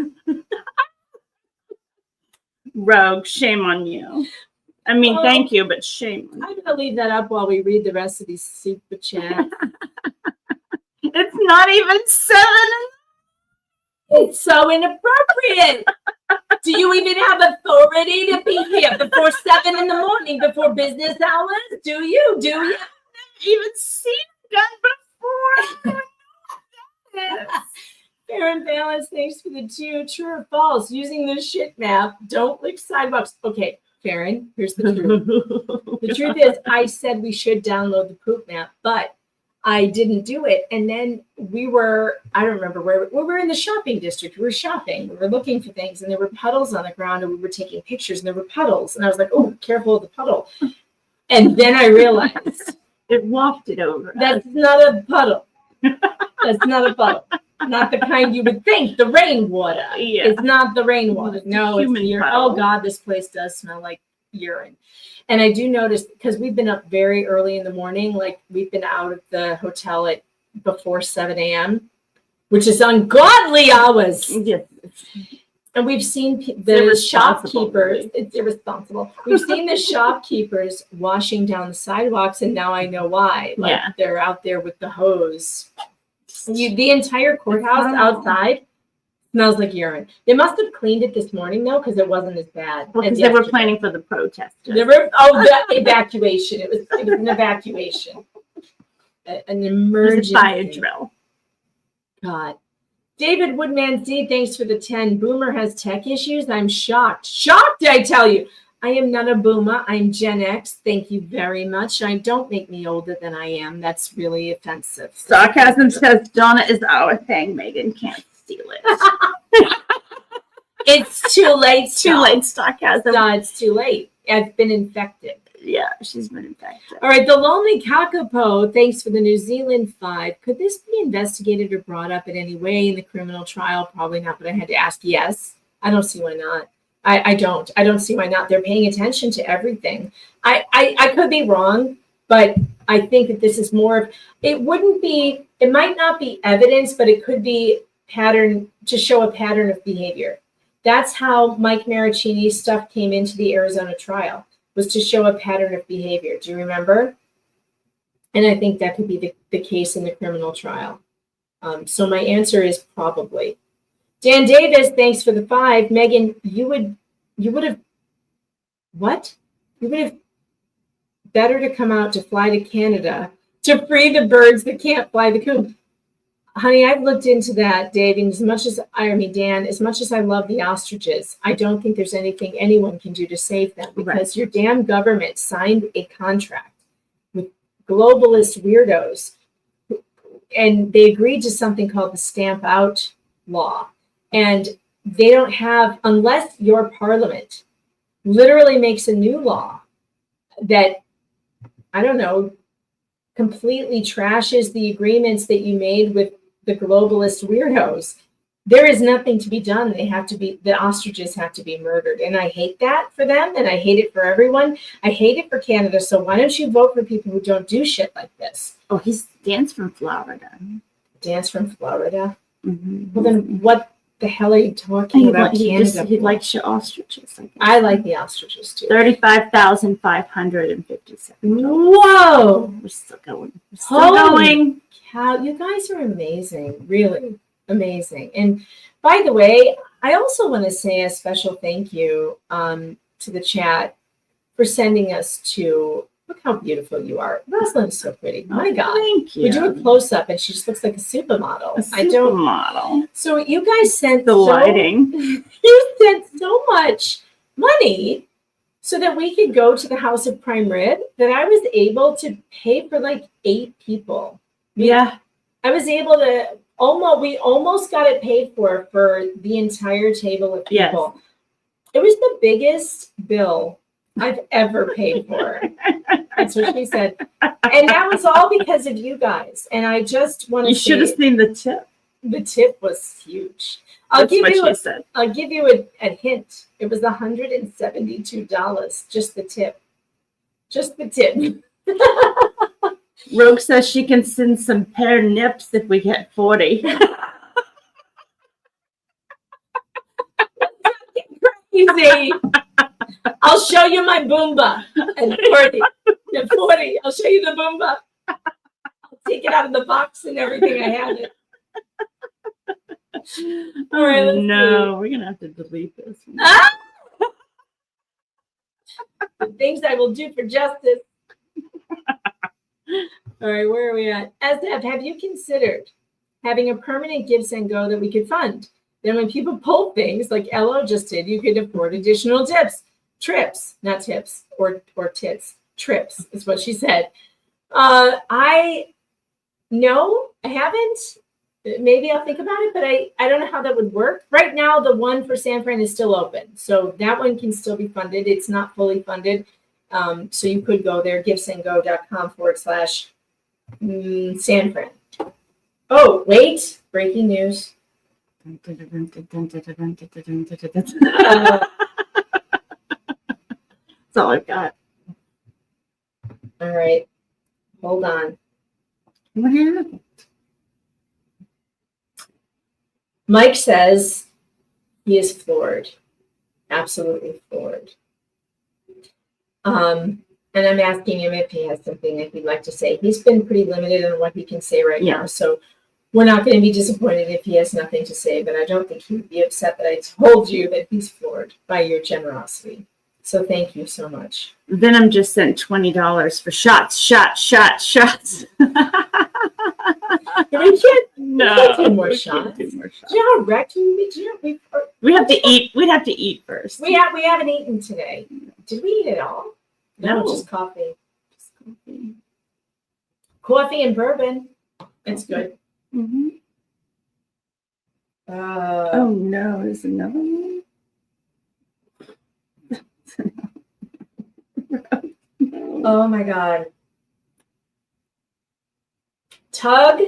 Rogue, shame on you. I mean, thank you, but shame on you. I'm going to leave that up while we read the rest of these super chats. It's not even 7. It's so inappropriate. Do you even have authority to be here before 7 in the morning, before business hours? Do you? I've never even seen a gun before. Fair and balanced, thanks for the 2. True or false? Using the shit map, don't lick sidewalks. Okay, Farron, here's the truth. The truth is, I said we should download the poop map, but I didn't do it. And then I don't remember where, we were in the shopping district. We were shopping. We were looking for things, and there were puddles on the ground, and we were taking pictures, and there were puddles. And I was like, oh, careful of the puddle. And then I realized. It wafted over. That's not a puddle. That's not a puddle. Not the kind you would think. The rainwater. Yeah. It's not the rainwater. No, it's urine. Puddle. Oh God, this place does smell like urine. And I do notice, because we've been up very early in the morning, like we've been out of the hotel at before 7 a.m., which is ungodly hours. Yes. And we've seen the shopkeepers. It's irresponsible. We've seen the shopkeepers washing down the sidewalks, and now I know why. Like they're out there with the hose. The entire courthouse outside smells like urine. They must have cleaned it this morning though, because it wasn't as bad. Well, because they were planning for the protest. The evacuation. It was an evacuation. An emergency. Fire drill. God. David Woodman Z, thanks for the 10. Boomer has tech issues. I'm shocked. Shocked, I tell you. I am not a boomer. I'm Gen X. Thank you very much. Don't make me older than I am. That's really offensive. Sarcasm says Donna is our thing. Megan can't steal it. It's too late. Too late, sarcasm. No, it's too late. I've been infected. Yeah, she's been infected. All right, the Lonely Kakapo, thanks for the New Zealand 5. Could this be investigated or brought up in any way in the criminal trial? Probably not, but I had to ask yes. I don't see why not. I don't see why not. They're paying attention to everything. I could be wrong, but I think that this is more of, it might not be evidence, but it could be pattern to show a pattern of behavior. That's how Mike Marraccinni's stuff came into the Arizona trial, was to show a pattern of behavior. Do you remember? And I think that could be the case in the criminal trial. So my answer is probably. Dan Davis, thanks for the 5. Megan, you would have better to come out to fly to Canada to free the birds that can't fly the coop. Honey, I've looked into that, Dave, and Dan, as much as I love the ostriches, I don't think there's anything anyone can do to save them, because your damn government signed a contract with globalist weirdos, and they agreed to something called the Stamp Out Law. And they don't have, unless your parliament literally makes a new law that, I don't know, completely trashes the agreements that you made with the globalist weirdos, there is nothing to be done. The ostriches have to be murdered. And I hate that for them, and I hate it for everyone. I hate it for Canada. So why don't you vote for people who don't do shit like this? Oh, he's Dan's from Florida. Dan's from Florida? Mm-hmm. Well, then what the hell are you talking about Canada? He likes your ostriches. I like the ostriches too. 35,557. Whoa! We're still going. We're still going. How you guys are amazing, really amazing. And by the way, I also want to say a special thank you to the chat for sending us to. Look how beautiful you are. Rosalyn's so pretty. My God. Thank you. We do a close up and she just looks like a supermodel. Supermodel. So you guys sent The lighting. You sent so much money so that we could go to the House of Prime Rib that I was able to pay for like 8 people. Yeah. I was able to we almost got it paid for the entire table of people. Yes. It was the biggest bill I've ever paid for. That's what she said. And that was all because of you guys. And I just want to say. You should have seen the tip. The tip was huge. That's what she said. I'll give you a hint. It was $172, just the tip. Just the tip. Rogue says she can send some pear nips if we get 40. Crazy. I'll show you my Boomba at 40. At 40, I'll show you the Boomba. I'll take it out of the box and everything. I have it. All right, no, we're going to have to delete this. The things I will do for justice. All right, where are we at? SF, have you considered having a permanent give and go that we could fund? Then when people pull things like Elo just did, you could afford additional trips, not tips or tits. Trips is what she said. I haven't. Maybe I'll think about it, but I don't know how that would work. Right now, the one for San Fran is still open. So that one can still be funded. It's not fully funded. So you could go there, givesandgo.com/San Fran. Oh, wait. Breaking news. That's all I've got. All right. Hold on. What happened? Mike says he is floored. Absolutely floored. And I'm asking him if he has something that he'd like to say. He's been pretty limited on what he can say right now. So we're not going to be disappointed if he has nothing to say, but I don't think he would be upset that I told you that he's floored by your generosity. So thank you so much. Venom just sent $20 for shots. We can't No, do more we shots. can't do more shots. Do you know how wrecked we would be? We have to eat. We'd have to eat first. We haven't eaten today. Did we eat it all? No, No. just coffee. Coffee and bourbon. It's good. Mm-hmm. Oh no, there's another one. Oh my God. Tug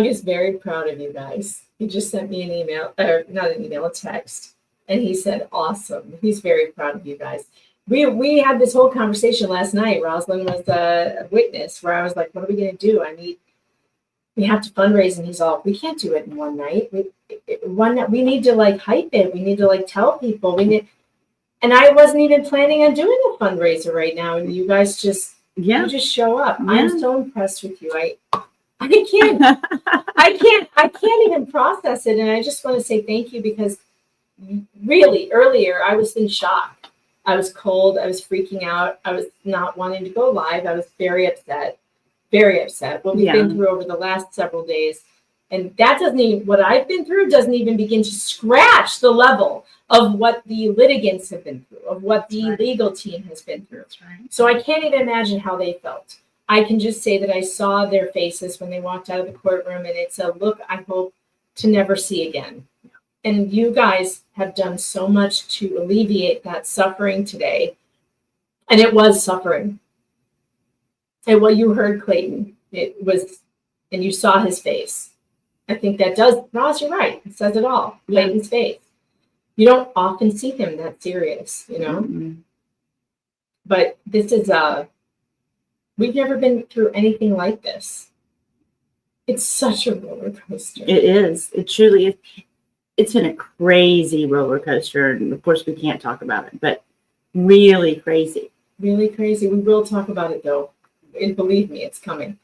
is very proud of you guys. He just sent me an email, or not an email, a text, and he said, awesome. He's very proud of you guys. We had this whole conversation last night. Rosalyn was a witness where I was like, what are we going to do? We have to fundraise, and he's all, we can't do it in one night. We need to like hype it. We need to like tell people. And I wasn't even planning on doing a fundraiser right now. And you guys just, you just show up. Yeah. I'm so impressed with you. I can't even process it. And I just want to say thank you, because really earlier I was in shock. I was cold. I was freaking out. I was not wanting to go live. I was very upset. What we've been through over the last several days. And that what I've been through doesn't even begin to scratch the level of what the litigants have been through, of what the legal team has been through. So I can't even imagine how they felt. I can just say that I saw their faces when they walked out of the courtroom, and it's a look I hope to never see again. And you guys have done so much to alleviate that suffering today. And it was suffering. And what you heard, Clayton, it was, and you saw his face. I think that does, Roz, you're right. It says it all. Clayton's face. You don't often see him that serious, you know? Mm-hmm. But this is, we've never been through anything like this. It's such a roller coaster. It is. It truly is. It's been a crazy roller coaster. And of course, we can't talk about it, but really crazy. Really crazy. We will talk about it, though. And believe me, it's coming.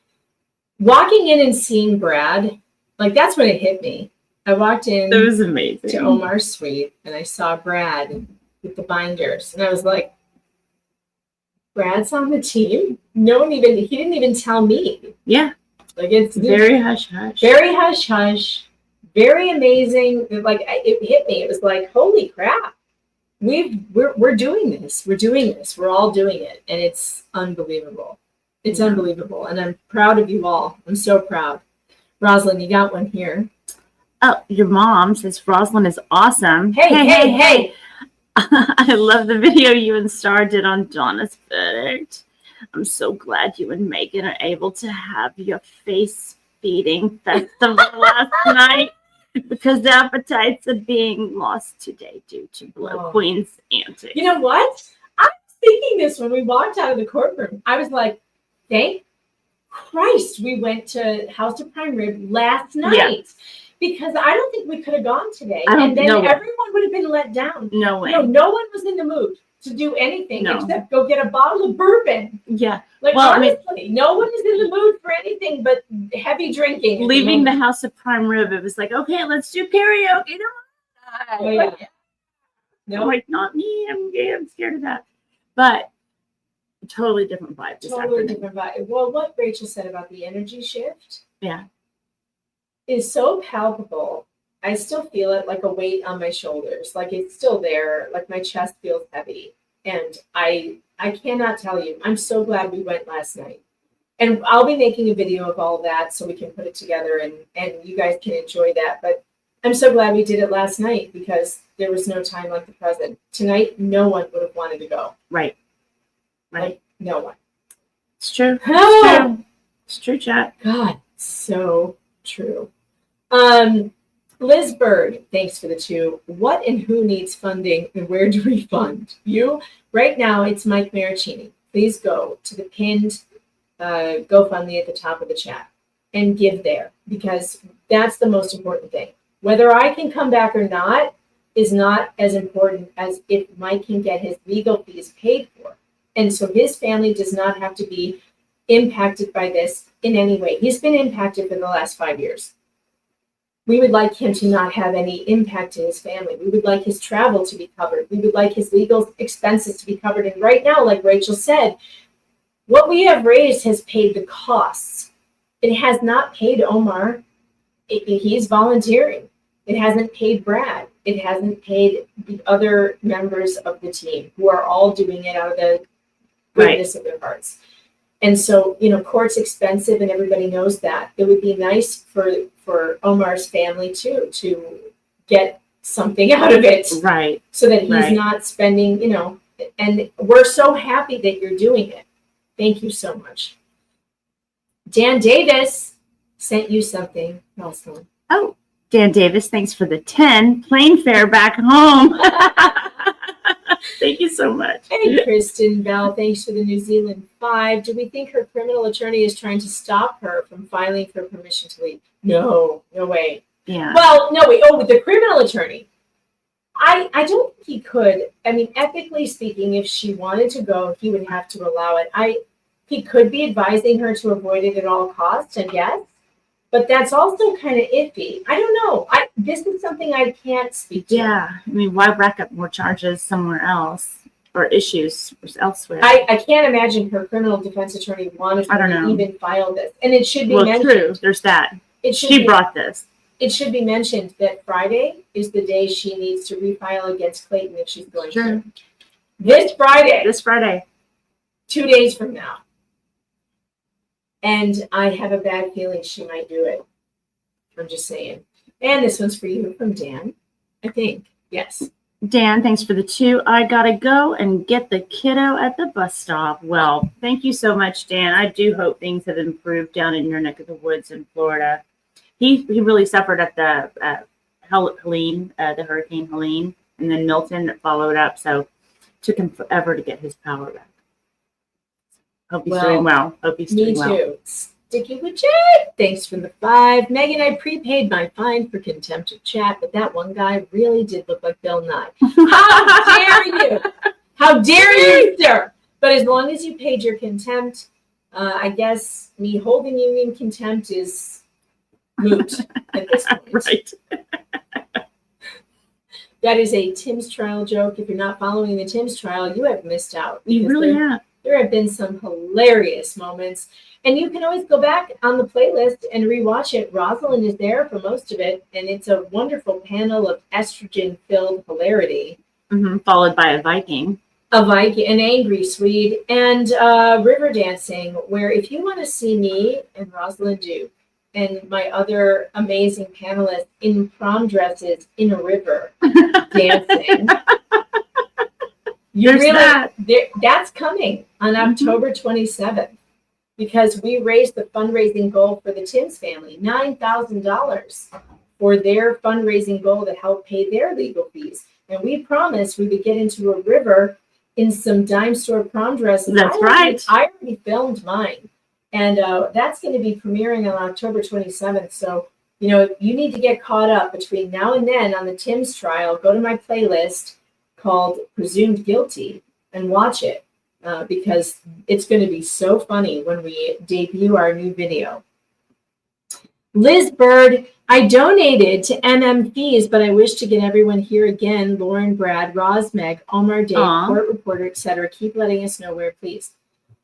walking in and seeing Brad, like that's when it hit me. I walked in That was amazing. to Omar's suite and I saw Brad with the binders. And I was like, Brad's on the team? He didn't even tell me. Yeah. Like it's Very hush hush. very hush hush, very amazing. Like it hit me. It was like, holy crap. We're doing this. We're doing this. We're all doing it. And it's unbelievable. It's unbelievable. And I'm proud of you all. I'm so proud. Rosalyn, you got one here. Oh, your mom says Rosalyn is awesome. Hey. I love the video you and Star did on Donna's verdict. I'm so glad you and Megan are able to have your face feeding festival last night because the appetites are being lost today due to Blow Queen's antics. You know what? I was thinking this when we walked out of the courtroom. I was like, thank Christ we went to House of Prime Rib last night. Yeah. Because I don't think we could have gone today. I don't And then know. everyone would have been let down. No way. No one was in the mood to do anything No. except go get a bottle of bourbon. Yeah. Like, Well, I mean- honestly, no one is in the mood for anything but heavy drinking. Leaving the House of Prime Rib, it was like, okay, let's do karaoke. Oh, yeah. I'm like, not me. I'm gay. I'm scared of that. But totally different vibe this Totally afternoon. different vibe. Well, what Rachel said about the energy shift Yeah. is so palpable. I still feel it like a weight on my shoulders. Like it's still there. Like my chest feels heavy. And I cannot tell you. I'm so glad we went last night. And I'll be making a video of all of that so we can put it together and you guys can enjoy that. But I'm so glad we did it last night because there was no time like the present. Tonight, no one would have wanted to go. Right. Like, no one. It's true. Oh, It's true, chat. God, so true. Liz Bird, thanks for the 2. What and who needs funding and where do we fund? You? Right now, it's Mike Marraccinni. Please go to the pinned GoFundMe at the top of the chat and give there because that's the most important thing. Whether I can come back or not is not as important as if Mike can get his legal fees paid for. And so his family does not have to be impacted by this in any way. He's been impacted for the last 5 years. We would like him to not have any impact in his family. We would like his travel to be covered. We would like his legal expenses to be covered. And right now, like Rachel said, what we have raised has paid the costs. It has not paid Omar. He's volunteering. It hasn't paid Brad. It hasn't paid the other members of the team who are all doing it out of the goodness of their hearts. And so, court's expensive and everybody knows that. It would be nice for Omar's family too, to get something out of it. Right. So that he's not spending, and we're so happy that you're doing it. Thank you so much. Dan Davis sent you something, Rosalyn. Oh, Dan Davis, thanks for the 10 plane fare back home. Thank you so much. Hey, Kristen Bell, thanks for the New Zealand 5. Do we think her criminal attorney is trying to stop her from filing for permission to leave? No way. Yeah. Well, no, wait. Oh, the criminal attorney. I don't think he could. I mean, ethically speaking, if she wanted to go, he would have to allow it. He could be advising her to avoid it at all costs, I guess. But that's also kind of iffy. I don't know. This is something I can't speak to. Yeah. I mean, why rack up more charges somewhere else or issues elsewhere? I can't imagine her criminal defense attorney wanted I don't to know. even file this. And it should be Well, mentioned. true. There's that. She brought this. It should be mentioned that Friday is the day she needs to refile against Clayton if she's going to. This Friday. 2 days from now. And I have a bad feeling she might do it. I'm just saying. And this one's for you from Dan, I think. Yes. Dan, thanks for the 2. I gotta go and get the kiddo at the bus stop. Well, thank you so much, Dan. I do hope things have improved down in your neck of the woods in Florida. He really suffered at the Helene, the Hurricane Helene, and then Milton that followed up. So it took him forever to get his power back. Hope he's doing well. Hope he's doing well. Me too. Sticky with chat. Thanks for the 5. Megan, I prepaid my fine for contempt of chat, but that one guy really did look like Bill Nye. How dare you? How dare you, sir? But as long as you paid your contempt, I guess me holding you in contempt is moot at this point. Right. That is a Tim's trial joke. If you're not following the Tim's trial, you have missed out. You because really have. There have been some hilarious moments. And you can always go back on the playlist and rewatch it. Rosalyn is there for most of it. And it's a wonderful panel of estrogen-filled hilarity. Followed by a Viking. A Viking, an angry Swede, and river dancing, where if you want to see me and Rosalyn Duke and my other amazing panelists in prom dresses in a river dancing, that's coming on October 27th, because we raised the fundraising goal for the Timms family, $9,000 for their fundraising goal to help pay their legal fees. And we promised we would get into a river in some dime store prom dresses. That's right. I already filmed mine. And that's going to be premiering on October 27th. So, you need to get caught up between now and then on the Timms trial. Go to my playlist called Presumed Guilty and watch it because it's going to be so funny when we debut our new video. Liz Bird, I donated to MM Fees, but I wish to get everyone here again. Lauren, Brad, Roz, Meg, Omar, Dave, court reporter, etc. Keep letting us know where, please.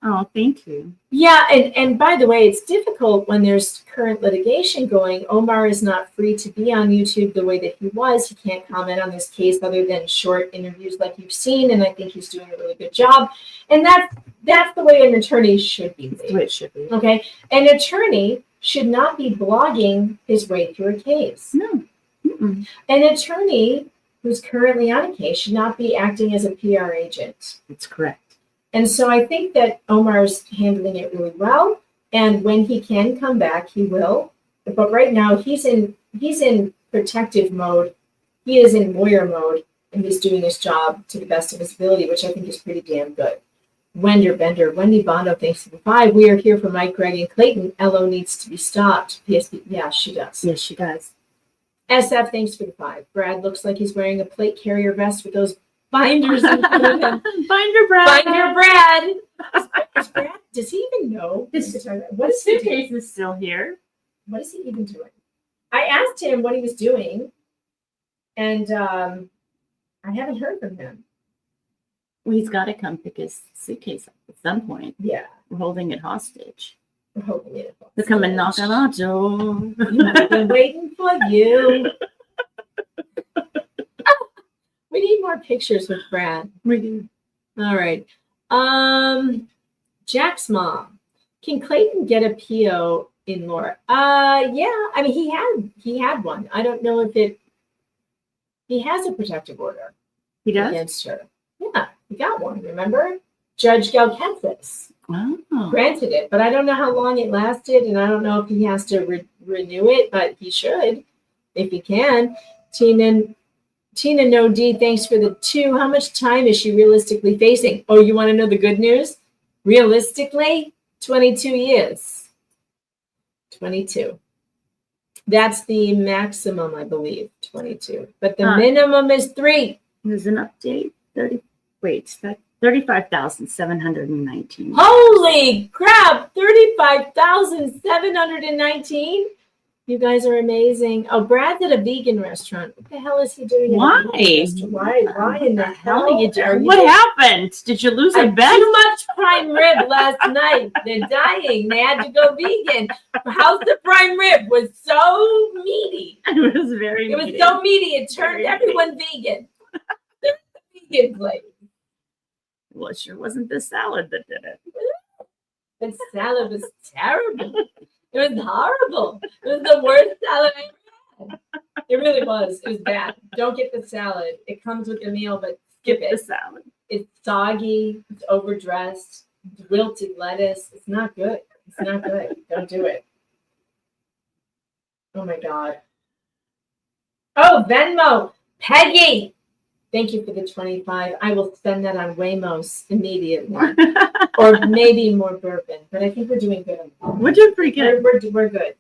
Oh, thank you. Yeah, and by the way, it's difficult when there's current litigation going. Omar is not free to be on YouTube the way that he was. He can't comment on this case other than short interviews like you've seen, and I think he's doing a really good job. And that's the way an attorney should be. That's the way it should be. Okay? An attorney should not be blogging his way through a case. No. An attorney who's currently on a case should not be acting as a PR agent. That's correct. And so I think that Omar's handling it really well. And when he can come back, he will. But right now he's in protective mode. He is in lawyer mode, and he's doing his job to the best of his ability, which I think is pretty damn good. Wendy Bondo, thanks for the 5. We are here for Mike, Greg, and Clayton. LO needs to be stopped. PSP, yeah, she does. Yes, she does. SF, thanks for the 5. Brad looks like he's wearing a plate carrier vest with those binders in front of him. Binder Brad. Binder Brad. Is Brad, does he even know? His suitcase is still here. What is he even doing? I asked him what he was doing, and I haven't heard from him. Well, he's got to come pick his suitcase up at some point. Yeah. We're holding it hostage. We're holding it hostage. They'll come and knock on our door. I've been waiting for you. We need more pictures with Brad. We do. All right. Jack's mom. Can Clayton get a PO in Laura? Yeah. I mean, he had one. I don't know if he has a protective order. He does? Against her. Yeah, he got one. Remember? Judge Galkenzis granted it, but I don't know how long it lasted, and I don't know if he has to renew it, but he should if he can. Tina No D, thanks for the 2. How much time is she realistically facing? Oh, you want to know the good news? Realistically, 22 years. 22. That's the maximum, I believe, 22. But the minimum is 3. There's an update. 35,719. Holy crap! 35,719. You guys are amazing. Oh, Brad's at a vegan restaurant. What the hell is he doing? Why? Why in the hell are you doing? What happened? Did you lose a bet? Too much prime rib last night. They're dying. They had to go vegan. House of Prime Rib was so meaty. It was very It was so meaty. It turned everyone vegan. Vegan place. Well, it sure wasn't the salad that did it. The salad was terrible. It was horrible. It was the worst salad I ever had. It really was. It was bad. Don't get the salad. It comes with the meal, but skip it. The salad. It's soggy. It's overdressed. Wilted lettuce. It's not good. It's not good. Don't do it. Oh my God. Oh, Venmo. Peggy. Thank you for the 25. I will spend that on Wamos immediately. Or maybe more bourbon. But I think we're doing good. We're doing pretty good. We're good. We're good.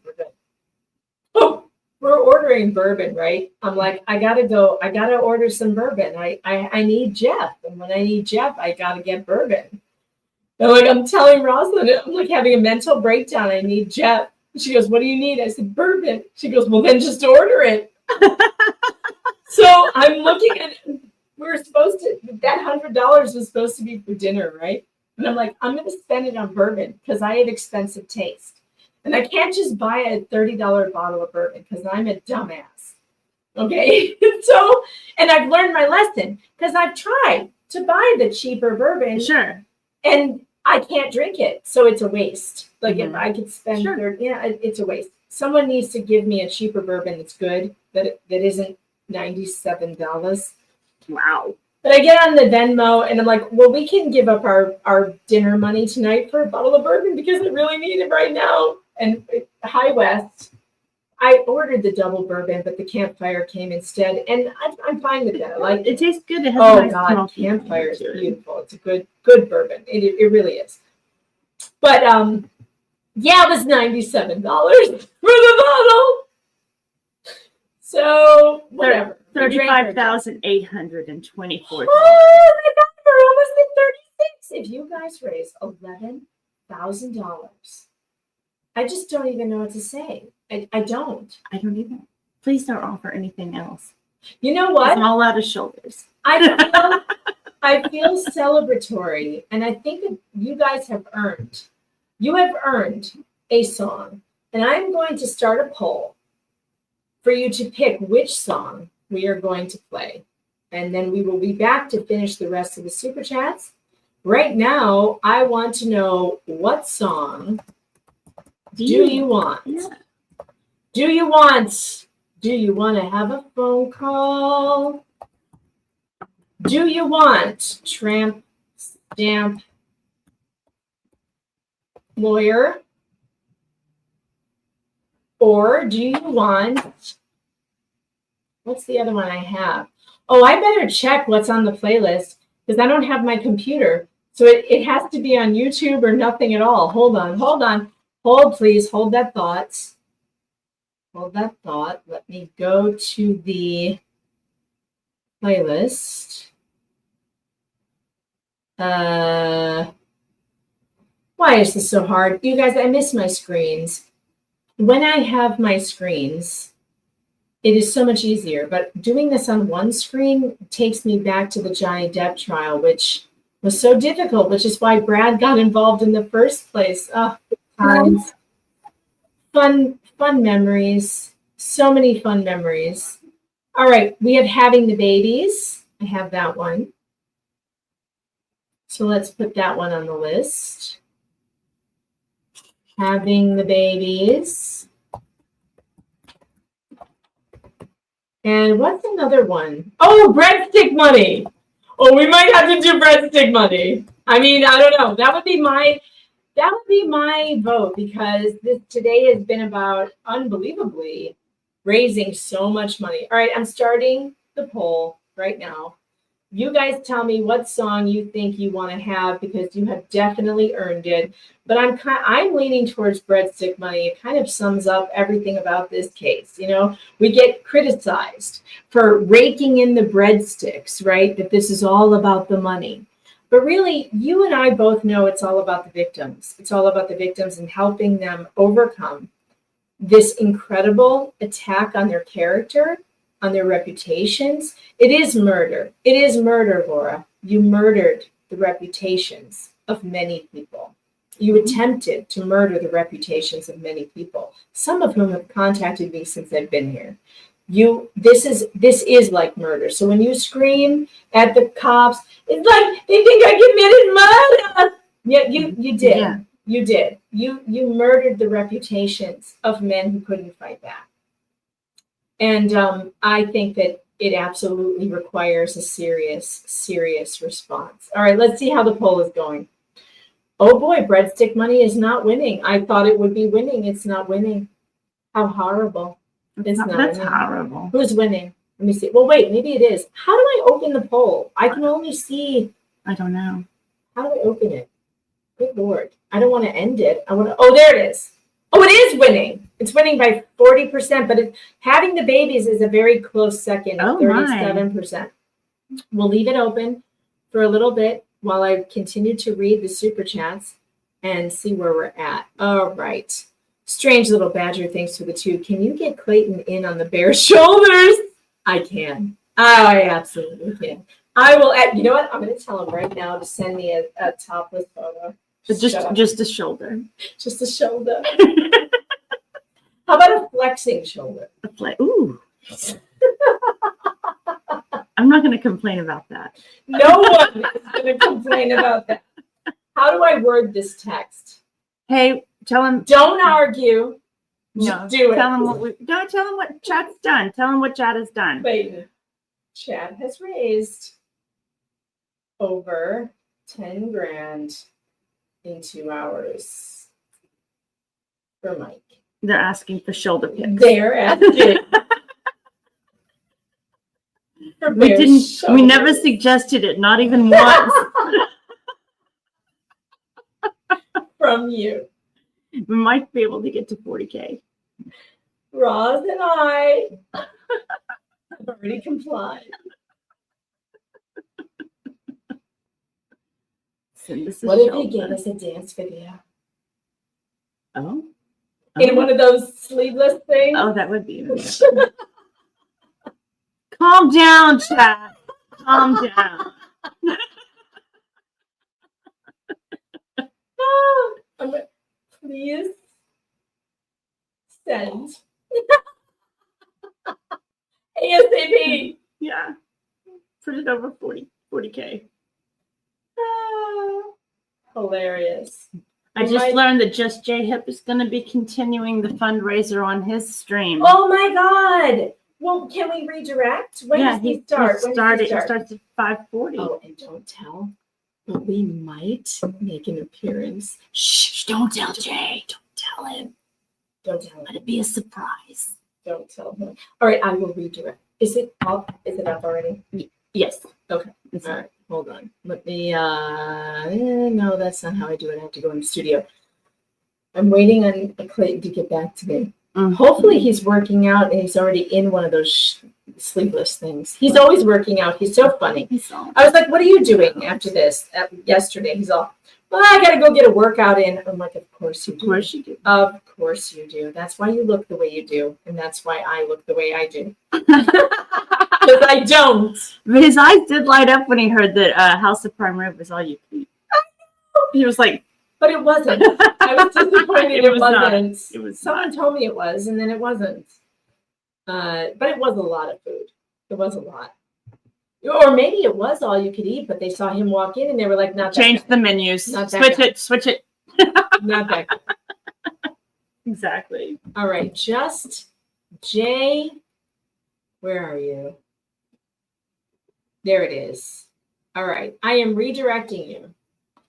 Oh, we're ordering bourbon, right? I'm like, I gotta order some bourbon. I need Jeff. And when I need Jeff, I gotta get bourbon. And like I'm telling Rosalyn, I'm like having a mental breakdown. I need Jeff. She goes, "What do you need?" I said, "Bourbon." She goes, "Well, then just order it." So I'm looking at it. We're supposed to, that $100 was supposed to be for dinner, right? And I'm like, I'm going to spend it on bourbon because I have expensive taste. And I can't just buy a $30 bottle of bourbon because I'm a dumbass. Okay. So, and I've learned my lesson because I've tried to buy the cheaper bourbon. Sure. And I can't drink it. So it's a waste. Like if Mhm. I could spend, Sure. it's a waste. Someone needs to give me a cheaper bourbon that's good, that isn't $97. Wow. But I get on the Venmo and I'm like, well, we can give up our dinner money tonight for a bottle of bourbon because I really need it right now. And High West, I ordered the double bourbon, but the Campfire came instead. And I'm fine with that. Like It tastes good. It has a oh nice God, smoky Campfire is to it. beautiful. It's a good bourbon. It really is. But yeah, it was $97 for the bottle. So whatever. $35,824. Oh, my God, we're almost at 36. If you guys raise $11,000, I just don't even know what to say. I don't. I don't either. Please don't offer anything else. You know what? It's all out of shoulders. I feel celebratory, and I think that you guys have earned. You have earned a song, and I'm going to start a poll for you to pick which song we are going to play. And then we will be back to finish the rest of the super chats. Right now, I want to know what song do you want? Yeah. Do you want to have a phone call? Do you want Tramp Stamp Lawyer? Or do you want, what's the other one I have? Oh, I better check what's on the playlist because I don't have my computer. So it has to be on YouTube or nothing at all. Hold on. Hold, please. Hold that thought. Hold that thought. Let me go to the playlist. Why is this so hard? You guys, I miss my screens. When I have my screens, it is so much easier. But doing this on one screen takes me back to the Johnny Depp trial, which was so difficult, which is why Brad got involved in the first place. Oh, times. Fun memories. So many fun memories. All right, we have Having the Babies. I have that one. So let's put that one on the list. Having the Babies. And what's another one? Oh, Breadstick Money. Oh, we might have to do Breadstick Money. I mean, I don't know. That would be my vote because today has been about unbelievably raising so much money. All right, I'm starting the poll right now. You guys tell me what song you think you want to have because you have definitely earned it. But I'm leaning towards Breadstick Money. It kind of sums up everything about this case. You know, we get criticized for raking in the breadsticks, right? That this is all about the money. But really, you and I both know it's all about the victims. It's all about the victims and helping them overcome this incredible attack on their character, on their reputations. It is murder. It is murder, Laura. You murdered the reputations of many people. You attempted to murder the reputations of many people, some of whom have contacted me since I've been here. This is like murder. So when you scream at the cops, it's like they think I committed murder. Yeah, you did. Yeah. You did. You murdered the reputations of men who couldn't fight back. And I think that it absolutely requires a serious response. All right, let's see how the poll is going. Oh boy, Breadstick Money is not winning. I thought it would be winning. It's not winning. How horrible. It's not That's winning. horrible. Who's winning? Let me see. Well, wait, maybe it is. How do I open the poll? I can only see. I don't know. How do I open it? Good Lord. I don't want to end it. Oh, there it is. Oh, it is winning. It's winning by 40%, but Having the Babies is a very close second at 37%. We'll leave it open for a little bit. while I continue to read the super chats and see where we're at. All right. Strange little badger, thanks for the 2. Can you get Clayton in on the bare shoulders? I can. I absolutely can. I will. You know what? I'm going to tell him right now to send me a topless photo. Just a shoulder. Just a shoulder. How about a flexing shoulder? Ooh. I'm not going to complain about that. No one is going to complain about that. How do I word this text? Hey, tell him. Don't argue. No, Just do it. Tell him what Chad's done. Tell him what Chad has done. Clayton. Chad has raised over 10 grand in 2 hours for Mike. They're asking for shoulder pics. They're asking. We never suggested it, not even once. From you. We might be able to get to 40K. Roz and I have already complied. What if you gave us a dance video? Oh. In one of those sleeveless things? Oh, that would be amazing. Calm down, Chad. Calm down. Please send. ASAP. Yeah. Put it over 40K. Hilarious. I just learned that Just J Hip is going to be continuing the fundraiser on his stream. Oh my God. Well, can we redirect? When does he start? It starts at 5:40. Oh, and don't tell, but we might make an appearance. Shh, don't tell Jay. Don't tell him. Don't tell him. Let it be a surprise. Don't tell him. All right, I will redirect. Is it up? Is it up already? Yes. Okay. All right. Hold on. Let me, no, that's not how I do it. I have to go in the studio. I'm waiting on Clayton to get back to me. Hopefully he's working out and he's already in one of those sleeveless things. He's always working out. He's so funny. I was like, what are you doing after this? Yesterday, he's all, well, I got to go get a workout in. I'm like, of course you do. Of course you do. Of course you do. That's why you look the way you do. And that's why I look the way I do. Because I don't. But his eyes did light up when he heard that House of Prime Rib was all you could eat. He was like, but it wasn't. I was disappointed it wasn't. It was Someone told me it was, and then it wasn't. But it was a lot of food. It was a lot. Or maybe it was all you could eat, but they saw him walk in and they were like, not that change guy. the menus. Not that guy. Switch it. Not that guy. Exactly. All right, Just Jay. Where are you? There it is. All right. I am redirecting you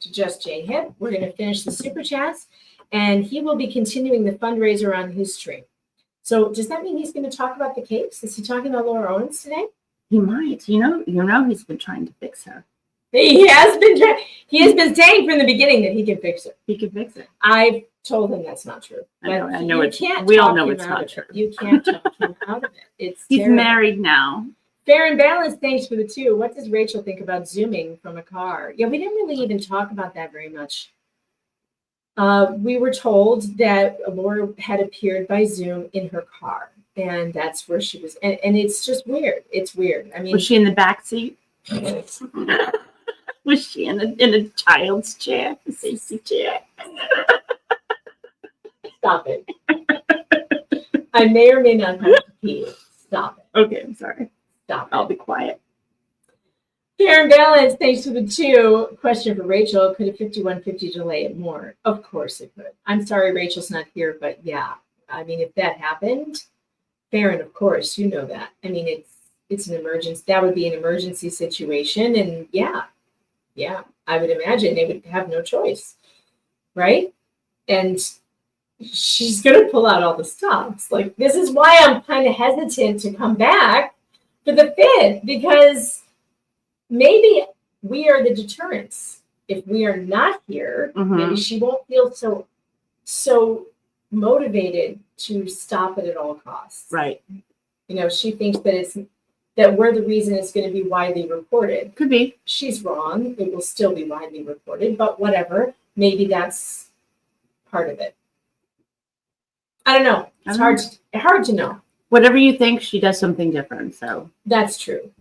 to Just Jay Hip. We're going to finish the super chats, and he will be continuing the fundraiser on his stream. So does that mean he's going to talk about the cakes? Is he talking about Laura Owens today? He might. You know, he's been trying to fix her. He has been saying from the beginning that he can fix it. He can fix it. I've told him that's not true. I know We all know it's not true. You can't talk him out of it. He's terrible. married now. Fair and balanced, thanks for the 2. What does Rachel think about zooming from a car? Yeah, we didn't really even talk about that very much. We were told that Laura had appeared by Zoom in her car, and that's where she was. And it's just weird. It's weird. I mean, was she in the back seat? Was she in a child's chair, a safety chair? Stop it. I may or may not have to pee. Stop it. Okay, I'm sorry. Stop it. I'll be quiet. Fair and balanced, thanks for the 2. Question for Rachel. Could a 5150 delay it more? Of course it could. I'm sorry Rachel's not here, but yeah. I mean, if that happened, fair and of course, you know that. I mean, it's an emergency. That would be an emergency situation. And yeah, I would imagine they would have no choice. Right? And she's going to pull out all the stops. Like, this is why I'm kind of hesitant to come back for the 5th, because maybe we are the deterrence. If we are not here, maybe she won't feel so motivated to stop it at all costs. Right. You know, she thinks that that we're the reason it's going to be widely reported. Could be. She's wrong. It will still be widely reported, but whatever. Maybe that's part of it. I don't know. It's hard to know. Whatever you think, she does something different. So That's true.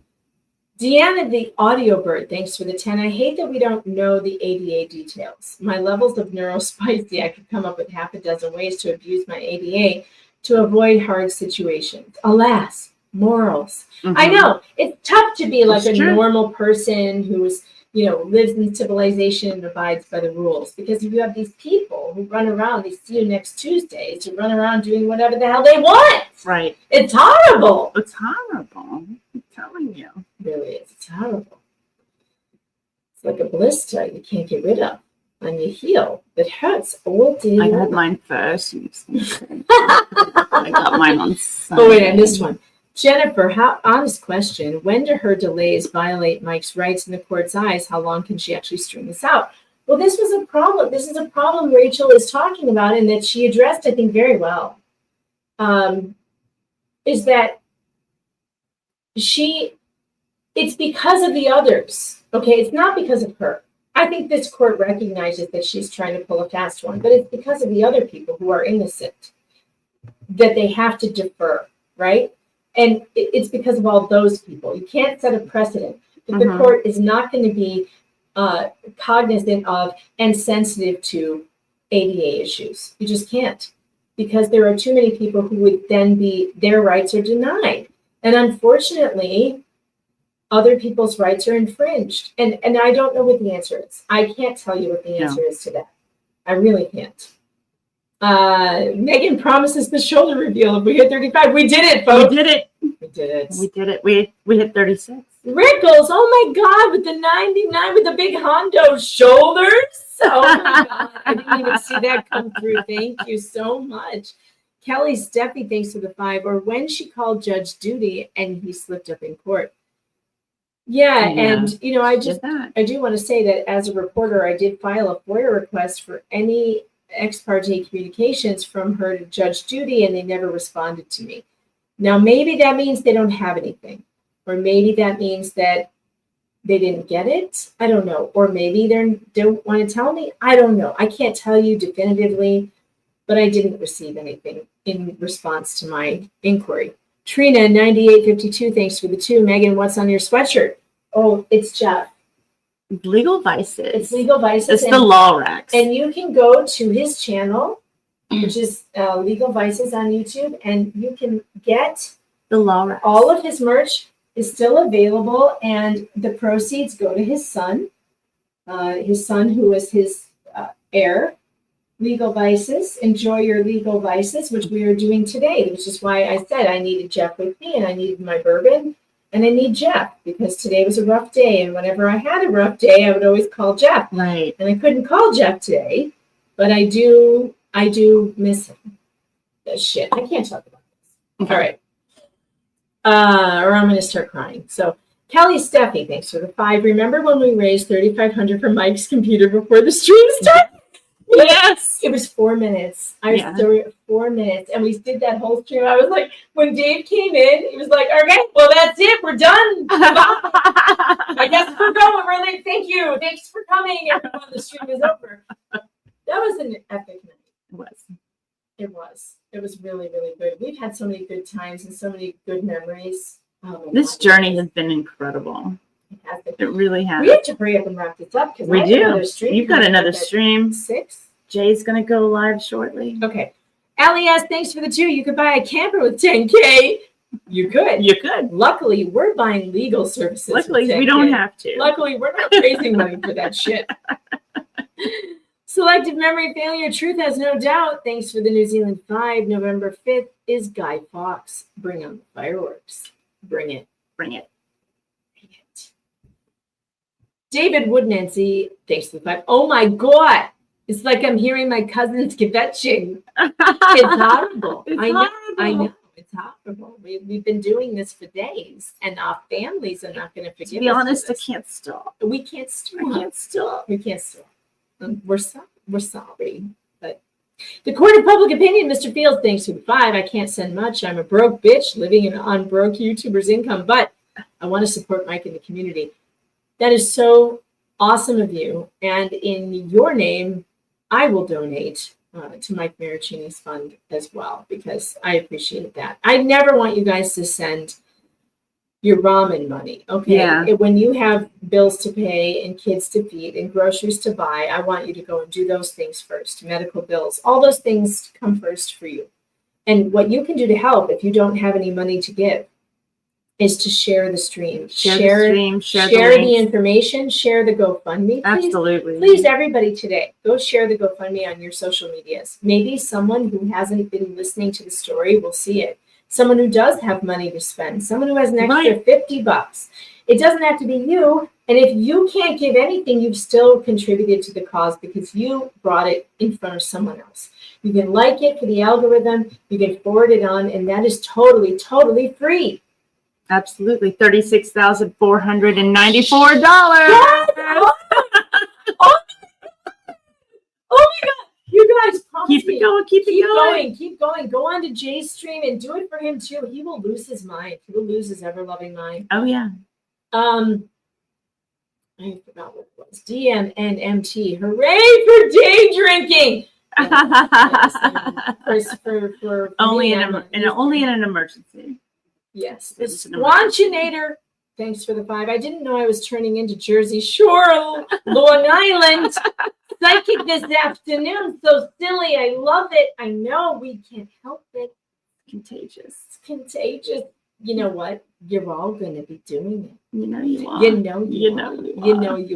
Deanna, the audio bird, thanks for the 10. I hate that we don't know the ADA details. My levels of neurospicy, I could come up with half a dozen ways to abuse my ADA to avoid hard situations. Alas, morals. I know it's tough to be like That's a true. normal person who's, lives in civilization and abides by the rules. Because if you have these people who run around, they see you next Tuesday to run around doing whatever the hell they want. right. It's horrible. It's horrible. I'm telling you. It really is. It's horrible. It's like a blister you can't get rid of on your heel. It hurts all day I got long. mine first. I got mine on Sunday. Oh, wait, I missed one. Jennifer, honest question. When do her delays violate Mike's rights in the court's eyes? How long can she actually string this out? Well, this was a problem. This is a problem Rachel is talking about and that she addressed, I think, very well. Is that it's because of the others. Okay, it's not because of her. I think this court recognizes that she's trying to pull a fast one, but it's because of the other people who are innocent that they have to defer, right? And it's because of all those people. You can't set a precedent. But the court is not going to be cognizant of and sensitive to ADA issues. You just can't, because there are too many people who would then be, their rights are denied. And unfortunately, other people's rights are infringed. And I don't know what the answer is. I can't tell you what the answer is to that. I really can't. Megan promises the shoulder reveal if we hit 35. We did it, folks. We did it. We did it. We did it. We hit 36. Rickles, oh my God, with the 99 with the big Hondo shoulders. Oh my God. I didn't even see that come through. Thank you so much. Kelly Steffi, thanks for the 5. Or when she called Judge Duty and he slipped up in court. Yeah, and I do want to say that as a reporter, I did file a FOIA request for any ex parte communications from her to Judge Judy, and they never responded to me. Now, maybe that means they don't have anything, or maybe that means that they didn't get it. I don't know. Or maybe they don't want to tell me. I don't know. I can't tell you definitively, but I didn't receive anything in response to my inquiry. Trina, 9852, thanks for the 2. Megan, what's on your sweatshirt? Oh, it's Jeff. Legal Vices. It's Legal Vices. It's the Law Rex. And you can go to his channel, which is Legal Vices on YouTube, and you can get the Law Rex. All of his merch is still available, and the proceeds go to his son who is his heir. Legal Vices. Enjoy your Legal Vices, which we are doing today, which is why I said I needed Jeff with me, and I needed my bourbon, and I need Jeff, because today was a rough day, and whenever I had a rough day, I would always call Jeff. Right. And I couldn't call Jeff today, but I do miss him. Shit, I can't talk about this. All right. Or I'm going to start crying. So Kelly Steffi, thanks for the 5. Remember when we raised $3,500 for Mike's computer before the stream started? Yes. It was 4 minutes. I was still 4 minutes. And we did that whole stream. I was like, when Dave came in, he was like, okay, well, that's it. We're done. I guess we're going. We're like, thank you. Thanks for coming. Everyone, the stream is over. That was an epic night. It was. It was. It was really, really good. We've had so many good times and so many good memories. This journey has been incredible. It really has. We have to hurry up and wrap this up because we do. You've got another at stream. 6. Jay's going to go live shortly. Okay. Alias, thanks for the 2. You could buy a camper with 10K. You could. You could. Luckily, we're buying legal services. Luckily, we don't have to. Luckily, we're not raising money for that shit. Selective memory failure. Truth has no doubt. Thanks for the New Zealand 5. November 5th is Guy Fawkes. Bring on the fireworks. Bring it. Bring it. Bring it. David Woodnancy. Thanks for the 5. Oh my God. It's like I'm hearing my cousin's kvetching. It's horrible. I know. It's horrible. We've been doing this for days, and our families are not going to forgive us. To be honest, I can't stop. We can't stop. I can't stop. We can't stop. We're sorry. But the court of public opinion, Mr. Fields, thanks for the 5. I can't send much. I'm a broke bitch living on broke YouTuber's income, but I want to support Mike in the community. That is so awesome of you. And in your name, I will donate to Mike Marraccinni's fund as well, because I appreciate that. I never want you guys to send your ramen money. Okay. Yeah. When you have bills to pay and kids to feed and groceries to buy, I want you to go and do those things first. Medical bills, all those things come first for you. And what you can do to help if you don't have any money to give is to share the stream. Share the information, share the GoFundMe. Please, Absolutely. please, everybody today, go share the GoFundMe on your social medias. Maybe someone who hasn't been listening to the story will see it. Someone who does have money to spend, someone who has an extra $50. It doesn't have to be you. And if you can't give anything, you've still contributed to the cause because you brought it in front of someone else. You can like it for the algorithm, you can forward it on, and that is totally, totally free. Absolutely. $36,494. Oh my God. You guys, Keep it going. Keep it going. Keep going. Go on to Jay's stream and do it for him too. He will lose his mind. He will lose his ever-loving mind. Oh, yeah. I forgot what it was. DMNMT. Hooray for day drinking. For only in an emergency. Yes. The Squanchinator. Thanks for the 5. I didn't know I was turning into Jersey Shore, Long Island. Psychic this afternoon. So silly. I love it. I know we can't help it. Contagious. It's contagious. You know what? You're all going to be doing it. You know you are. You know you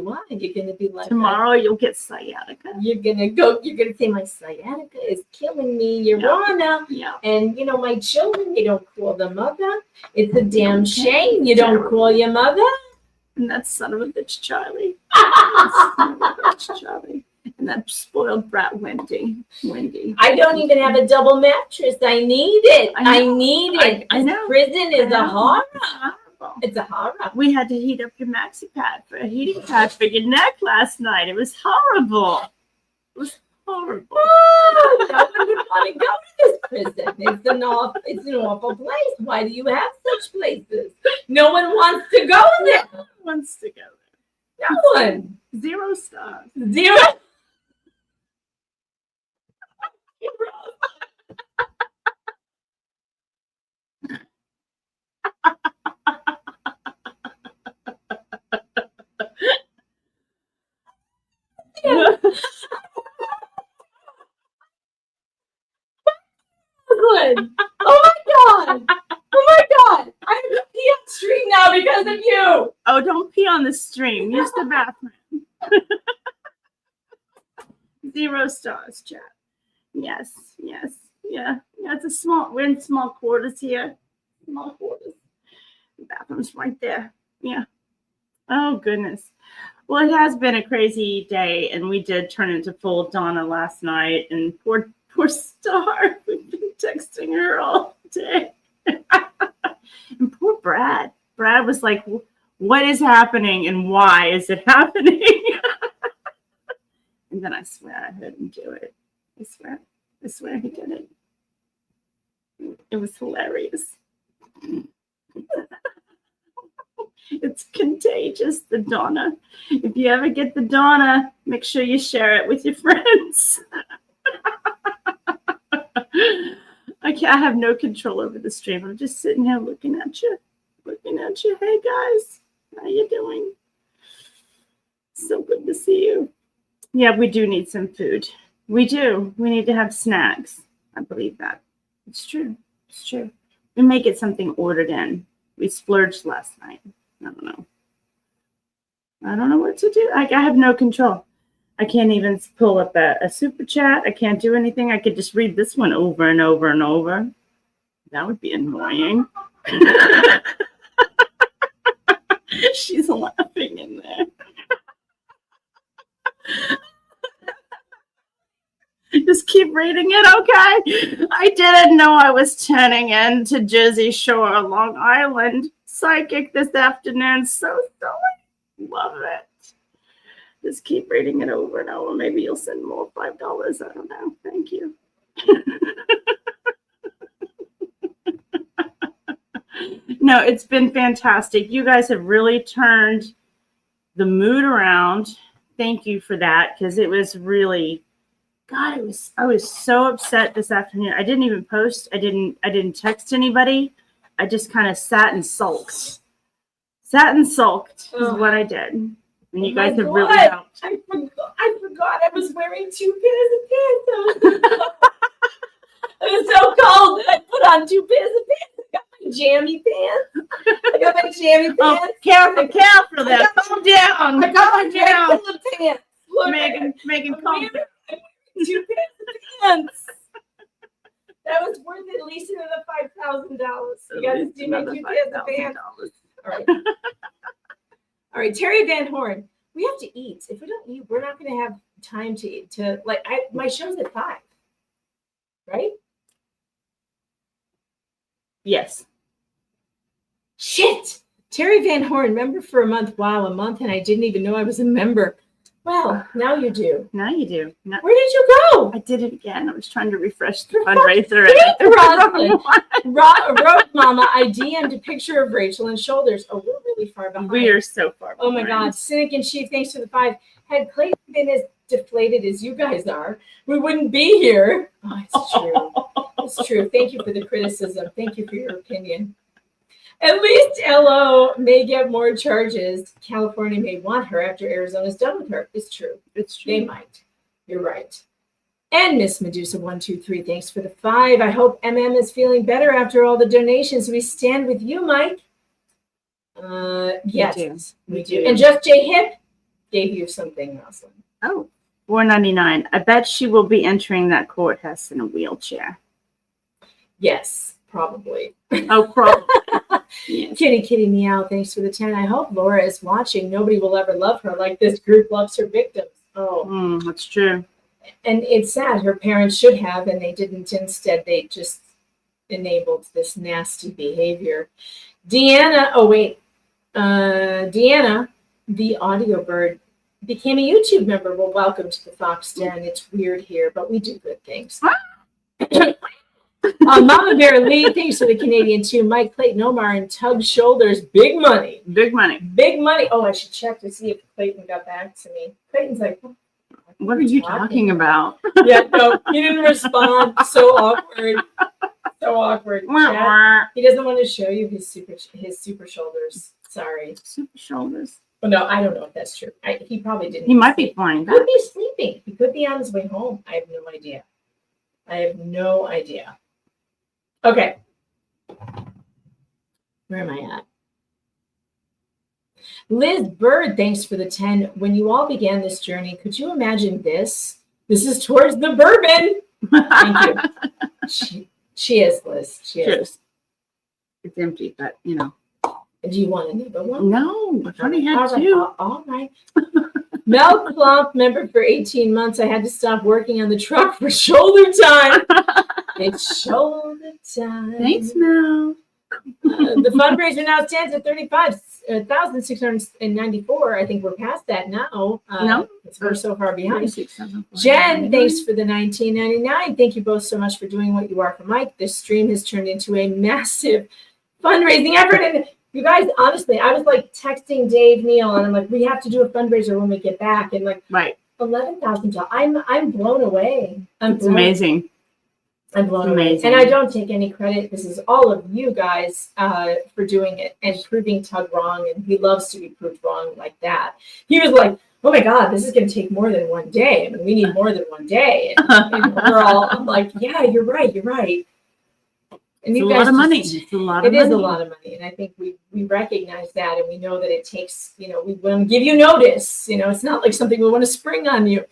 are. You're going to be like tomorrow you'll get sciatica. You're going to say my sciatica is killing me. You're Rana. Yeah. And you know, my children, they don't call their mother. It's a damn shame you don't call your mother. And that son of a bitch Charlie. Charlie. And that spoiled brat Wendy. I don't even have a double mattress. I need it. I need it. I know. Prison is a horror. It's a horror. We had to heat up your maxi pad for a heating pad for your neck last night. It was horrible. It was horrible. Oh, no one would want to go to this prison. It's an awful place. Why do you have such places? No one wants to go there. No one wants to go there. No one. 0 stars. 0. Good. Oh my God. Oh my God. I have to pee on stream now because of you. Oh, don't pee on the stream. Use the bathroom. 0 stars, chat. Yes. Yeah, we're in small quarters here. Small quarters. The bathroom's right there. Yeah. Oh, goodness. Well, it has been a crazy day, and we did turn into full Donna last night, and poor Star. We've been texting her all day. And poor Brad. Brad was like, what is happening, and why is it happening? And then I swear I heard him do it. I swear he did it. It was hilarious. It's contagious, the Donna. If you ever get the Donna, make sure you share it with your friends. I have no control over the stream. I'm just sitting here looking at you. Hey, guys. How you doing? So good to see you. Yeah, we do need some food. We do. We need to have snacks. I believe that. It's true. We may get something ordered in. We splurged last night. I don't know what to do. I have no control. I can't even pull up a super chat. I can't do anything. I could just read this one over and over and over. That would be annoying. She's laughing in there. Just keep reading it, okay? I didn't know I was turning into Jersey Shore, Long Island. Psychic this afternoon. So silly. Love it. Just keep reading it over and over. Maybe you'll send more $5. I don't know. Thank you. No, it's been fantastic. You guys have really turned the mood around. Thank you for that, because it was really, God, I was so upset this afternoon. I didn't even post. I didn't text anybody. I just kind of sat and sulked. Is what I did. And you guys have really helped. I forgot I was wearing 2 pairs of pants. It was so cold that I put on 2 pairs of pants. I got my jammy pants. Oh, careful there. Calm down. I got my jammy pants. Look, Megan, calm down. 2 pairs of pants. That was worth at least another $5,000. You guys do my 2 pairs of pants. All right. All right, Terry Van Horn. We have to eat. If we don't eat, we're not going to have time to eat. My show's at 5, right? Yes. Shit. Terry Van Horn, member for a month. Wow, a month, and I didn't even know I was a member. Well, now you do. Now you do. Where did you go? I did it again. I was trying to refresh the fundraiser. Road Mama, I DM'd a picture of Rachel and shoulders. Oh, we're really far behind. We are so far behind. Oh my God. Cynic and Chief, thanks for the 5. Had Clayton been as deflated as you guys are, we wouldn't be here. Oh, it's true. It's true. Thank you for the criticism. Thank you for your opinion. At least LO may get more charges. California may want her after Arizona's done with her. It's true. It's true. They might. You're right. And Miss Medusa 123, thanks for the 5. I hope MM is feeling better after all the donations. We stand with you, Mike. Yes, we do. And Just J Hip gave you something, Rosalyn. Oh, $4.99. I bet she will be entering that courthouse in a wheelchair. Yes, probably. Oh, probably. Yes. Kitty meow, thanks for the 10. I hope Laura is watching. Nobody will ever love her like this group loves her victims. Oh, that's true. And it's sad. Her parents should have, and they didn't. Instead, they just enabled this nasty behavior. Deanna, Deanna, the audio bird, became a YouTube member. Well, welcome to the Fox Den. It's weird here, but we do good things. Mama Bear Lee, thanks for the Canadian too. Mike, Clayton, Omar, and Tug Shoulders. Big money. Big money. Big money. Oh, I should check to see if Clayton got back to me. Clayton's like, what are you talking about? Yeah, no, he didn't respond. So awkward. So awkward. He doesn't want to show you his super shoulders. Sorry. Super shoulders. Well, no, I don't know if that's true. He probably didn't. He might be flying. He could be sleeping. He could be on his way home. I have no idea. Okay. Where am I at? Liz Bird, thanks for the 10. When you all began this journey, could you imagine this? This is towards the bourbon. Thank you. She is, Liz. She is. It's empty, but you know. Do you want another one? No, I've already had 2. All right. Mel Plump, member for 18 months. I had to stop working on the truck for shoulder time. It's shoulder time. Thanks, Mel. The fundraiser now stands at $35,694. I think we're past that now. No, we're so far behind. Jen, thanks for the $19.99. Thank you both so much for doing what you are for Mike. This stream has turned into a massive fundraising effort. And you guys, honestly, I was like texting Dave Neal, and I'm like, we have to do a fundraiser when we get back. And like, right, $11,000. I'm blown away. It's amazing. I'm blown away. And I don't take any credit. This is all of you guys for doing it and proving Tug wrong. And he loves to be proved wrong like that. He was like, oh my God, this is going to take more than one day. I mean, we need more than one day. And I'm like, yeah, you're right. And it's a lot of money. It's a lot of money. It is a lot of money. And I think we recognize that, and we know that it takes, we want to give you notice. It's not like something we want to spring on you.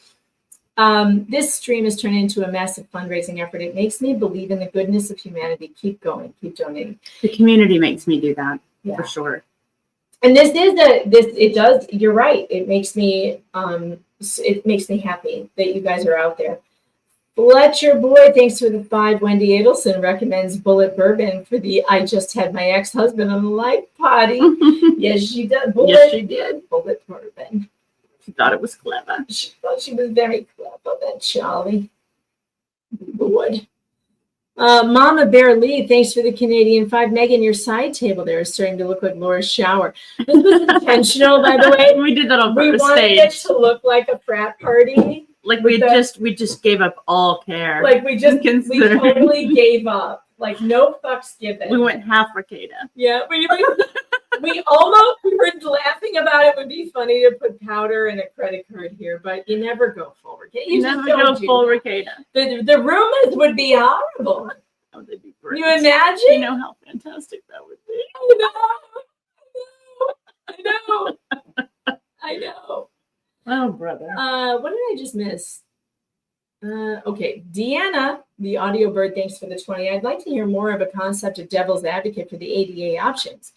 This stream has turned into a massive fundraising effort. It makes me believe in the goodness of humanity. Keep going, keep donating. The community makes me do that, for sure. And it does, you're right. It makes me happy that you guys are out there. Fletcher Boy, thanks for the 5. Wendy Adelson recommends Bullet Bourbon for the I just had my ex-husband on the life party. Yes, she did. Yes, she did. Bullet Bourbon. She thought it was clever. She thought she was very clever, that Charlie would. Mama Bear Lee, thanks for the Canadian 5. Megan, your side table there is starting to look like Laura's shower. This was intentional, by the way. We did that on We purpose. wanted it to look like a frat party. Like we just gave up all care. Like we totally gave up. Like no fucks given. We went half Ricada. Yeah, we were laughing about it. Would be funny to put powder and a credit card here, but you never go full Ricada. You never go full Ricada. The rumors would be horrible. Oh, they'd be great. You imagine? You know how fantastic that would be. I know. Oh, brother. What did I just miss? Okay, Deanna, the audio bird, thanks for the 20. I'd like to hear more of a concept of devil's advocate for the ADA options.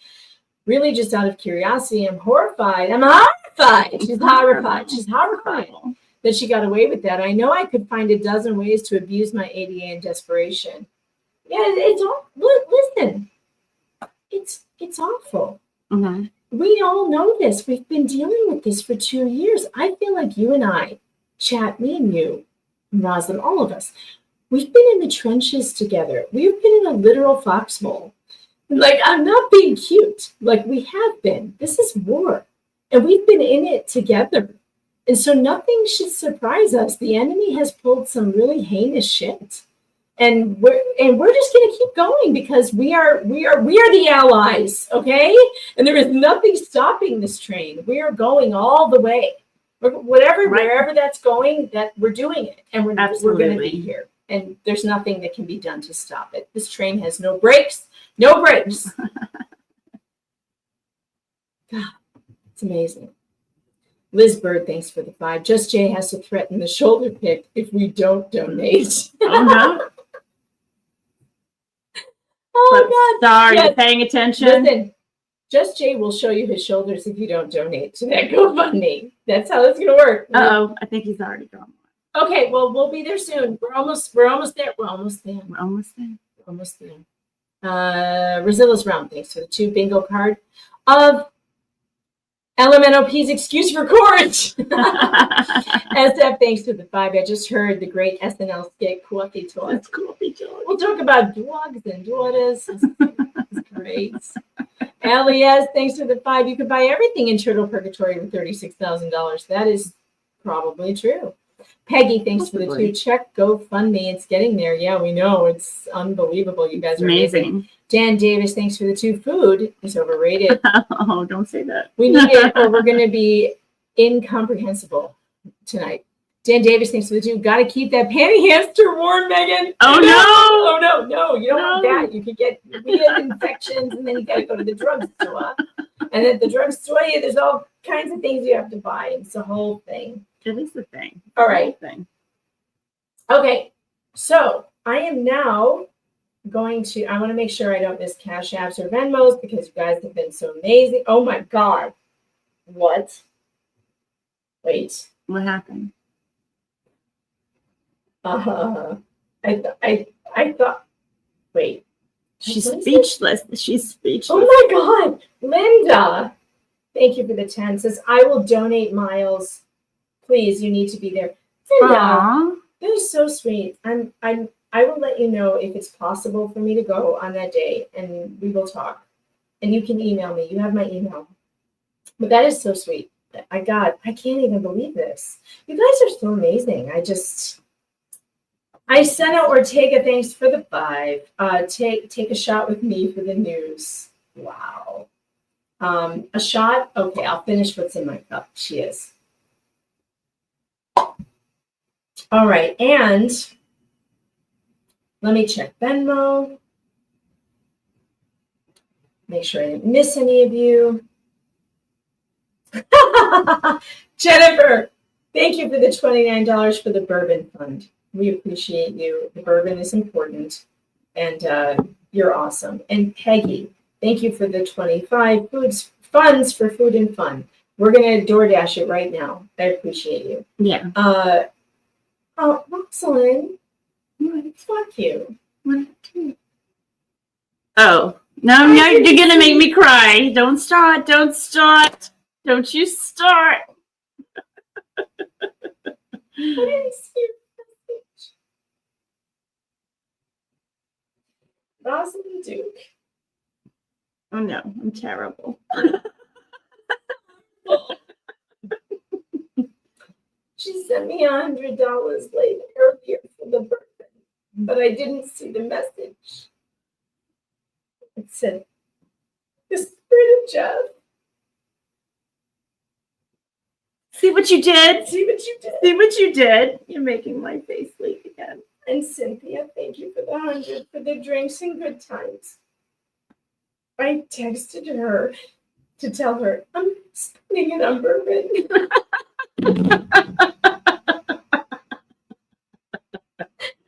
Really, just out of curiosity, I'm horrified. She's horrified that she got away with that. I know I could find a dozen ways to abuse my ADA in desperation. Yeah, it's all. Listen, it's awful. Mm-hmm. We all know this. We've been dealing with this for 2 years. I feel like you and I, Chat, me and you, Rosalyn, all of us, we've been in the trenches together. We've been in a literal foxhole. Like, I'm not being cute. Like, we have been. This is war. And we've been in it together. And so nothing should surprise us. The enemy has pulled some really heinous shit. And we're just going to keep going because we are the allies, okay? And there is nothing stopping this train. We are going all the way. Wherever that's going, that we're doing it, and we're going to be here. And there's nothing that can be done to stop it. This train has no brakes. No brakes. God, it's amazing. Liz Bird, thanks for the 5. Just Jay has to threaten the shoulder pick if we don't donate. Oh no. Oh God! Sorry, yes. You're paying attention. Listen, Just Jay will show you his shoulders if you don't donate to that GoFundMe. That's how it's going to work. Uh-oh, I think he's already gone. Okay, well, we'll be there soon. We're almost there. Rosilla's round, thanks for the 2 bingo card of LMNOP's excuse for court. SF, thanks to the 5. I just heard the great SNL skit, Coffee Talk. It's Coffee Talk. We'll talk about dogs and daughters. It's great. LES, thanks to the 5. You could buy everything in Turtle Purgatory with $36,000. That is probably true. Peggy, thanks for the 2. Check GoFundMe. It's getting there. Yeah, we know. It's unbelievable. You guys are amazing. Dan Davis, thanks for the 2. Food is overrated. Oh, don't say that. We need it or we're going to be incomprehensible tonight. Dan Davis, thanks for the 2. Got to keep that panty hamster warm, Megan. Oh, no. Oh, no. You don't want that. You could get weird infections and then you got to go to the drugstore. And at the drugstore, there's all kinds of things you have to buy. It's the whole thing. It is the thing. All right. Okay. So I am now going to, I want to make sure I don't miss Cash Apps or Venmos because you guys have been so amazing. Oh my God. What? Wait. What happened? I thought, wait. She's speechless. She's speechless. Oh my God. Linda. Thank you for the 10. Says, I will donate miles. Please, you need to be there. Linda, that is so sweet. I will let you know if it's possible for me to go on that day, and we will talk. And you can email me. You have my email. But that is so sweet. I can't even believe this. You guys are so amazing. I sent out Ortega, thanks for the 5. Take a shot with me for the news. Wow. A shot? Okay, I'll finish what's in my cup. She is. All right, and let me check Venmo. Make sure I didn't miss any of you. Jennifer, thank you for the $29 for the bourbon fund. We appreciate you. The bourbon is important, and you're awesome. And Peggy, thank you for the 25 funds for food and fun. We're going to DoorDash it right now. I appreciate you. Yeah. Oh, Rosalyn. Fuck you. Oh, no, you're going to make me cry. Don't start. Don't start. Don't you start. What is your message? Rosalyn Duke. Oh no, I'm terrible. She sent me $100 late earlier for the birthday, but I didn't see the message. It said, "The spirit of Jeff." See what you did? See what you did? See what you did? You're making my face leak again. And Cynthia, thank you for the 100 for the drinks and good times. I texted her to tell her I'm spending it on bourbon.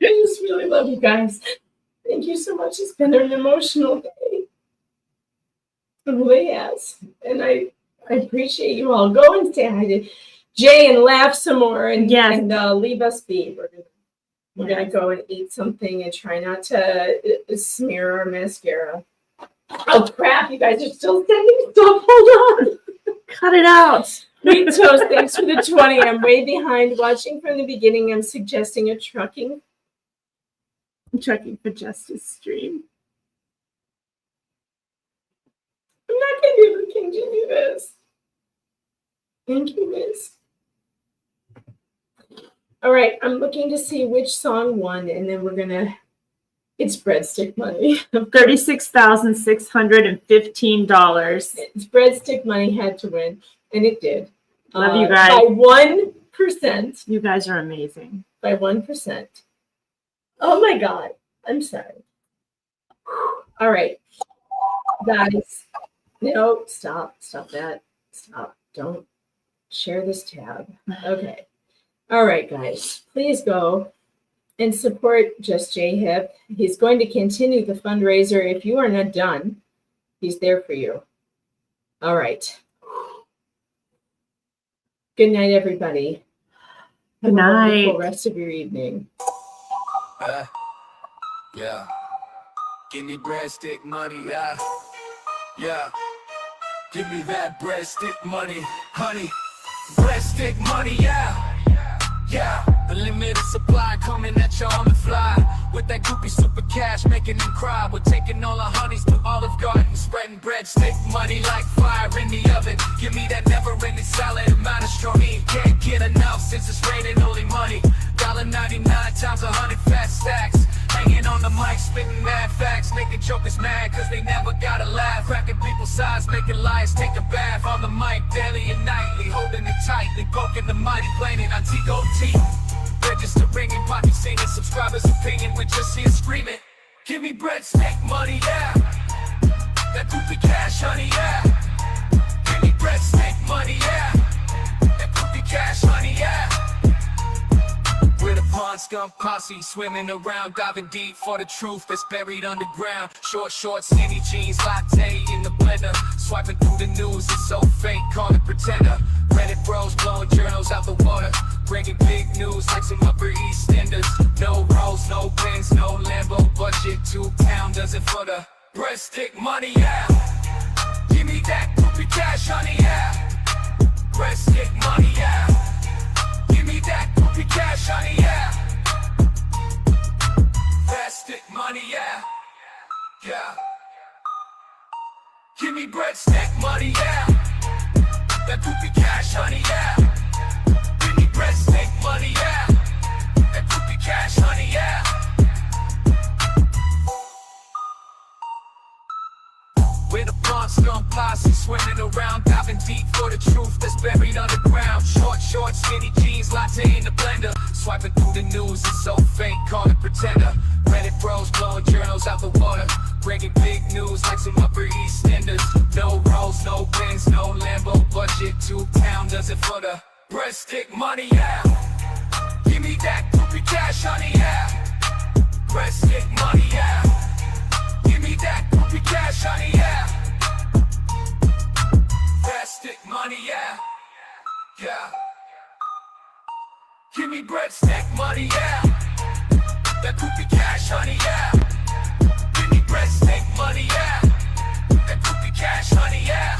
I just really love you guys. Thank you so much. It's been an emotional day. It really has. And I appreciate you all. Go and say hi to Jay and laugh some more and, leave us be. We're gonna go and eat something and try not to smear our mascara. Oh crap, you guys are still sending stuff. Hold on. Cut it out. Sweet Toast, thanks for the 20. I'm way behind. Watching from the beginning, I'm suggesting a Trucking for Justice stream. I'm not going to be able to continue this. Thank you, Miss. All right, I'm looking to see which song won, and then we're going to... It's breadstick money. $36,615. It's breadstick money had to win, and it did. Love you guys. By 1%. You guys are amazing. By 1%. Oh my God. I'm sorry. All right. Guys. No, stop. Stop that. Stop. Don't share this tab. Okay. All right, guys. Please go and support Just J Hip. He's going to continue the fundraiser. If you are not done, he's there for you. All right. Good night, everybody. Good night. Have a wonderful rest of your evening. Yeah. Give me breadstick money, yeah. Yeah. Give me that breadstick money, honey. Breadstick money, yeah. Yeah. The limited supply coming at you on the fly. With that goopy super cash making them cry. We're taking all our honeys to Olive Garden, spreading breadstick money like fire in the oven. Give me that never-ending solid amount of strawberry. Can't get enough since it's raining only money. $1.99 times 100 fat stacks. Hanging on the mic, spitting mad facts. Making jokers mad cause they never gotta laugh. Cracking people's sides, making liars take a bath. On the mic daily and nightly, holding it tightly. Poking the mighty planet on T-Go-T. Registering in pocket singing, subscribers opinion, we just here screaming. Give me breadstick money, yeah. That goofy cash, honey, yeah. Give me breadstick money, yeah. That goofy cash, honey, yeah. We're the pond skunk posse, swimming around, diving deep for the truth that's buried underground. Short, skinny jeans, latte in the blender. Swiping through the news, it's so fake, call it pretender. Reddit bros blowing journals out the water. Bringing big news like some Upper East Enders. No rolls, no pins, no Lambo budget. 2 pounders and for the breadstick money, yeah. Give me that goopy cash, honey, yeah. Breadstick money, yeah. Give me that goopy cash, honey, yeah. Breadstick money, yeah. Yeah. Give me breadstick money, yeah. That goopy cash, honey, yeah. Give me breadstick money, yeah. That goopy cash, honey, yeah. We're the blonde scum posse, swimming around, diving deep for the truth that's buried underground. Short, skinny jeans, latte in the blender. Swiping through the news, it's so fake, call it pretender. Reddit bros blowing journals out the water. Bringing big news like some Upper East Enders. No rolls, no pins, no Lambo budget. 2 pounders and for the breadstick money, yeah. Give me that goopy cash, honey, yeah. Breadstick money, yeah. Give me that goopy cash, honey, yeah. Breadstick money, yeah. Yeah. Give me breadstick money, yeah. That goopy cash, honey, yeah. Give me breadstick money, yeah. That goopy cash, honey, yeah.